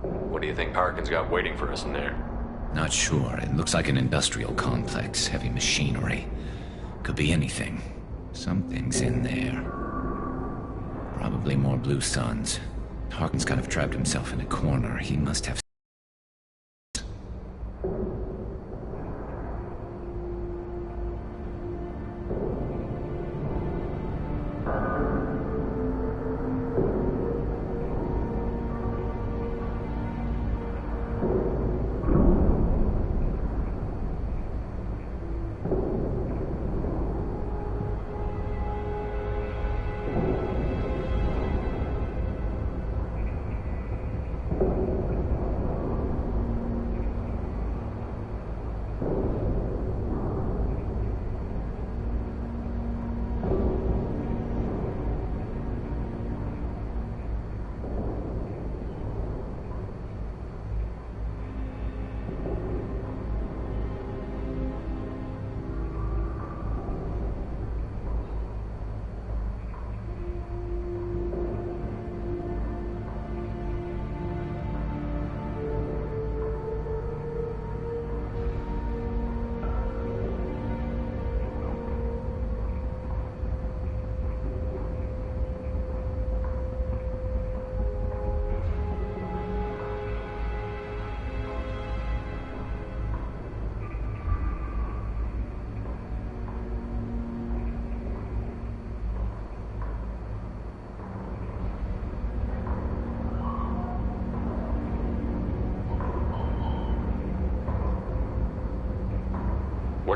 What do you think Harkin's got waiting for us in there? Not sure. It looks like an industrial complex. Heavy machinery. Could be anything. Something's in there. Probably more Blue Suns. Harkin's kind of trapped himself in a corner. He must have...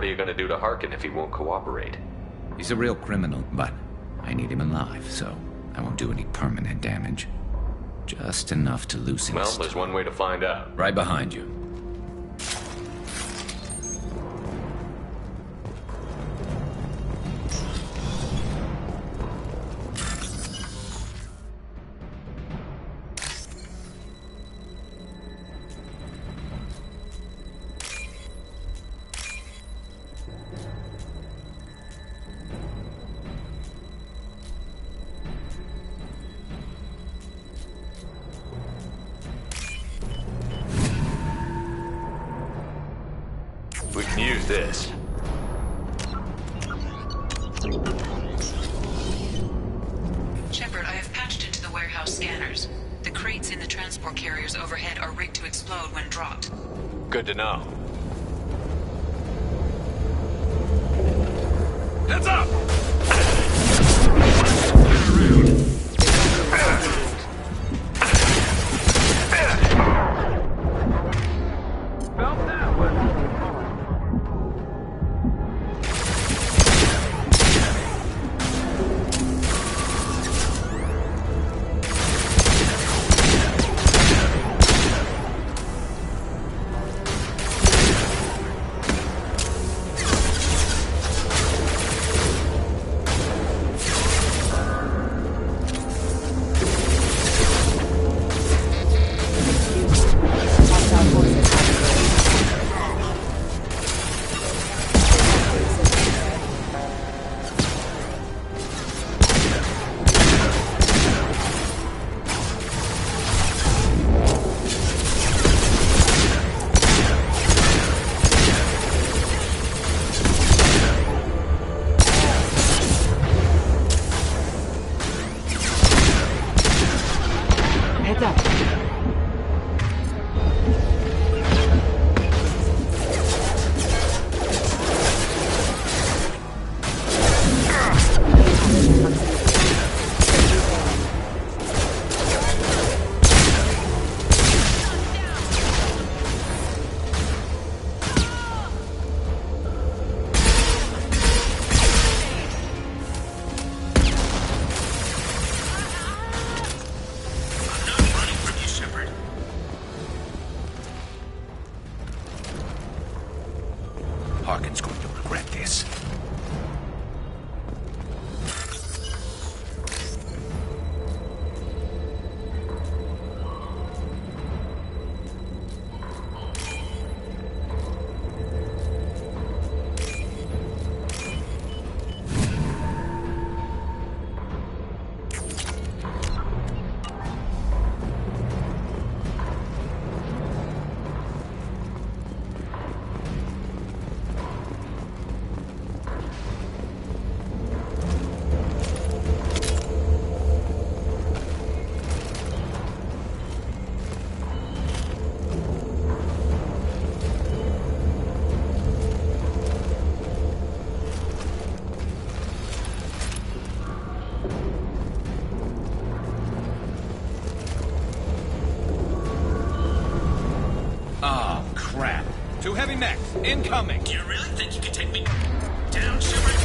what are you gonna do to Harkin if he won't cooperate? He's a real criminal, but I need him alive, so I won't do any permanent damage. Just enough to loosen Well, his... there's one way to find out. Right behind you. We can use this. Shepard, I have patched into the warehouse scanners. The crates in the transport carriers overhead are rigged to explode when dropped. Good to know. Heads up! Harkin's going to regret this. Oh, crap. Two heavy mechs, incoming. Do you really think you can take me down, Shepard?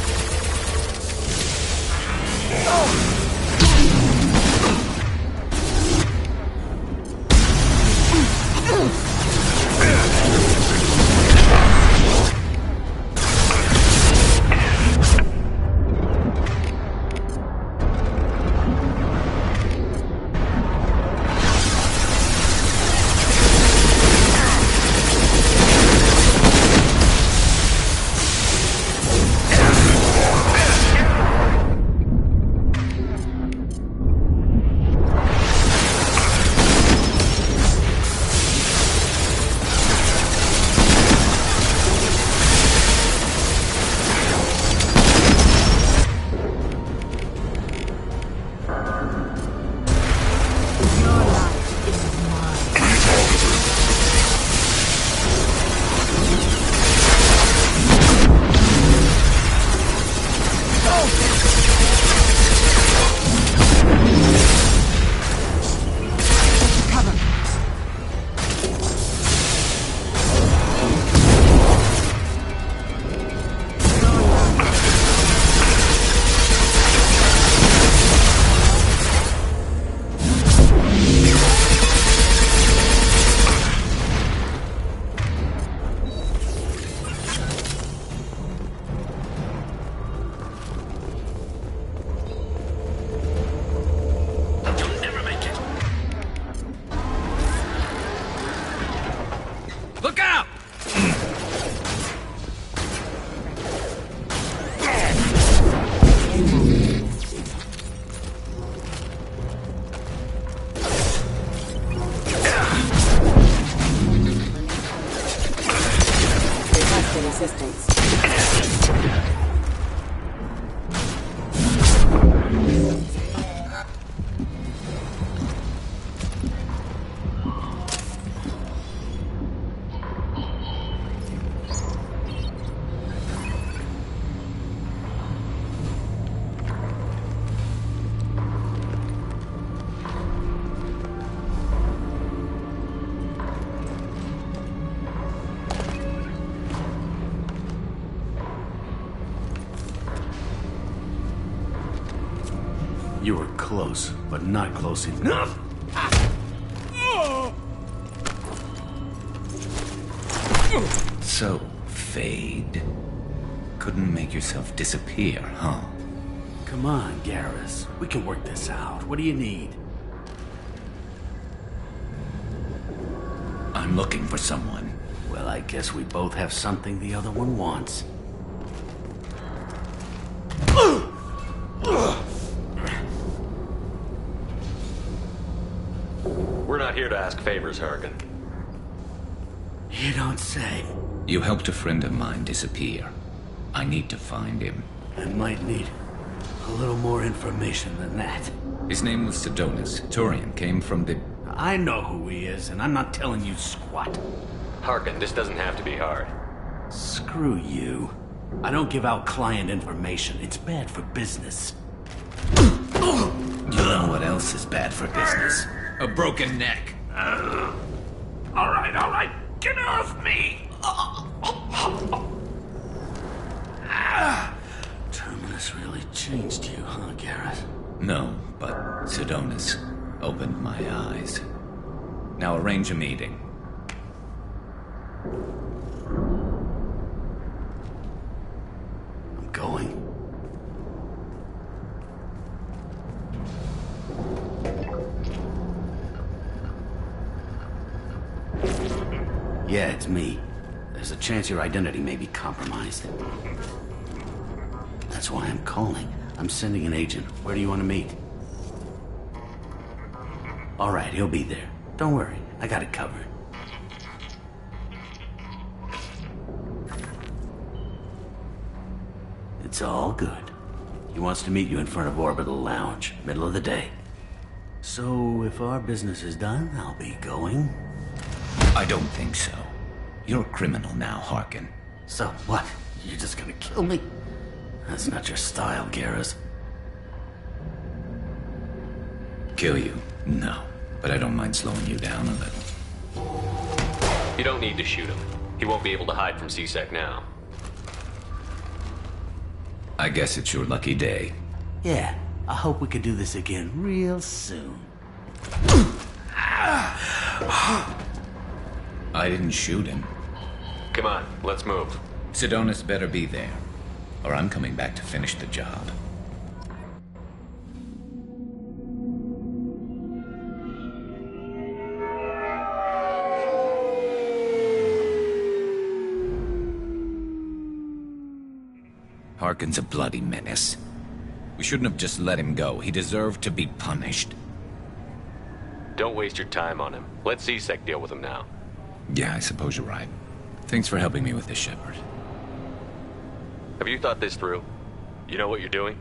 close, but not close enough. So, Fade. Couldn't make yourself disappear, huh? Come on, Garrus. We can work this out. What do you need? I'm looking for someone. Well, I guess we both have something the other one wants. We're not here to ask favors, Harkin. You don't say. You helped a friend of mine disappear. I need to find him. I might need a little more information than that. His name was Sidonis. Turian came from the... I know who he is, and I'm not telling you squat. Harkin, this doesn't have to be hard. Screw you. I don't give out client information. It's bad for business. You know what else is bad for business? A broken neck. All right. Get off me! Terminus really changed you, huh, Garrett? No, but Sidonis opened my eyes. Now arrange a meeting. I'm going. Yeah, it's me. There's a chance your identity may be compromised. That's why I'm calling. I'm sending an agent. Where do you want to meet? All right, he'll be there. Don't worry, I got it covered. It's all good. He wants to meet you in front of Orbital Lounge, middle of the day. So, if our business is done, I'll be going. I don't think so. You're a criminal now, Harkin. So what? You're just gonna kill me? That's not your style, Garrus. Kill you? No. But I don't mind slowing you down a little. You don't need to shoot him. He won't be able to hide from C-Sec now. I guess it's your lucky day. Yeah, I hope we could do this again real soon. I didn't shoot him. Come on, let's move. Sidonis better be there, or I'm coming back to finish the job. Harkin's a bloody menace. We shouldn't have just let him go. He deserved to be punished. Don't waste your time on him. Let C-Sec deal with him now. Yeah, I suppose you're right. Thanks for helping me with this, Shepard. Have you thought this through? You know what you're doing?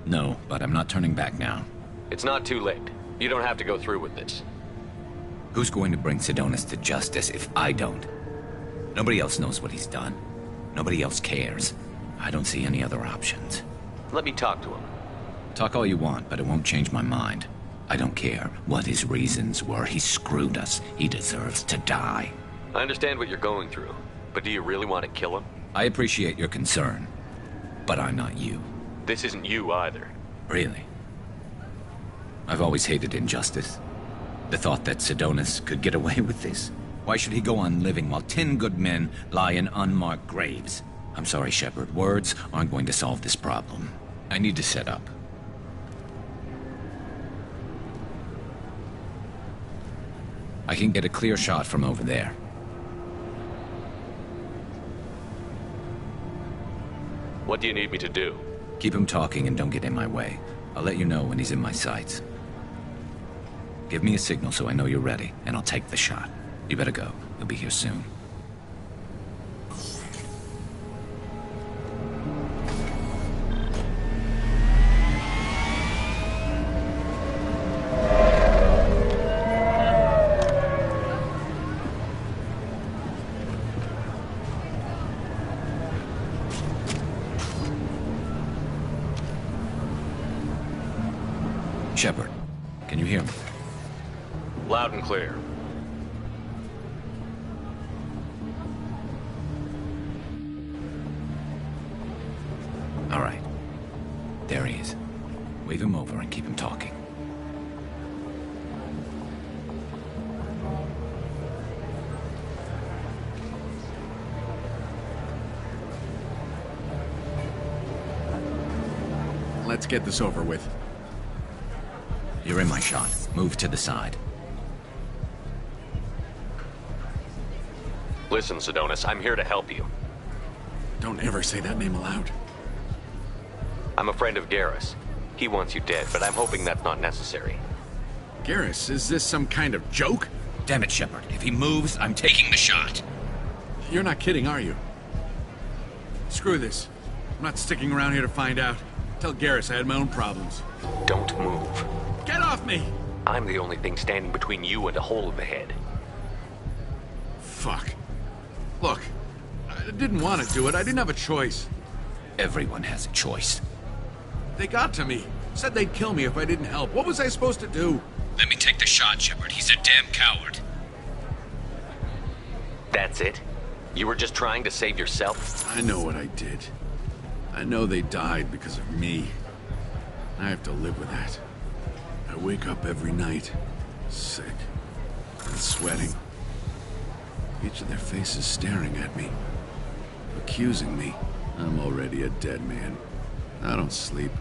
No, but I'm not turning back now. It's not too late. You don't have to go through with this. Who's going to bring Sidonis to justice if I don't? Nobody else knows what he's done. Nobody else cares. I don't see any other options. Let me talk to him. Talk all you want, but it won't change my mind. I don't care what his reasons were. He screwed us. He deserves to die. I understand what you're going through, but do you really want to kill him? I appreciate your concern, but I'm not you. This isn't you either. Really? I've always hated injustice. The thought that Sidonis could get away with this. Why should he go on living while 10 good men lie in unmarked graves? I'm sorry, Shepard. Words aren't going to solve this problem. I need to set up. I can get a clear shot from over there. What do you need me to do? Keep him talking and don't get in my way. I'll let you know when he's in my sights. Give me a signal so I know you're ready, and I'll take the shot. You better go. He'll be here soon. Shepard, can you hear me? Loud and clear. All right. There he is. Wave him over and keep him talking. Let's get this over with. You're in my shot. Move to the side. Listen, Sedonis, I'm here to help you. Don't ever say that name aloud. I'm a friend of Garrus. He wants you dead, but I'm hoping that's not necessary. Garrus, is this some kind of joke? Damn it, Shepard. If he moves, I'm taking the shot. You're not kidding, are you? Screw this. I'm not sticking around here to find out. Tell Garrus I had my own problems. Don't move. Get off me! I'm the only thing standing between you and a hole in the head. Fuck. Look, I didn't want to do it. I didn't have a choice. Everyone has a choice. They got to me. Said they'd kill me if I didn't help. What was I supposed to do? Let me take the shot, Shepard. He's a damn coward. That's it? You were just trying to save yourself? I know what I did. I know they died because of me. I have to live with that. I wake up every night, sick and sweating. Each of their faces staring at me, accusing me. I'm already a dead man. I don't sleep.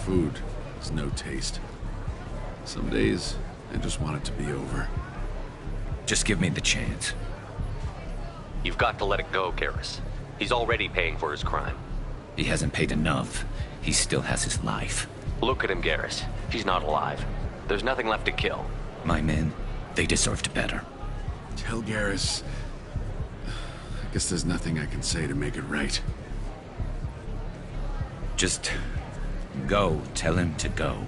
Food has no taste. Some days, I just want it to be over. Just give me the chance. You've got to let it go, Garrus. He's already paying for his crime. He hasn't paid enough. He still has his life. Look at him, Garrus. He's not alive. There's nothing left to kill. My men, they deserved better. Tell Garrus... I guess there's nothing I can say to make it right. Just... go. Tell him to go.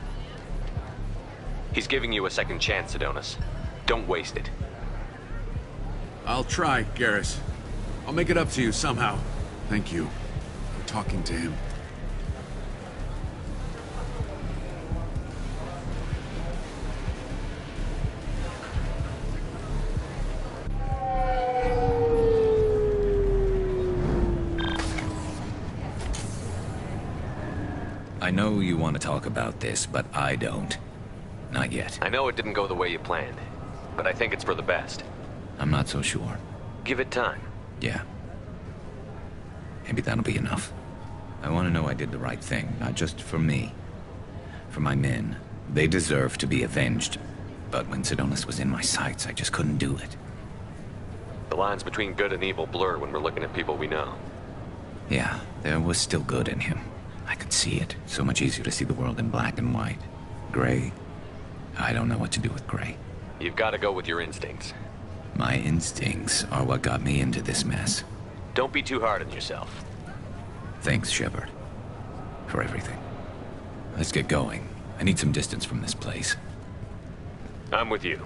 He's giving you a second chance, Sedonis. Don't waste it. I'll try, Garrus. I'll make it up to you somehow. Thank you for talking to him. I know you want to talk about this, but I don't. Not yet. I know it didn't go the way you planned, but I think it's for the best. I'm not so sure. Give it time. Yeah. Maybe that'll be enough. I want to know I did the right thing, not just for me. For my men. They deserve to be avenged. But when Sedonis was in my sights, I just couldn't do it. The lines between good and evil blur when we're looking at people we know. Yeah, there was still good in him. I could see it. So much easier to see the world in black and white. Gray. I don't know what to do with gray. You've got to go with your instincts. My instincts are what got me into this mess. Don't be too hard on yourself. Thanks, Shepard. For everything. Let's get going. I need some distance from this place. I'm with you.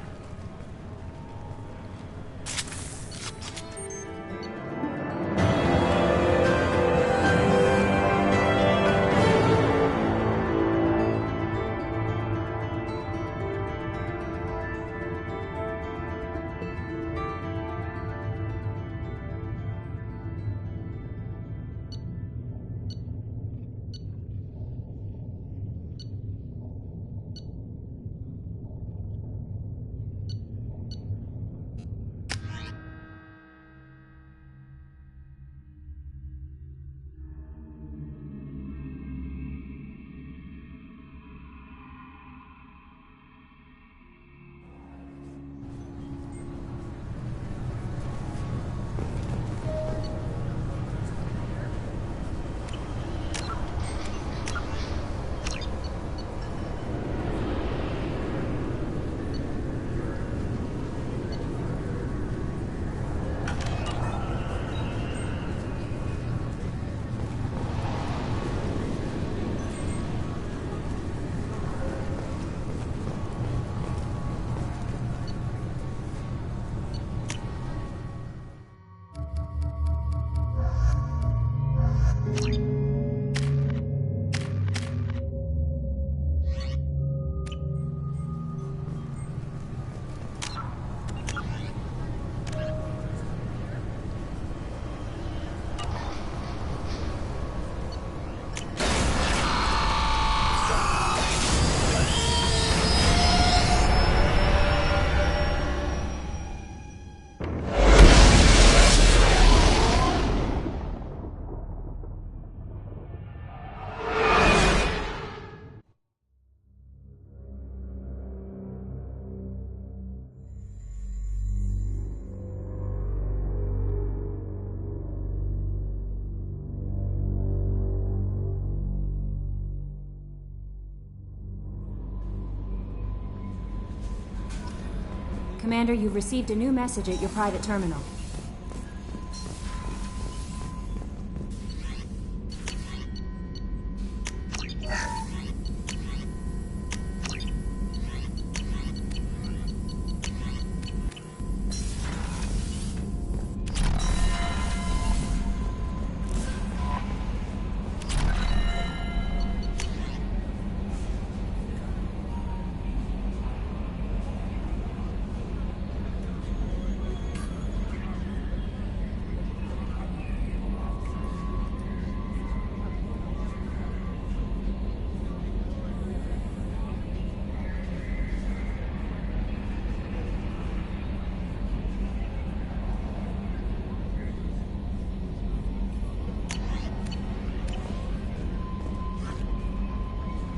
Commander, you've received a new message at your private terminal.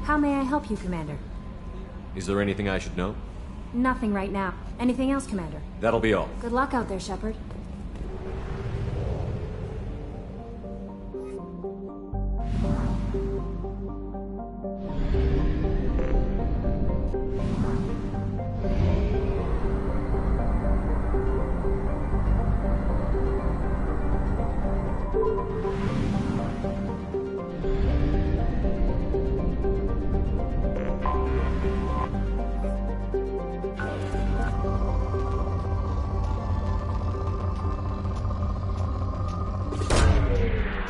How may I help you, Commander? Is there anything I should know? Nothing right now. Anything else, Commander? That'll be all. Good luck out there, Shepard.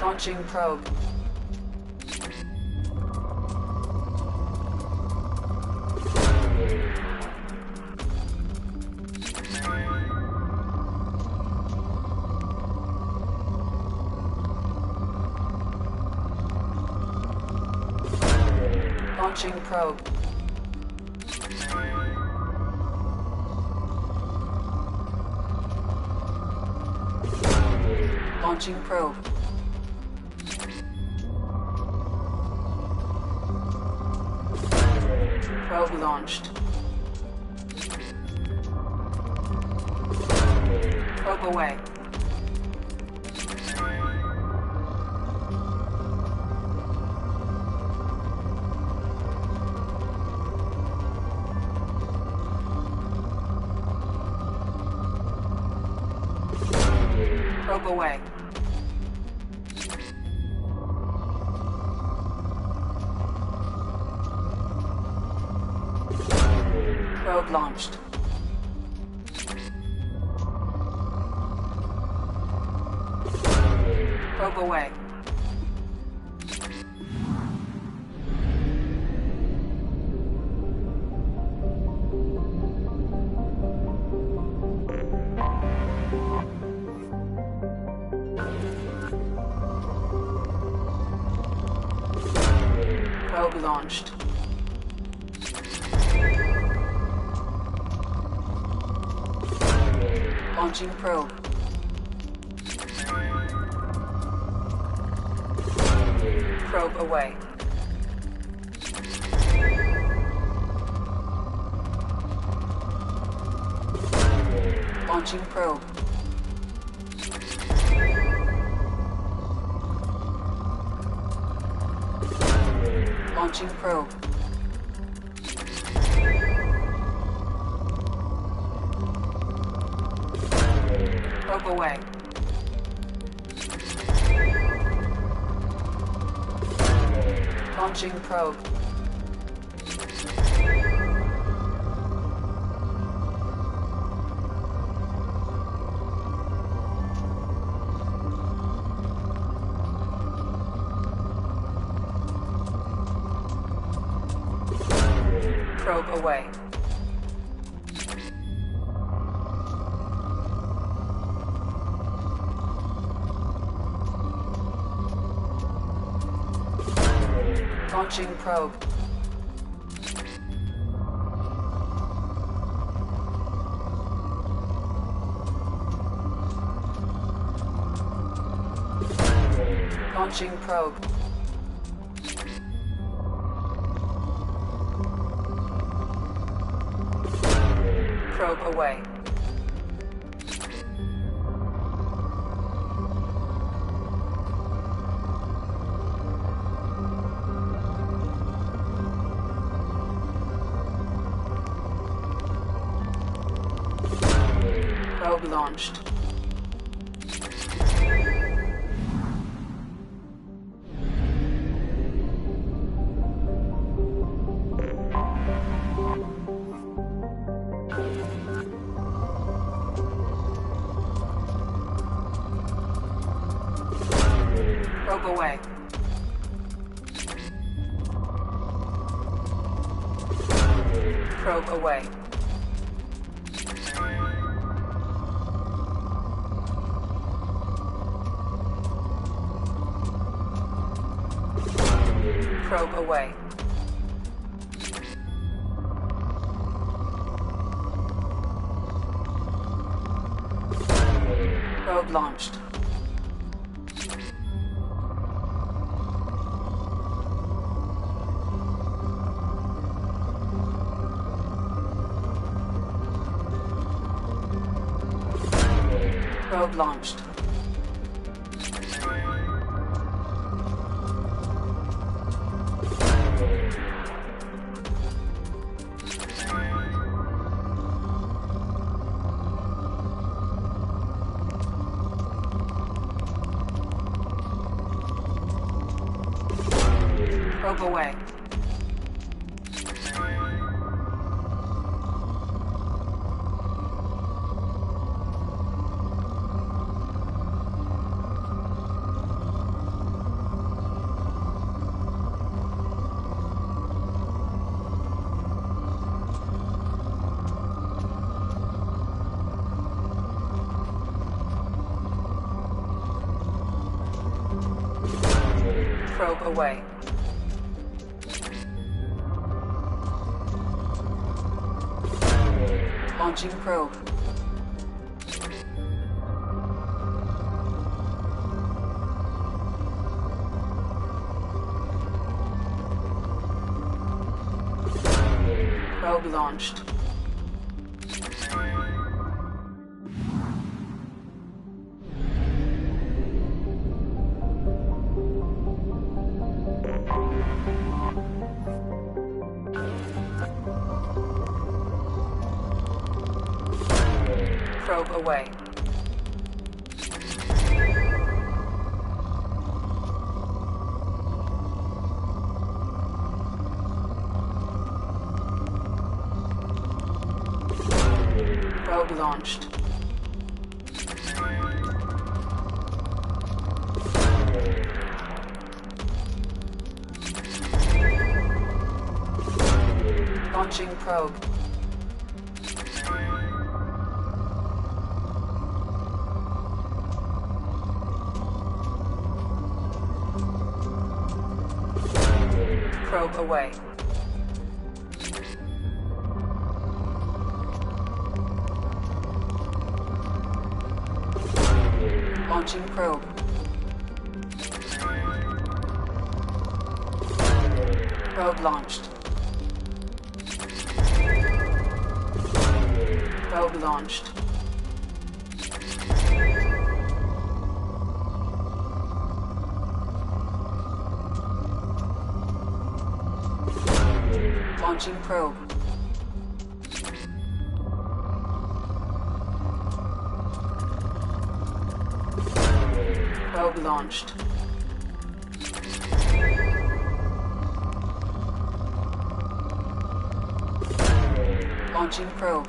Launching probe. Launching probe. Launching probe. Probe launched. Probe away. Probe away. Probe launched. Probe away. Probe launched. Launching probe. Probe away. Launching probe. Launching probe. Probe away. Launching probe. Probe away. Launching probe. Launching probe. Probe away. Probe launched. Probe away. Probe away. Probe away. Probe launched. Probe launched. Probe away. Probe away. Launching probe. Probe launched. Probe away. Probe launched. Launching probe. Probe away. Launching probe. Probe launched. Probe launched. Launching probe. Probe launched. Launching probe.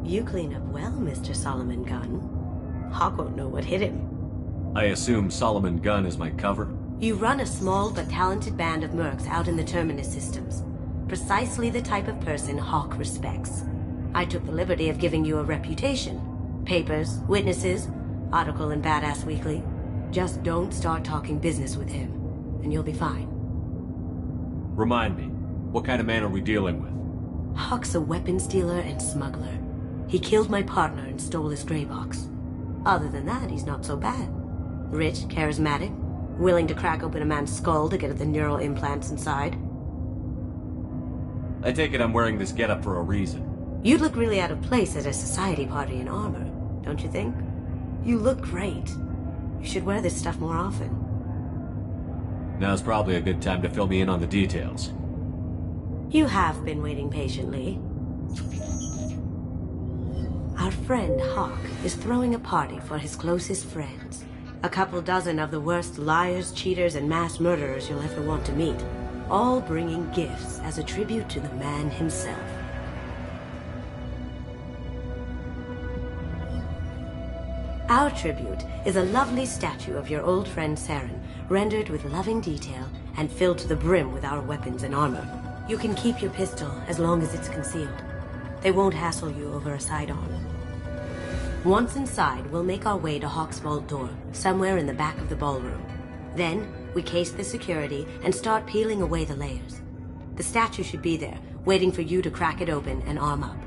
You clean up well, Mr. Solomon Gunn. Hawk won't know what hit him. I assume Solomon Gunn is my cover? You run a small but talented band of mercs out in the Terminus systems. Precisely the type of person Hawk respects. I took the liberty of giving you a reputation. Papers, witnesses, article in Badass Weekly. Just don't start talking business with him, and you'll be fine. Remind me, what kind of man are we dealing with? Hawk's a weapons dealer and smuggler. He killed my partner and stole his gray box. Other than that, he's not so bad. Rich, charismatic, willing to crack open a man's skull to get at the neural implants inside. I take it I'm wearing this getup for a reason. You'd look really out of place at a society party in armor, don't you think? You look great. You should wear this stuff more often. Now's probably a good time to fill me in on the details. You have been waiting patiently. Our friend Hawk is throwing a party for his closest friends. A couple dozen of the worst liars, cheaters, and mass murderers you'll ever want to meet. All bringing gifts as a tribute to the man himself. Our tribute is a lovely statue of your old friend Saren, rendered with loving detail and filled to the brim with our weapons and armor. You can keep your pistol as long as it's concealed. They won't hassle you over a sidearm. Once inside, we'll make our way to Hawk's vault door, somewhere in the back of the ballroom. Then, we case the security and start peeling away the layers. The statue should be there, waiting for you to crack it open and arm up.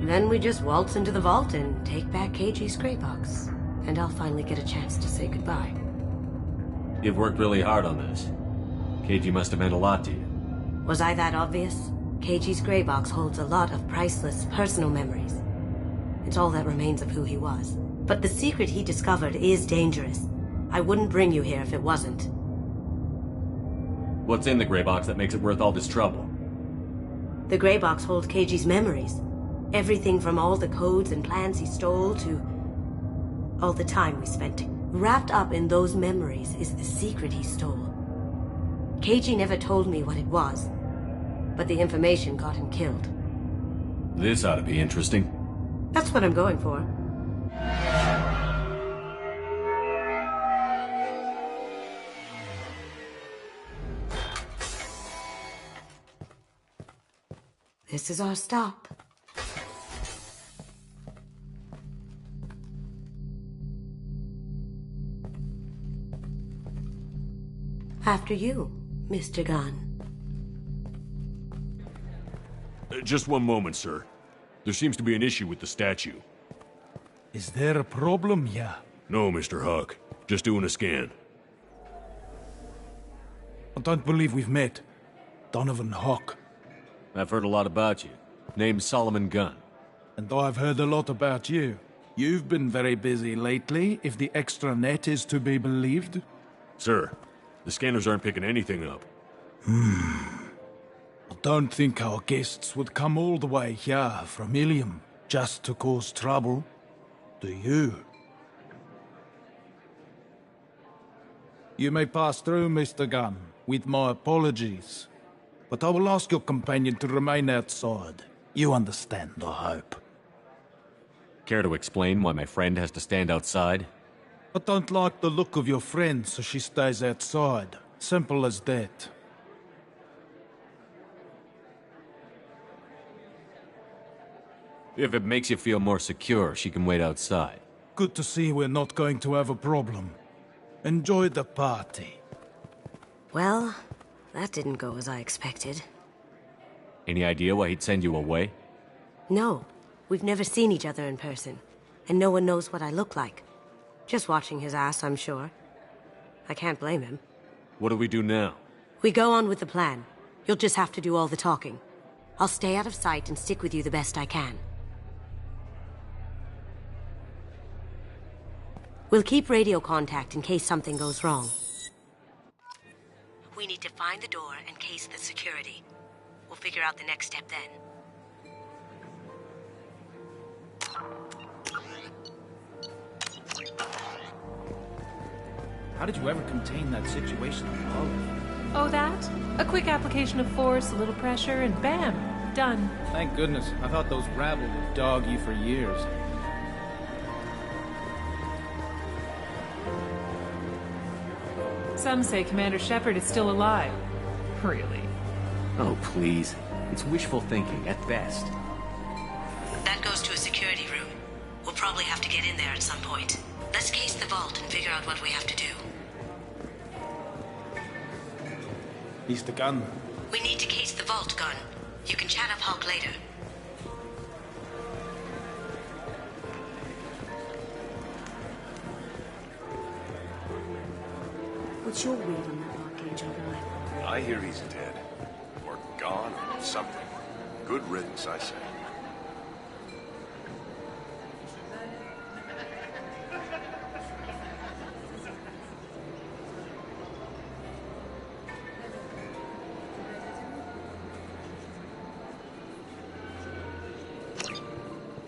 Then we just waltz into the vault and take back KG's gray box. And I'll finally get a chance to say goodbye. You've worked really hard on this. KG must have meant a lot to you. Was I that obvious? KG's gray box holds a lot of priceless personal memories. It's all that remains of who he was. But the secret he discovered is dangerous. I wouldn't bring you here if it wasn't. What's in the gray box that makes it worth all this trouble? The gray box holds KG's memories. Everything from all the codes and plans he stole to all the time we spent. Wrapped up in those memories is the secret he stole. KG never told me what it was, but the information got him killed. This ought to be interesting. That's what I'm going for. This is our stop. After you, Mr. Gunn. Just one moment, sir. There seems to be an issue with the statue. Is there a problem here? No, Mr. Huck. Just doing a scan. I don't believe we've met. Donovan Hawk. I've heard a lot about you. Name's Solomon Gunn. And I've heard a lot about you. You've been very busy lately, if the extranet is to be believed. Sir, the scanners aren't picking anything up. I don't think our guests would come all the way here from Ilium just to cause trouble. Do you? You may pass through, Mr. Gunn, with my apologies. But I will ask your companion to remain outside. You understand, I hope. Care to explain why my friend has to stand outside? I don't like the look of your friend, so she stays outside. Simple as that. If it makes you feel more secure, she can wait outside. Good to see we're not going to have a problem. Enjoy the party. Well, that didn't go as I expected. Any idea why he'd send you away? No, we've never seen each other in person, and no one knows what I look like. Just watching his ass, I'm sure. I can't blame him. What do we do now? We go on with the plan. You'll just have to do all the talking. I'll stay out of sight and stick with you the best I can. We'll keep radio contact in case something goes wrong. We need to find the door and case the security. We'll figure out the next step then. How did you ever contain that situation on Olive? Oh, that? A quick application of force, a little pressure, and bam! Done. Thank goodness. I thought those rabble would dog you for years. Some say Commander Shepard is still alive. Really? Oh, please. It's wishful thinking, at best. That goes to a security room. We'll probably have to get in there at some point. Let's case the vault and figure out what we have to do. Mr. Gunn. We need to case the vault, Gunn. You can chat up Hawk later. What's your read on that Archangel guy? I hear he's dead. Or gone, or something. Good riddance, I say.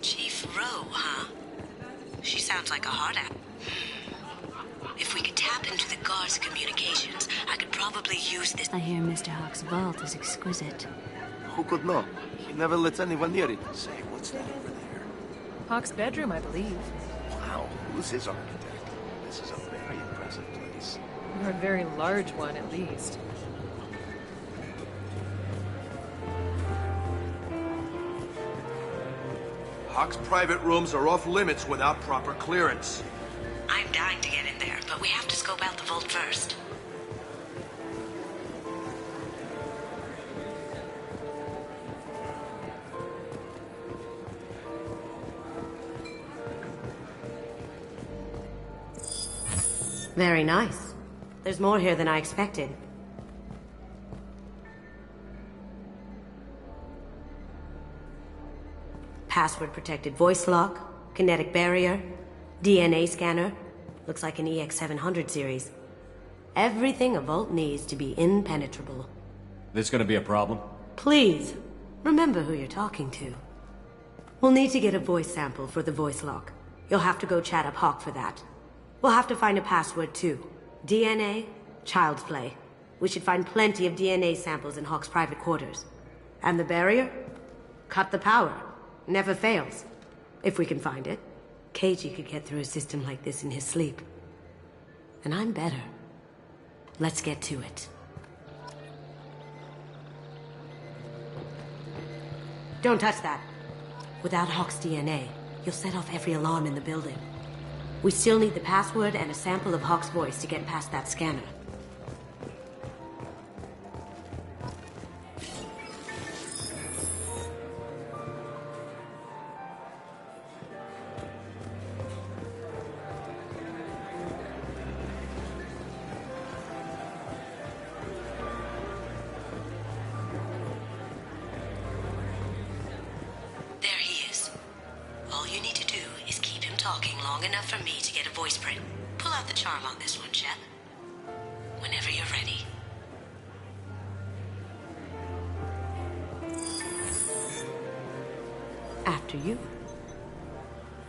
Chief Rowe, huh? She sounds like a hard ass. If we could tap into the guard's communications, I could probably use this. I hear Mr. Hawk's vault is exquisite. Who could know? He never lets anyone near it. Say, what's that over there? Hawk's bedroom, I believe. Wow, who's his architect? This is a very impressive place. Or a very large one, at least. Hawk's private rooms are off limits without proper clearance. I'm dying to get in there, but we have to scope out the vault first. Very nice. There's more here than I expected. Password-protected voice lock, kinetic barrier, DNA scanner. Looks like an EX700 series. Everything a vault needs to be impenetrable. This gonna be a problem? Please, remember who you're talking to. We'll need to get a voice sample for the voice lock. You'll have to go chat up Hawk for that. We'll have to find a password too. DNA, child's play. We should find plenty of DNA samples in Hawk's private quarters. And the barrier? Cut the power. Never fails. If we can find it. KG could get through a system like this in his sleep. And I'm better. Let's get to it. Don't touch that. Without Hawk's DNA, you'll set off every alarm in the building. We still need the password and a sample of Hawk's voice to get past that scanner.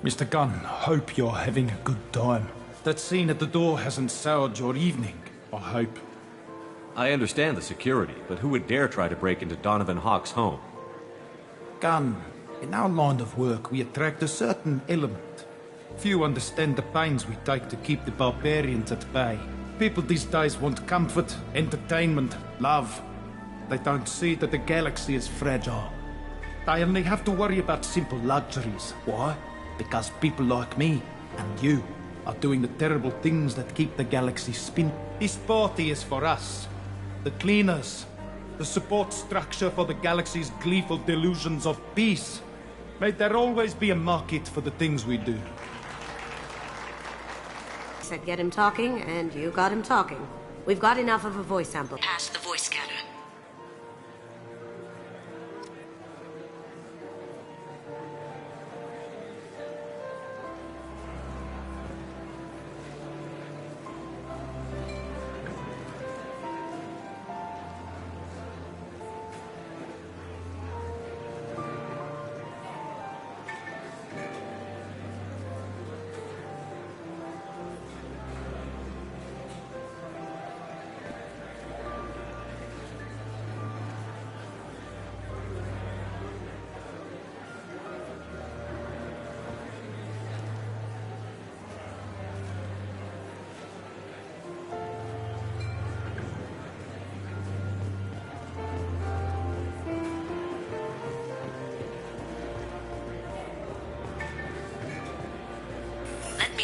Mr. Gunn, hope you're having a good time. That scene at the door hasn't soured your evening, I hope. I understand the security, but who would dare try to break into Donovan Hawk's home? Gunn, in our line of work, we attract a certain element. Few understand the pains we take to keep the barbarians at bay. People these days want comfort, entertainment, love. They don't see that the galaxy is fragile. They only have to worry about simple luxuries. Why? Because people like me and you are doing the terrible things that keep the galaxy spinning. This party is for us, the cleaners, the support structure for the galaxy's gleeful delusions of peace. May there always be a market for the things we do. Said get him talking, and you got him talking. We've got enough of a voice sample. Pass the voice scanner.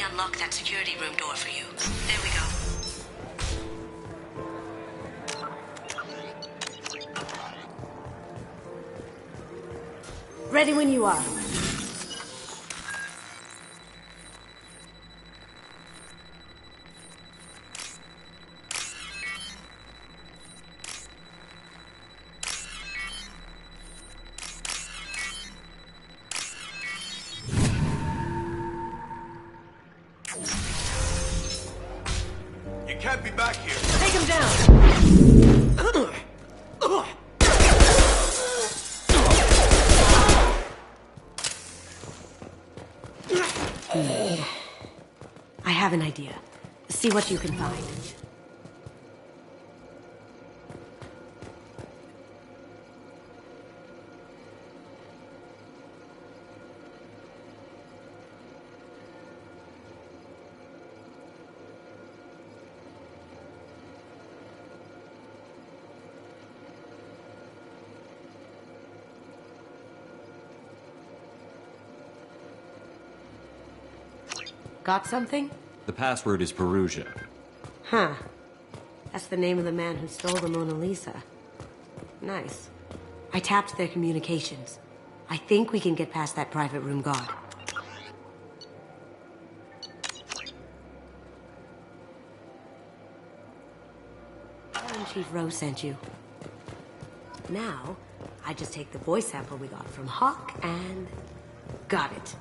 me unlock that security room door for you. There we go. Ready when you are. You can't be back here. Take him down! I have an idea. See what you can find. Got something? The password is Perugia. Huh. That's the name of the man who stole the Mona Lisa. Nice. I tapped their communications. I think we can get past that private room guard. Chief Rose sent you. Now, I just take the voice sample we got from Hawk and... got it.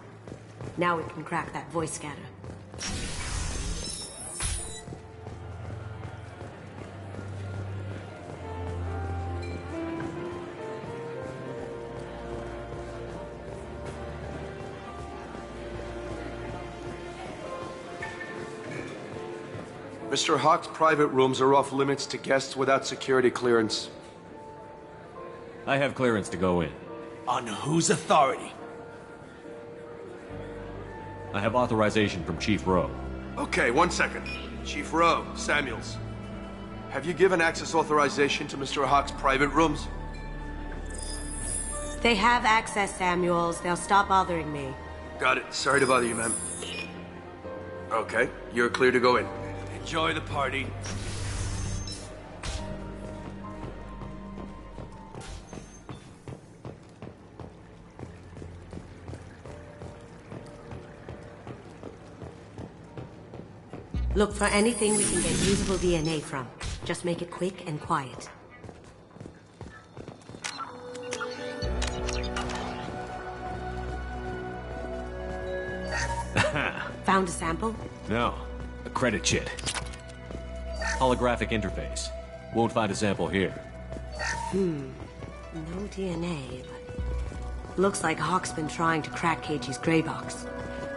Now we can crack that voice scanner. Mr. Hawk's private rooms are off limits to guests without security clearance. I have clearance to go in. On whose authority? I have authorization from Chief Rowe. Okay, 1 second. Chief Rowe, Samuels. Have you given access authorization to Mr. Hawk's private rooms? They have access, Samuels. They'll stop bothering me. Got it. Sorry to bother you, ma'am. Okay, you're clear to go in. Enjoy the party. Look for anything we can get usable DNA from. Just make it quick and quiet. Found a sample? No. A credit chit. Holographic interface. Won't find a sample here. No DNA, but... looks like Hawk's been trying to crack KG's gray box.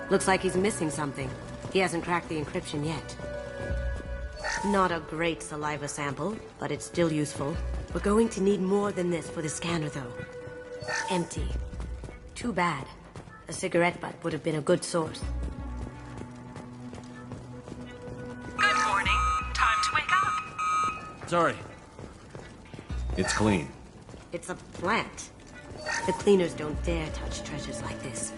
Looks like he's missing something. He hasn't cracked the encryption yet. Not a great saliva sample, but it's still useful. We're going to need more than this for the scanner, though. Empty. Too bad. A cigarette butt would have been a good source. Good morning. Time to wake up. Sorry. It's clean. It's a plant. The cleaners don't dare touch treasures like this.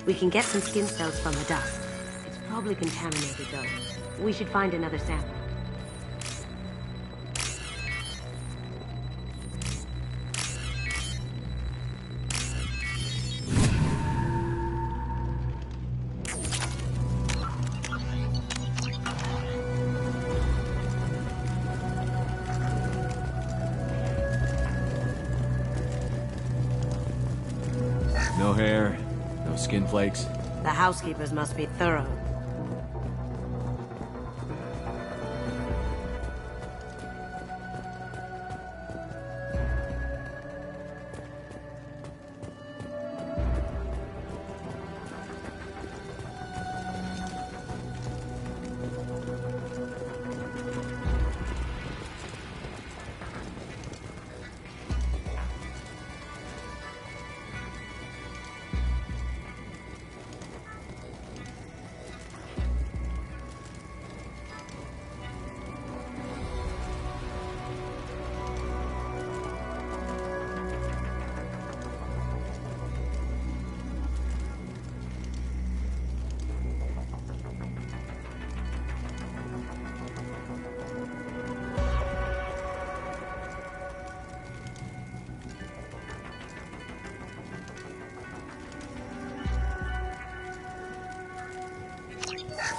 We can get some skin cells from the dust. It's probably contaminated, though. We should find another sample. No hair, no skin flakes. The housekeepers must be thorough.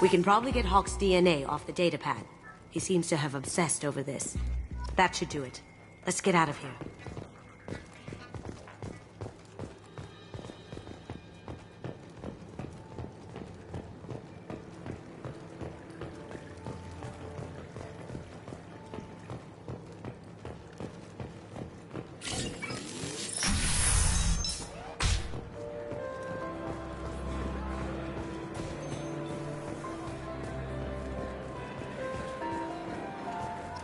We can probably get Hawk's DNA off the datapad. He seems to have obsessed over this. That should do it. Let's get out of here.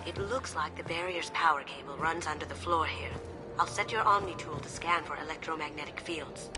It looks like the barrier's power cable runs under the floor here. I'll set your Omni tool to scan for electromagnetic fields.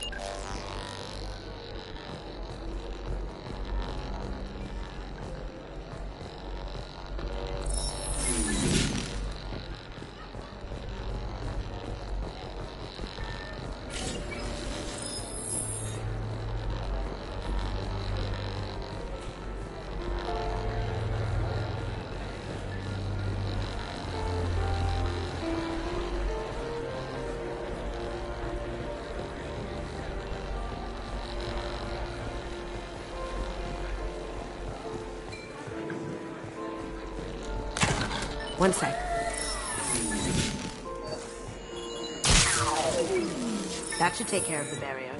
One sec. That should take care of the barrier.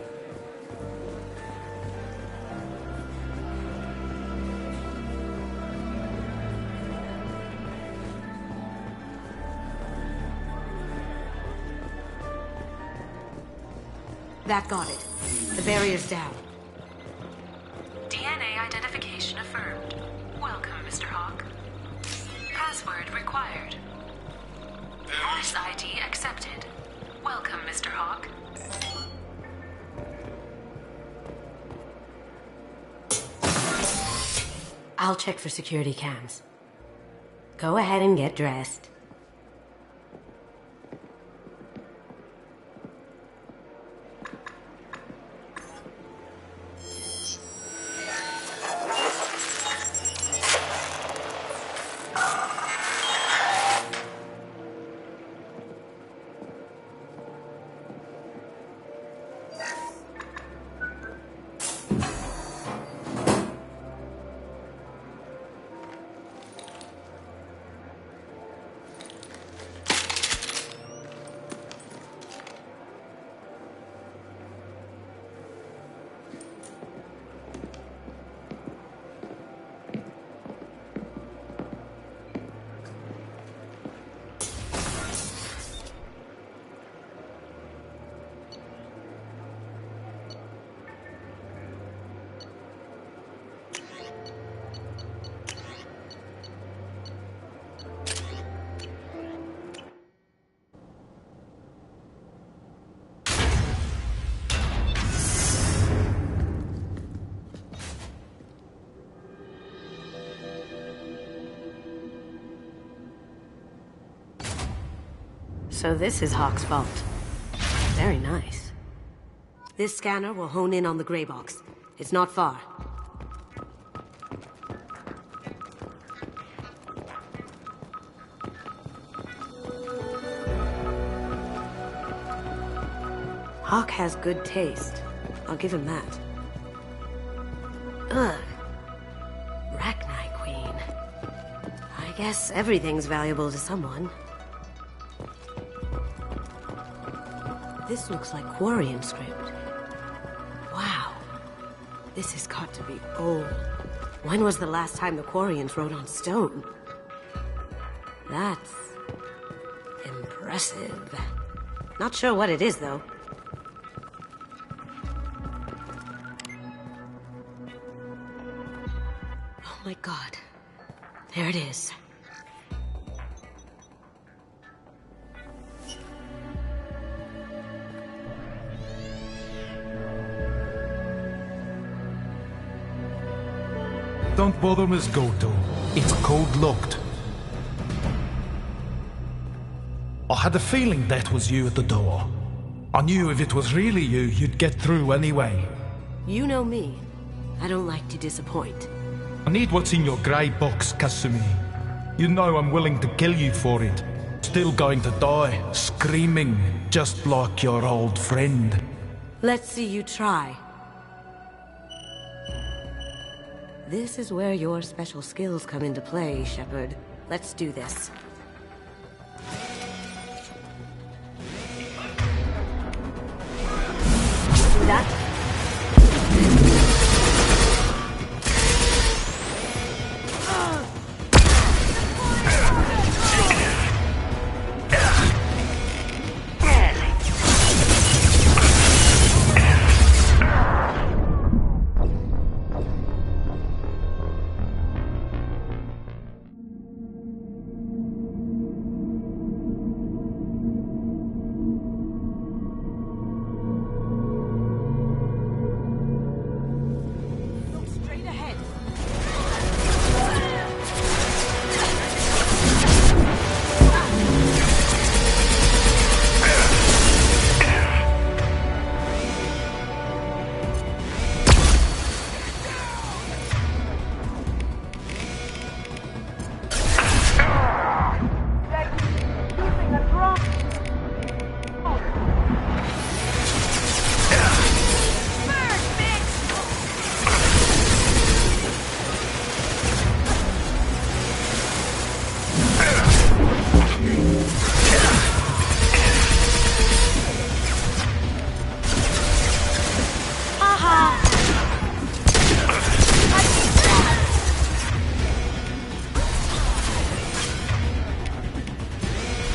That got it. The barrier's down. DNA identification affirmed. Welcome, Mr. Hawk. Password required. Voice ID accepted. Welcome, Mr. Hawk. I'll check for security cams. Go ahead and get dressed. So this is Hawk's vault. Very nice. This scanner will hone in on the gray box. It's not far. Hawk has good taste. I'll give him that. Ugh. Rachni Queen. I guess everything's valuable to someone. This looks like Quarian script. Wow. This has got to be old. When was the last time the Quarians wrote on stone? That's impressive. Not sure what it is, though. Oh my god. There it is. Don't bother, Miss Goto. It's code-locked. I had a feeling that was you at the door. I knew if it was really you, you'd get through anyway. You know me. I don't like to disappoint. I need what's in your grey box, Kasumi. You know I'm willing to kill you for it. Still going to die, screaming, just like your old friend. Let's see you try. This is where your special skills come into play, Shepard. Let's do this. Do that?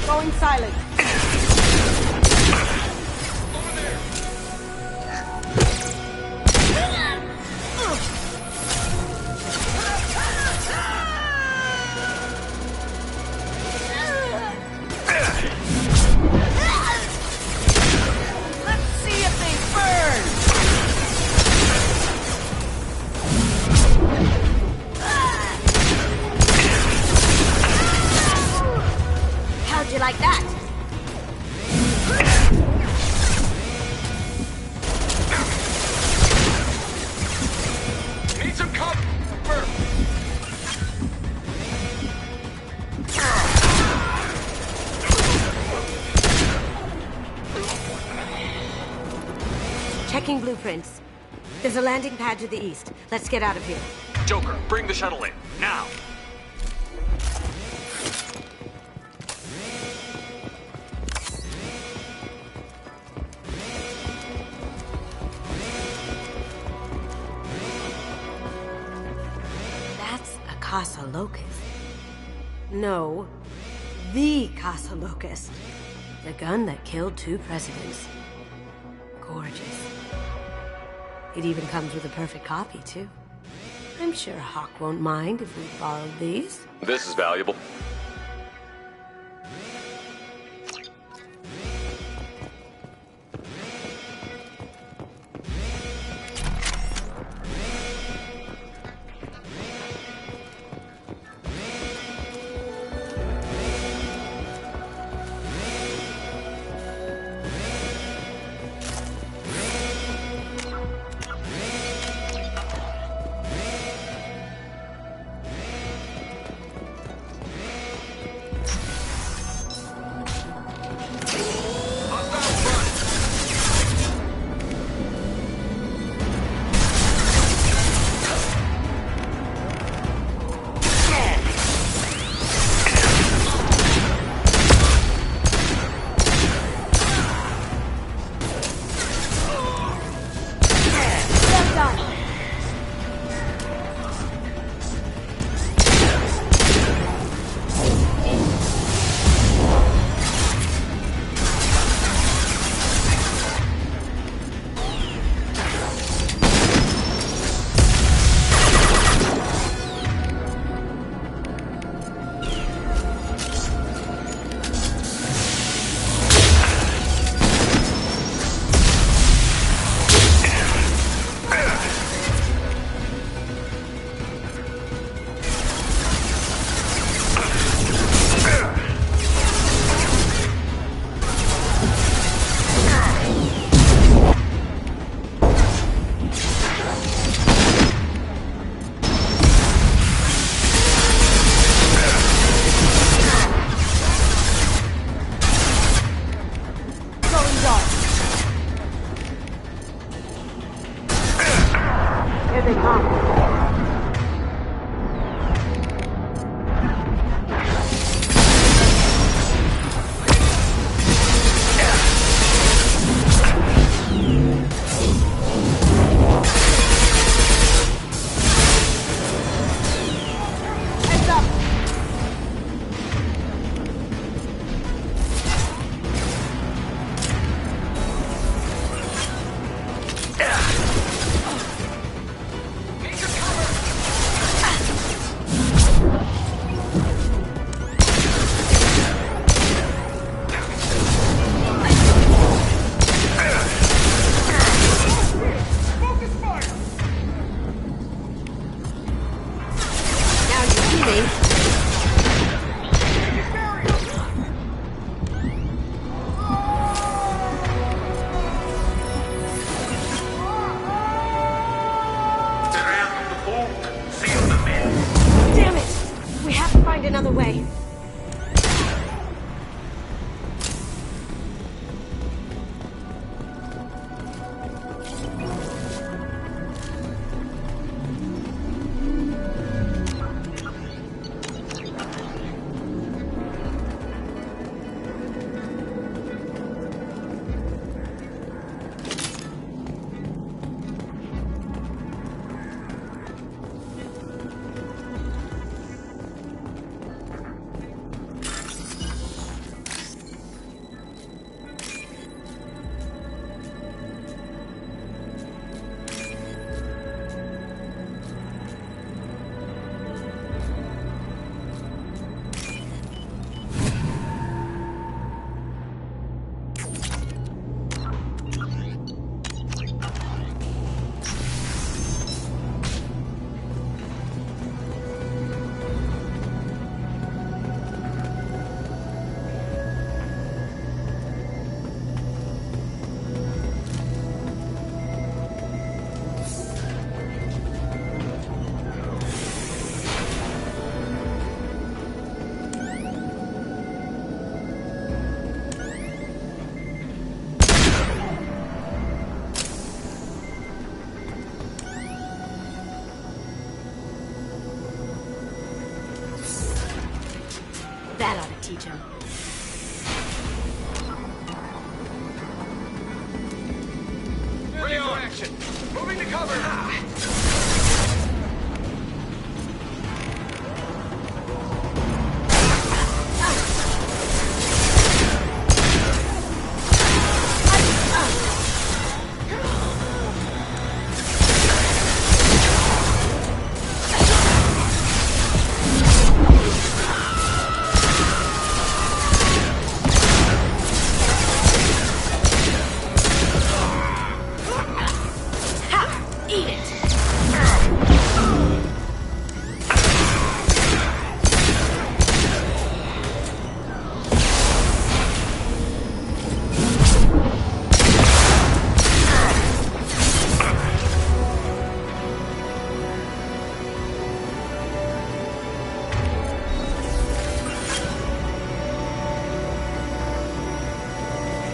Going silent. Let's see if they burn. How'd you like that? Need some cover! Checking blueprints. There's a landing pad to the east. Let's get out of here. Joker, bring the shuttle in, now! That's a Casa Locust. No, the Casa Locust. The gun that killed 2 presidents. Gorgeous. It even comes with a perfect copy, too. I'm sure Hawk won't mind if we borrowed these. This is valuable. That ought to teach him. Ready for action. Moving to cover.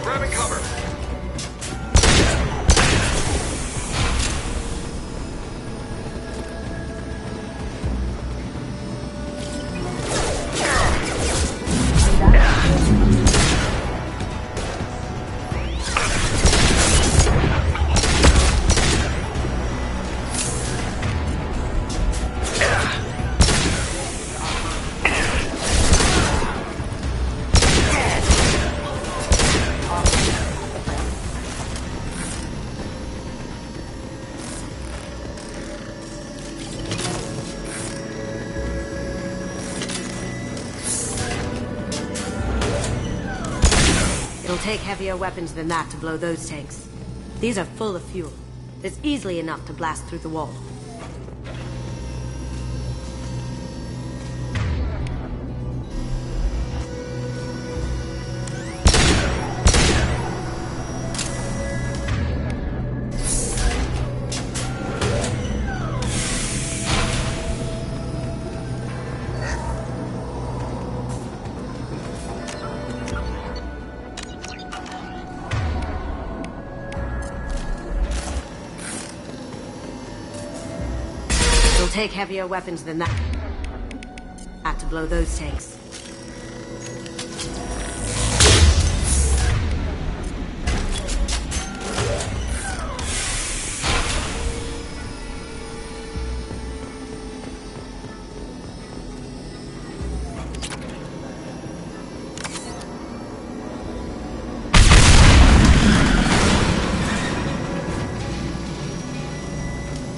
Grabbing cover. It'll take heavier weapons than that to blow those tanks. These are full of fuel. It's easily enough to blast through the wall. It'll take heavier weapons than that to blow those tanks.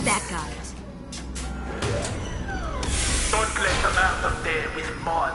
That got it. Don't let the mouth of there with more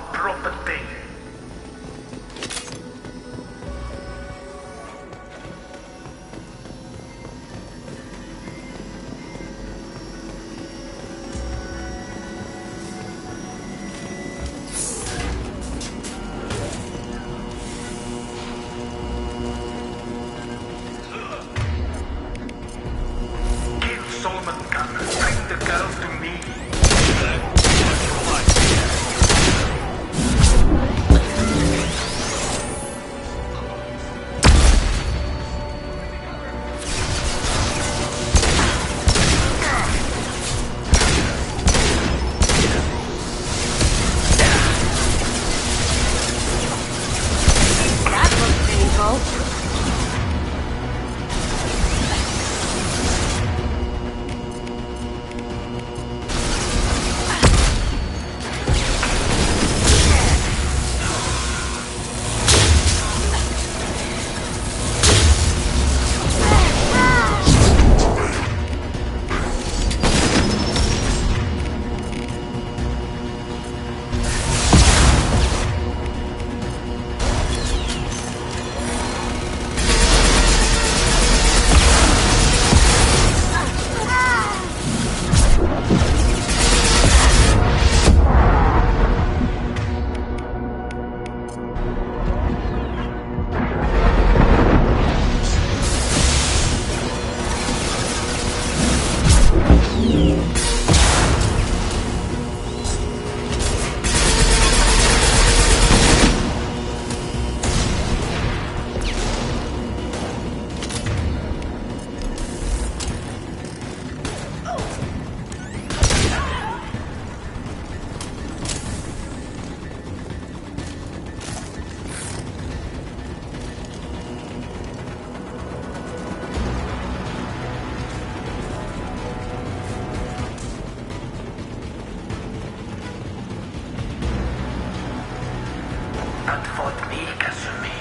That fought me, Kasumi.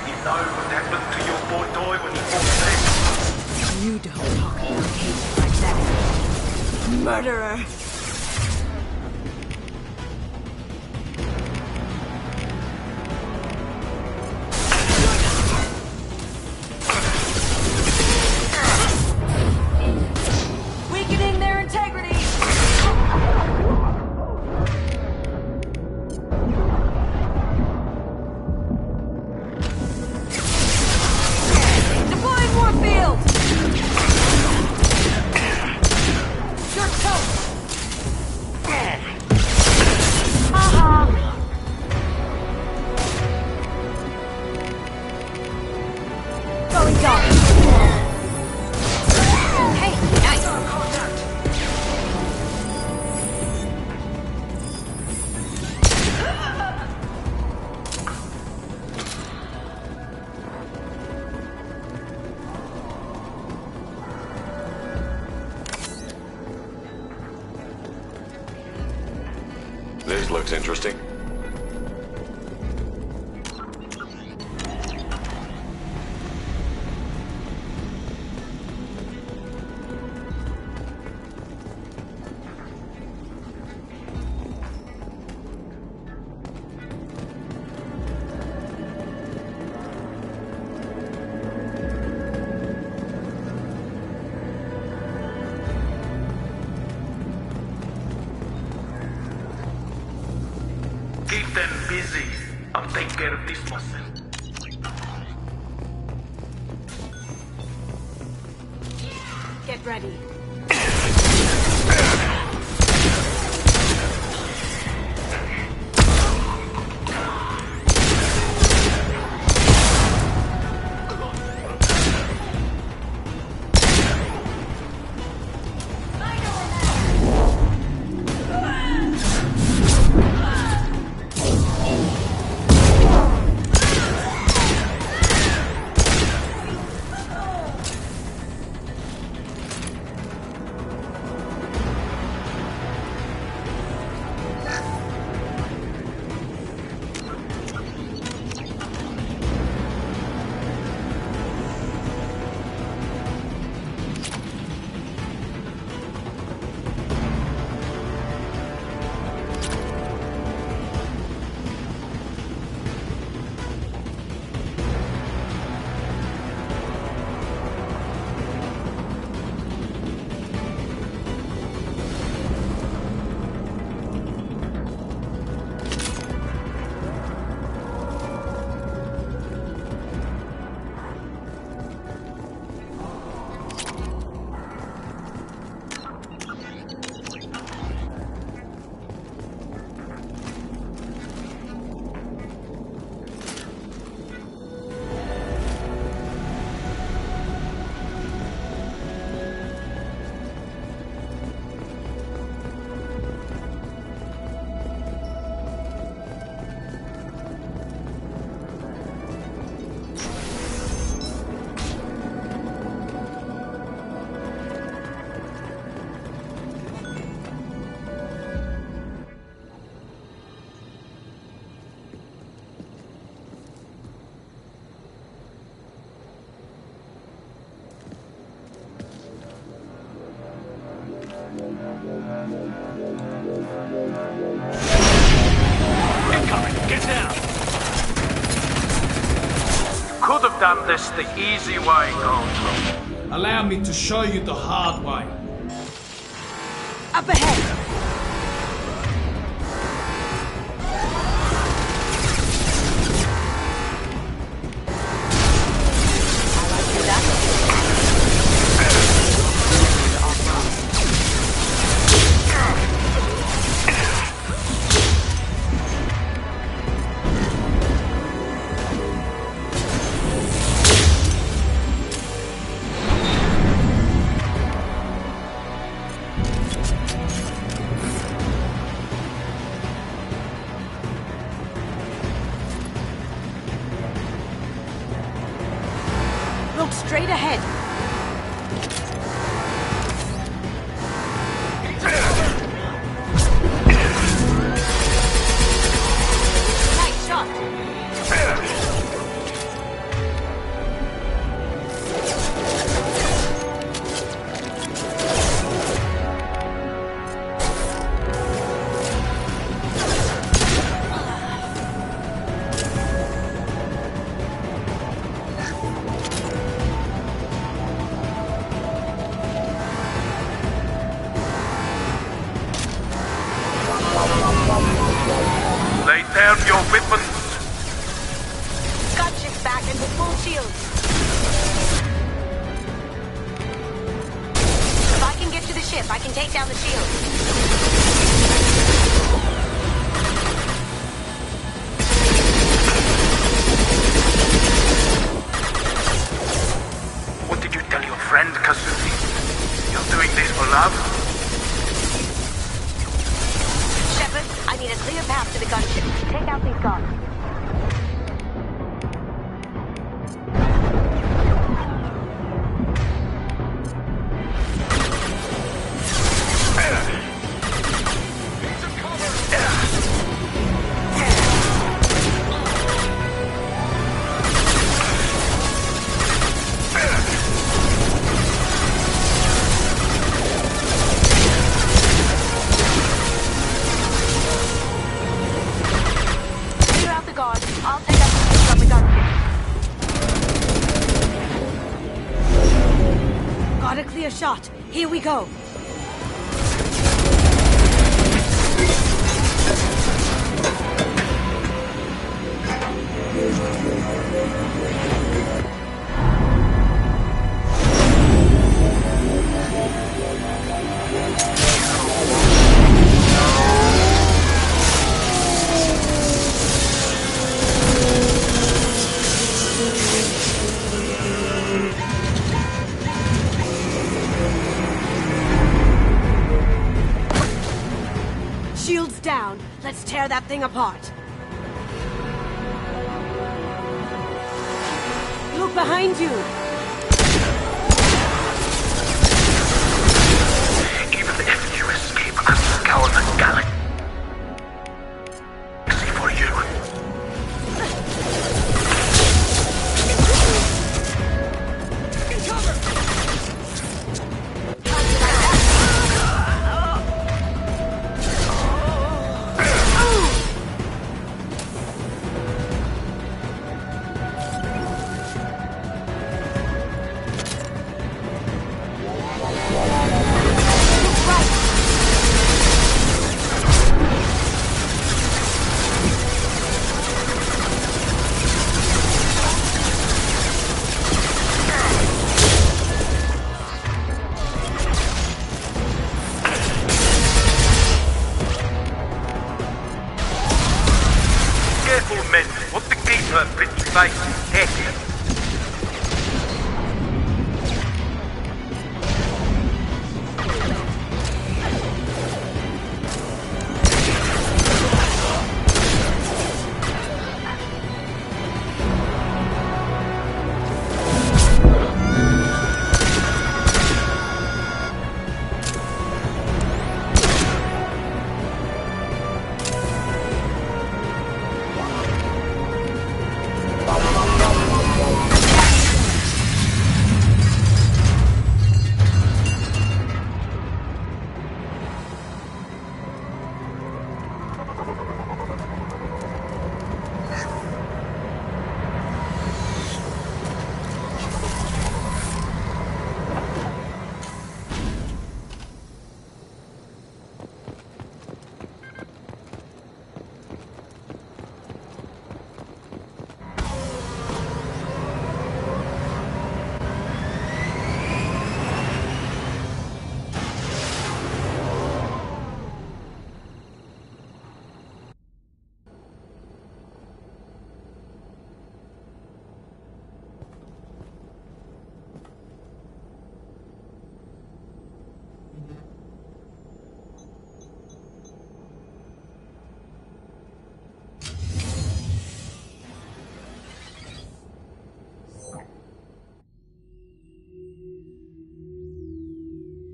You know what happened to your boy Toy when he fought me? You don't talk about hate like that. Murderer! Weakening their integrity! Deploying Warfield! You're toast! Going dark! Hey, nice! This looks interesting. Keep them busy. I'll take care of this myself. Get ready. Incoming! Get down! Could have done this the easy way, Goldblum. Allow me to show you the hard way. Up ahead! Look straight ahead. Nice shot. shields back and with full shields. If I can get to the ship, I can take down the shield. What did you tell your friend, Kasumi? You're doing this for love? Shepard, I need a clear path to the gunship. Take out these guards. Got a clear shot. Here we go. Shields down. Let's tear that thing apart. Look behind you. Even if you escape, I'll scour the galaxy for you.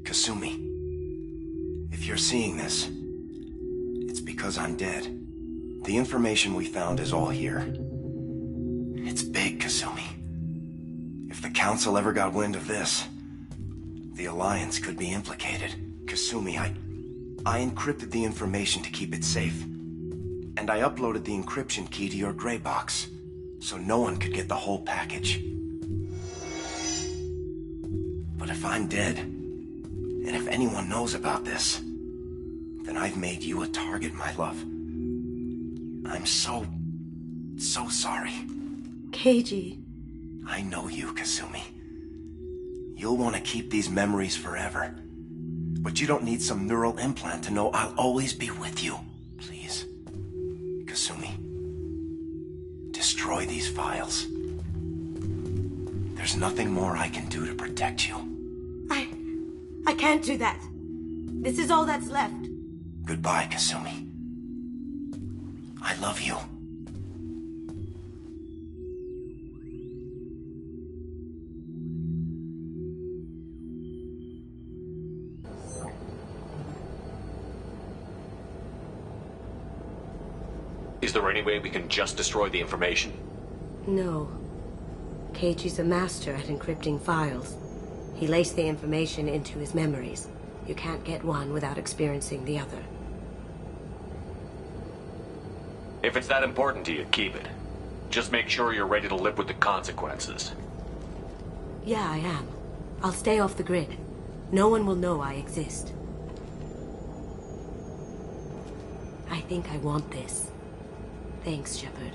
Kasumi, if you're seeing this, it's because I'm dead. The information we found is all here. It's big, Kasumi. If the Council ever got wind of this, the Alliance could be implicated. Kasumi, I encrypted the information to keep it safe. And I uploaded the encryption key to your gray box, so no one could get the whole package. But if I'm dead, and if anyone knows about this, then I've made you a target, my love. I'm so sorry. Keiji. I know you, Kasumi. You'll want to keep these memories forever. But you don't need some neural implant to know I'll always be with you. Please. Kasumi. Destroy these files. There's nothing more I can do to protect you. I can't do that. This is all that's left. Goodbye, Kasumi. I love you. Is there any way we can just destroy the information? No. Keiji's a master at encrypting files. He laced the information into his memories. You can't get one without experiencing the other. If it's that important to you, keep it. Just make sure you're ready to live with the consequences. Yeah, I am. I'll stay off the grid. No one will know I exist. I think I want this. Thanks, Shepard.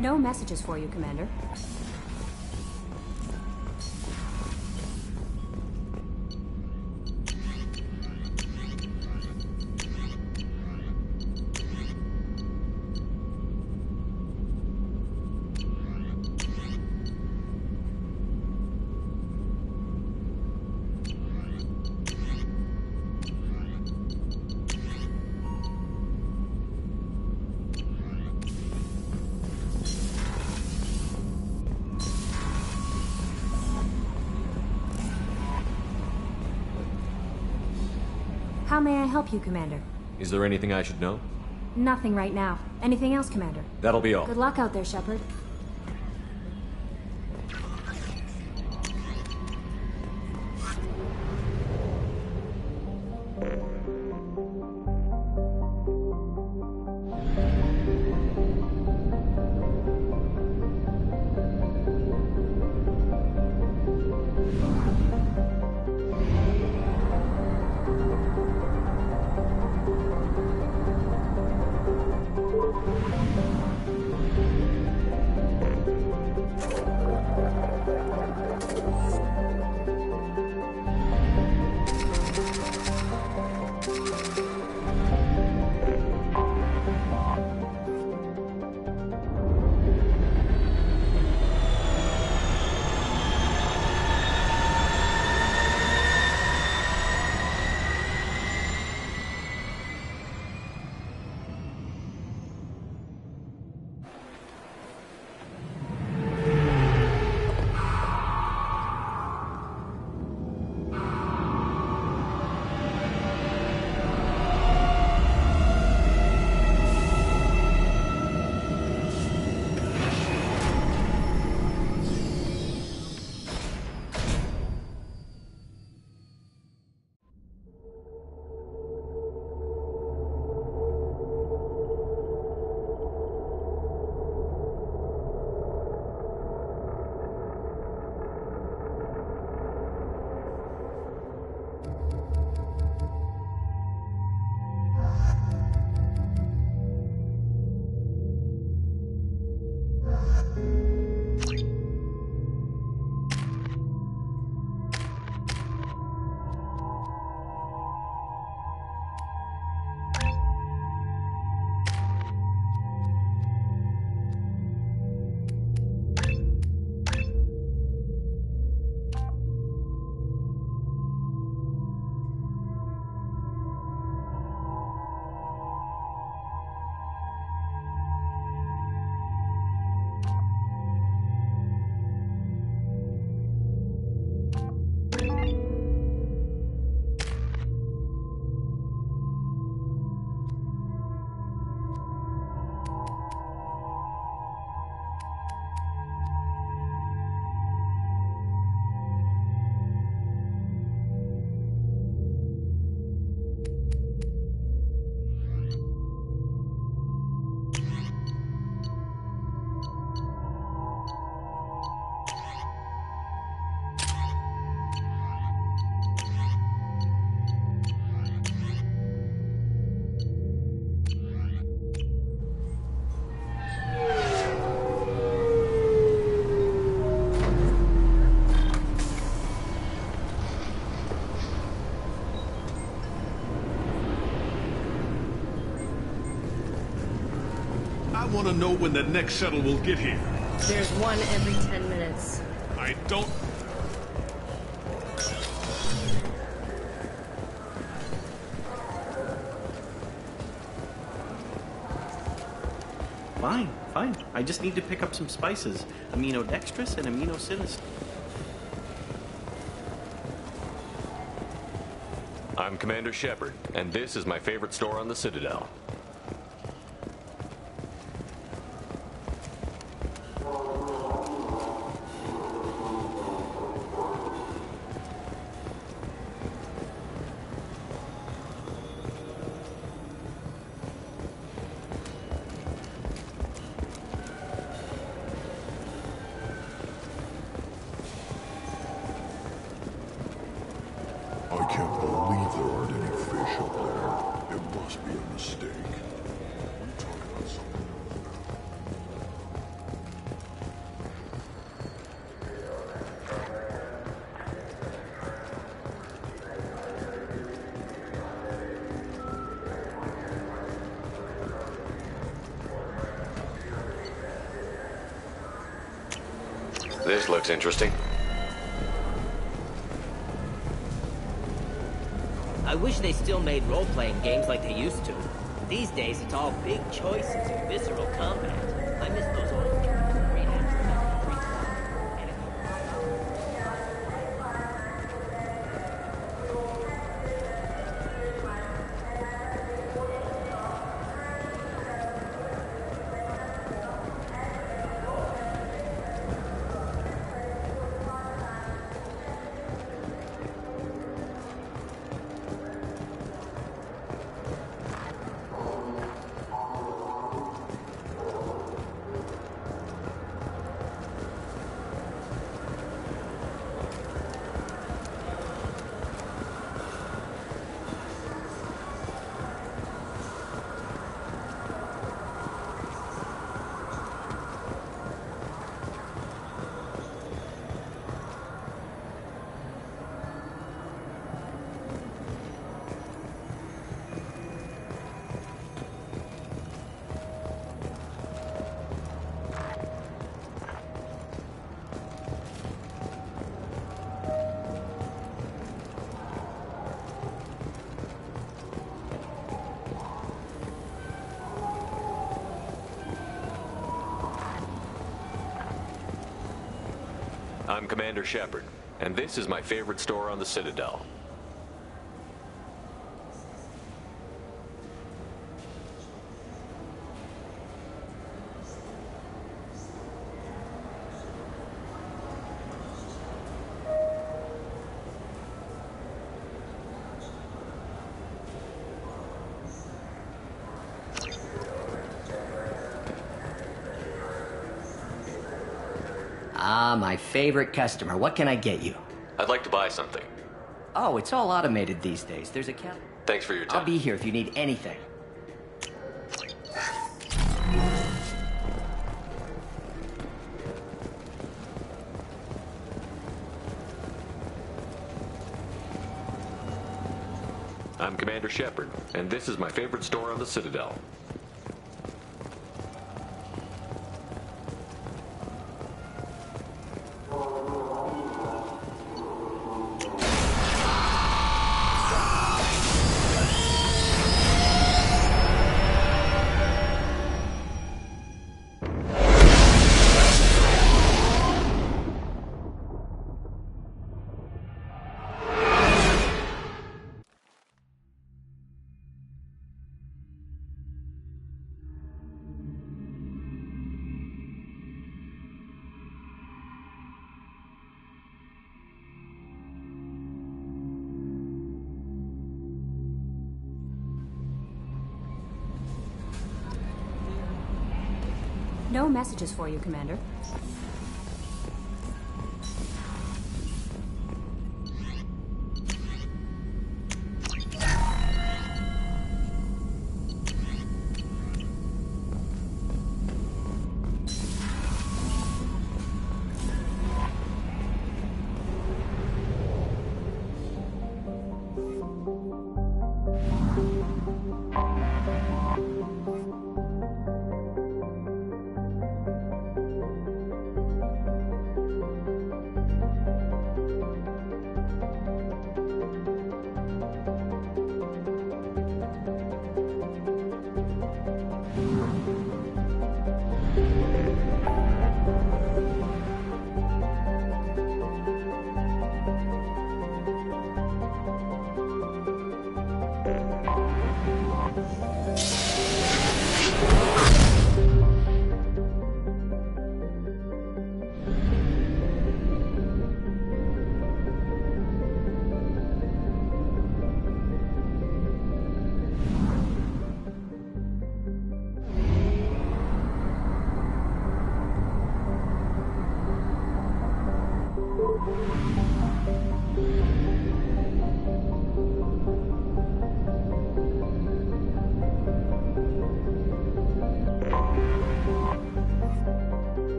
No messages for you, Commander. How may I help you, Commander? Is there anything I should know? Nothing right now. Anything else, Commander? That'll be all. Good luck out there, Shepard. I want to know when the next shuttle will get here. There's one every 10 minutes. I don't... Fine, fine. I just need to pick up some spices. Aminodextrous and aminosinister. I'm Commander Shepard, and this is my favorite store on the Citadel. I can't believe there aren't any fish up there. It must be a mistake. I'm talking about something now. This looks interesting. I wish they still made role-playing games like they used to. These days, it's all big choices and visceral combat. I miss those old great I'm Commander Shepard, and this is my favorite store on the Citadel. Ah, my favorite customer. What can I get you? I'd like to buy something. Oh, it's all automated these days. There's a cal- Thanks for your time. I'll be here if you need anything. I'm Commander Shepard, and this is my favorite store on the Citadel. No messages for you, Commander.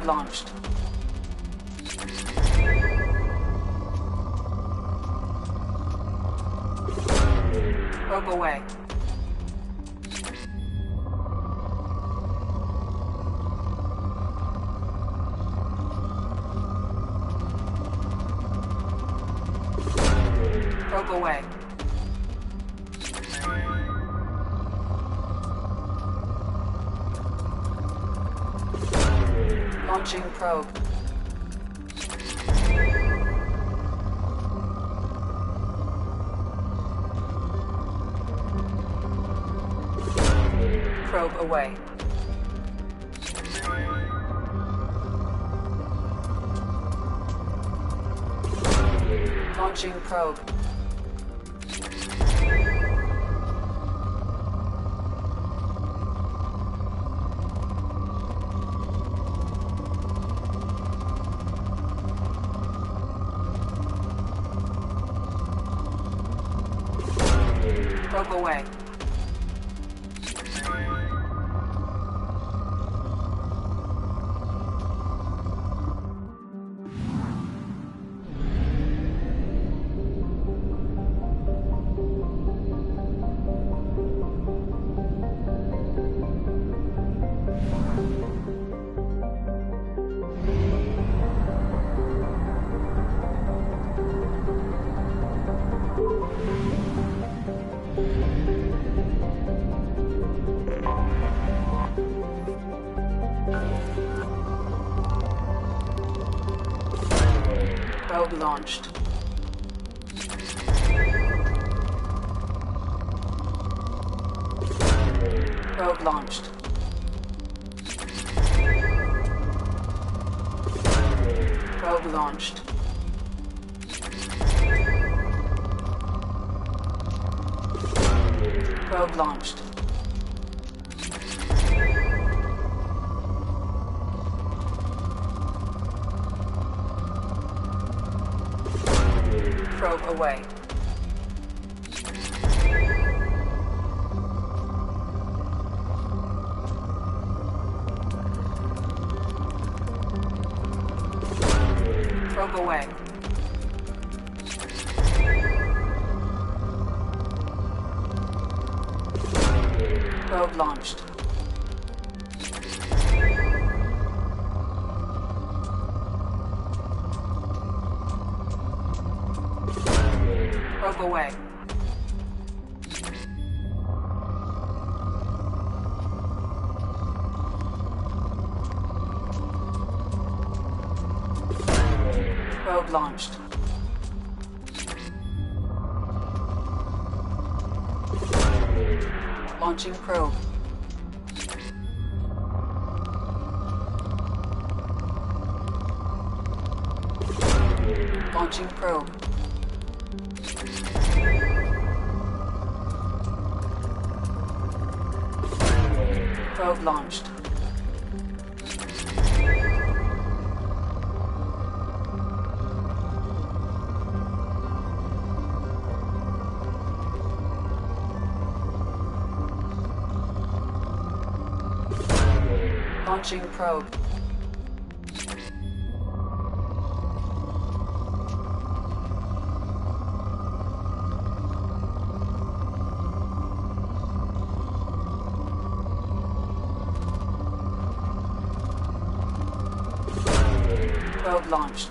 launched. Probe away. Probe away. Launching probe. Probe away. Launching probe. Probe away. Probe launched. Probe launched. Probe launched. Probe launched. Probe away. Probe away. Probe launched. Probe away. Probe launched. Launching probe. Launching probe. Probe launched. Launching probe. Probe launched.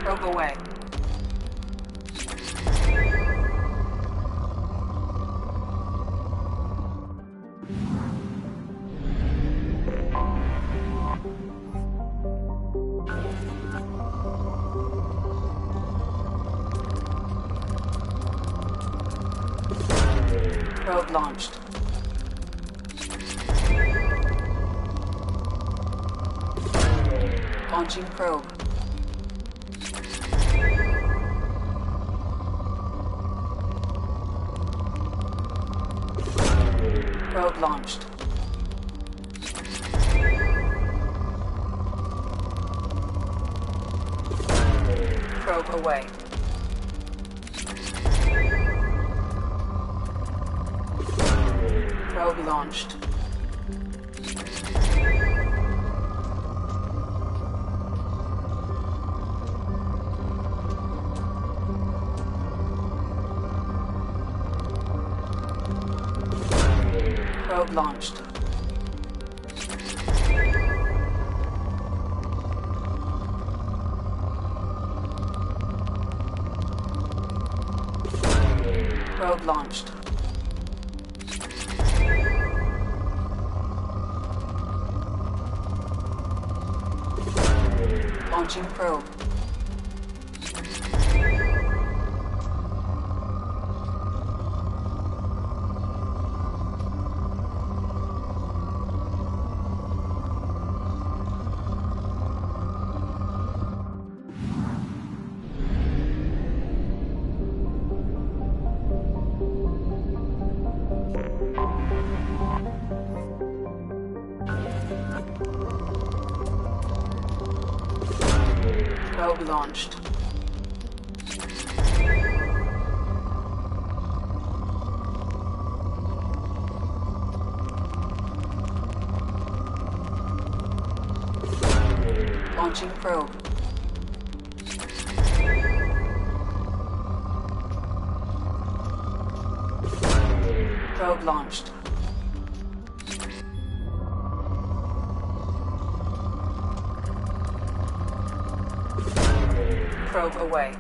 Probe away. Probe launched. Launching probe. Probe launched. Probe away. Probe launched. Probe launched. Probe launched. Launching probe. Probe launched. Launching probe. Probe launched. Probe away.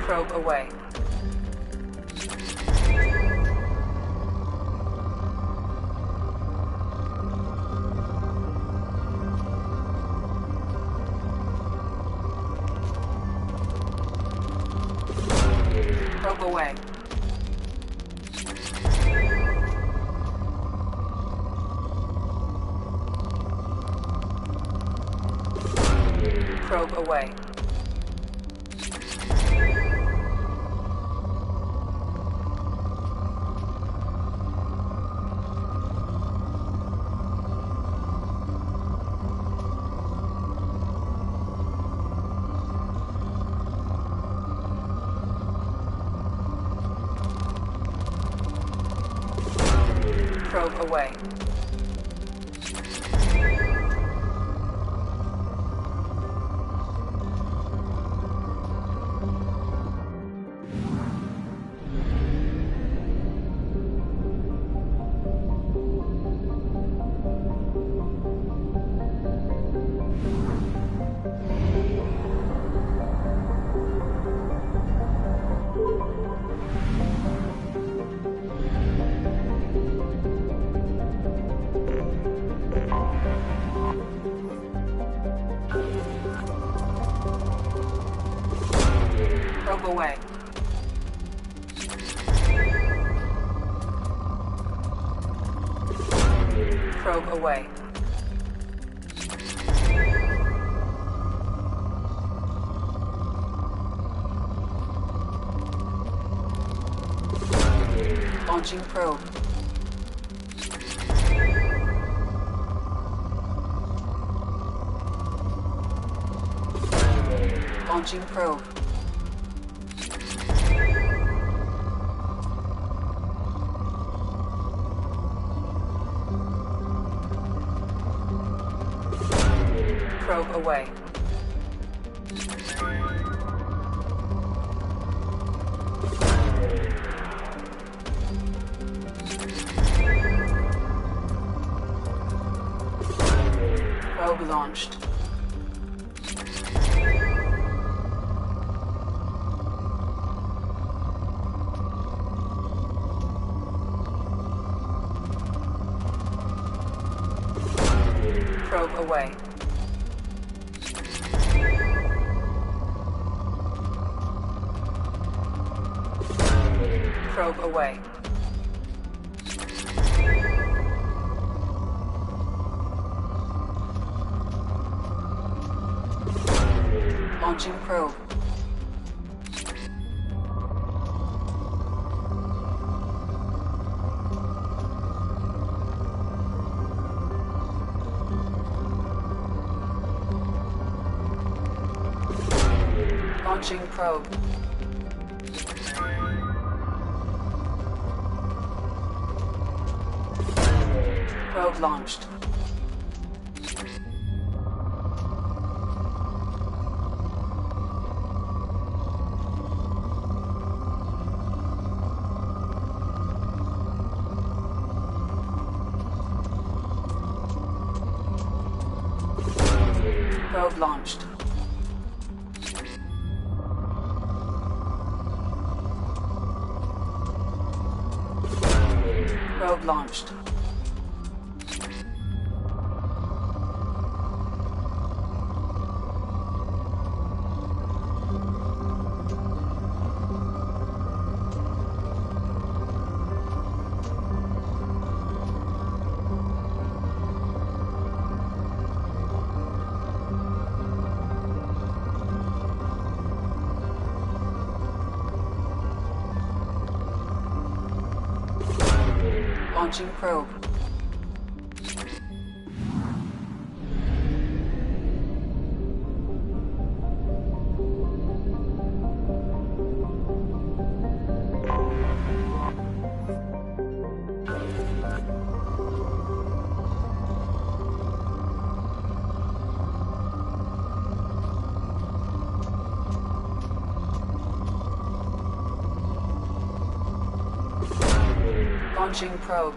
Probe away. Probe away. Probe away. Probe away. Probe away. Probe away. Launching probe. Launching probe. Probe away. Probe launched. Probe away. Probe away. Launching probe. Launching probe. Probe launched. Probe launched. Probe launched. Launching probe. Launching probe.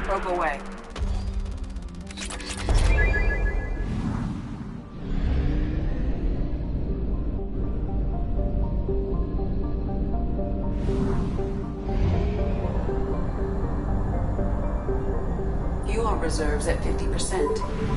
Probe away. Fuel reserves at 50%.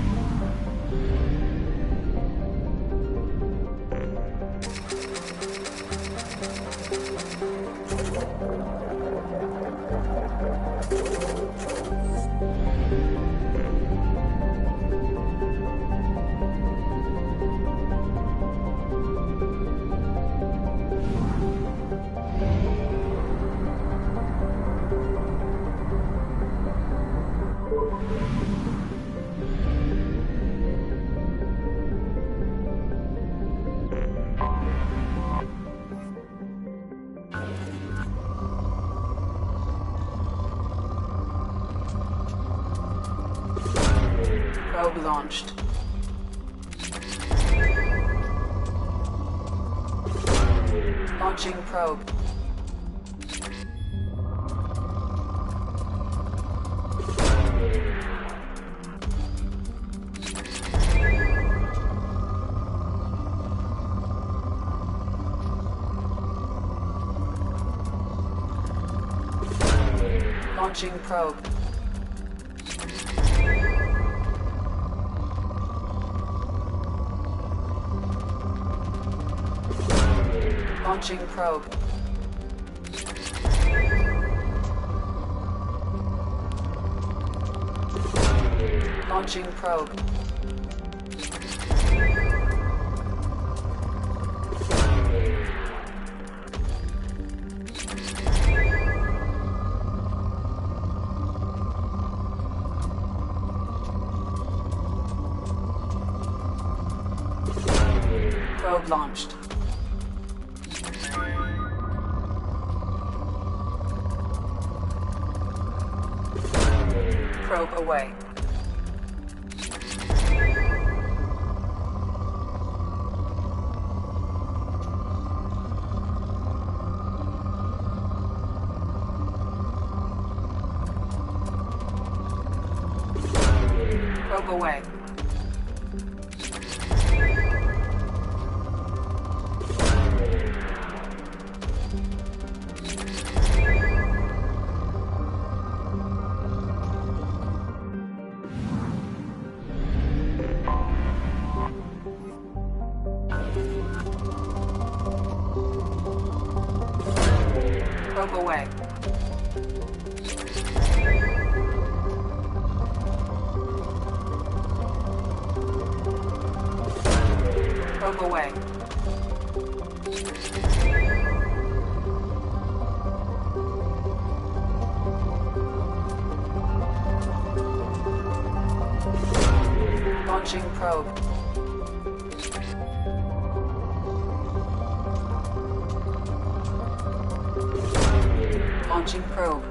Probe launched. Launching probe. Launching probe. Launching probe. Launching probe. Probe launched. Probe away. Probe away. Probe away. Probe away. Launching probe. Launching probe.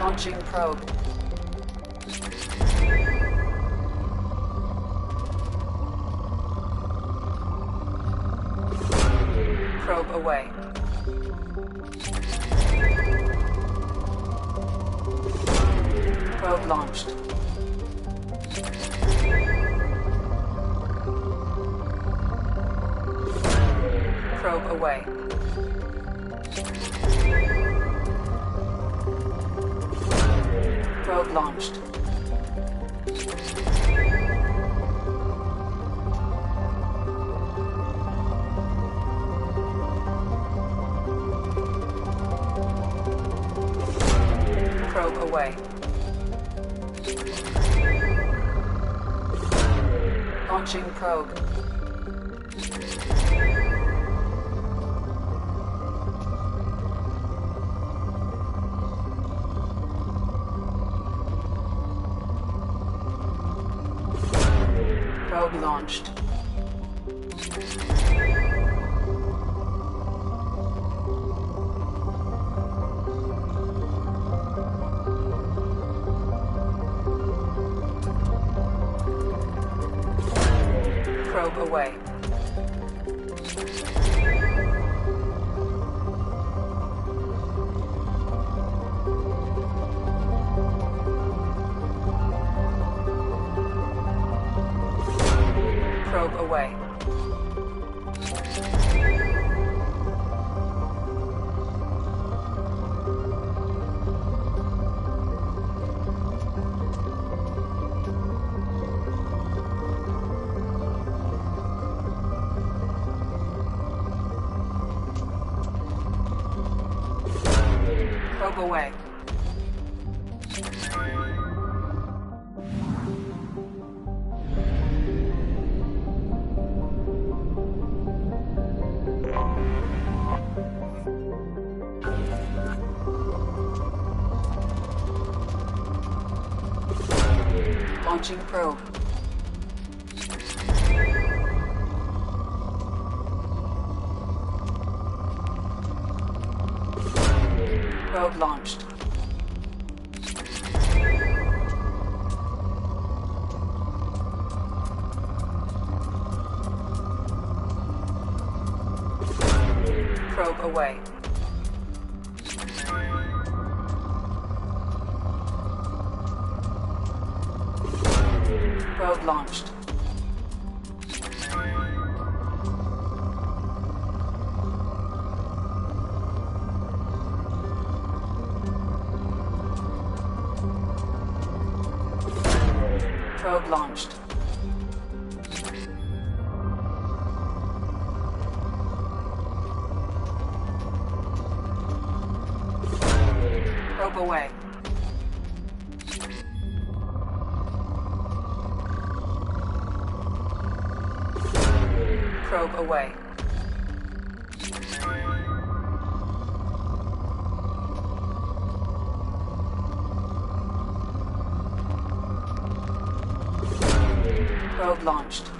Launching probe. Probe away. Probe launched. Probe away. Probe launched. Probe away. Launching probe. Probe launched. Probe away. Probe away. Probe away. Launching probe. Probe launched. Probe away. Probe launched. Probe launched. Probe away. Probe away. Probe launched.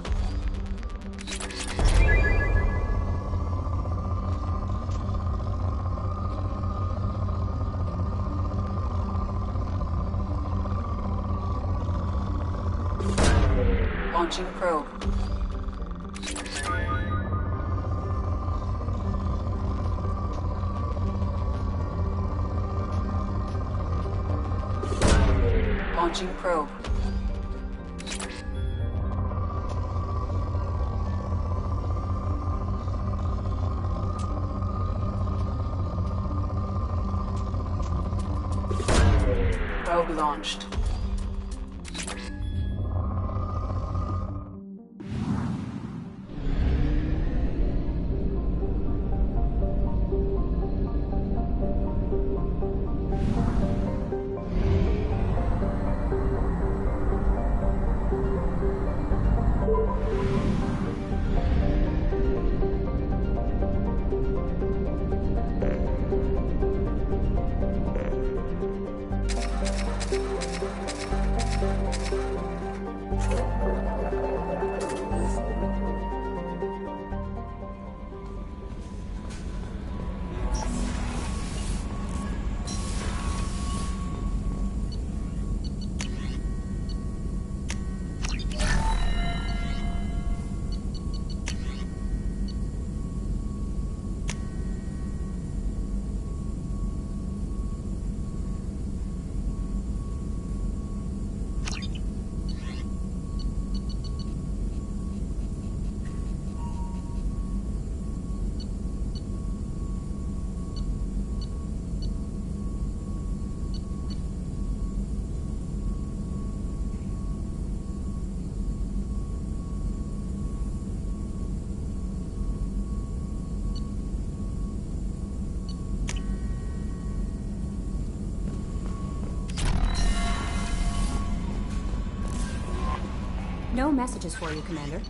Launching probe. Launching probe. Probe launched. No messages for you, Commander.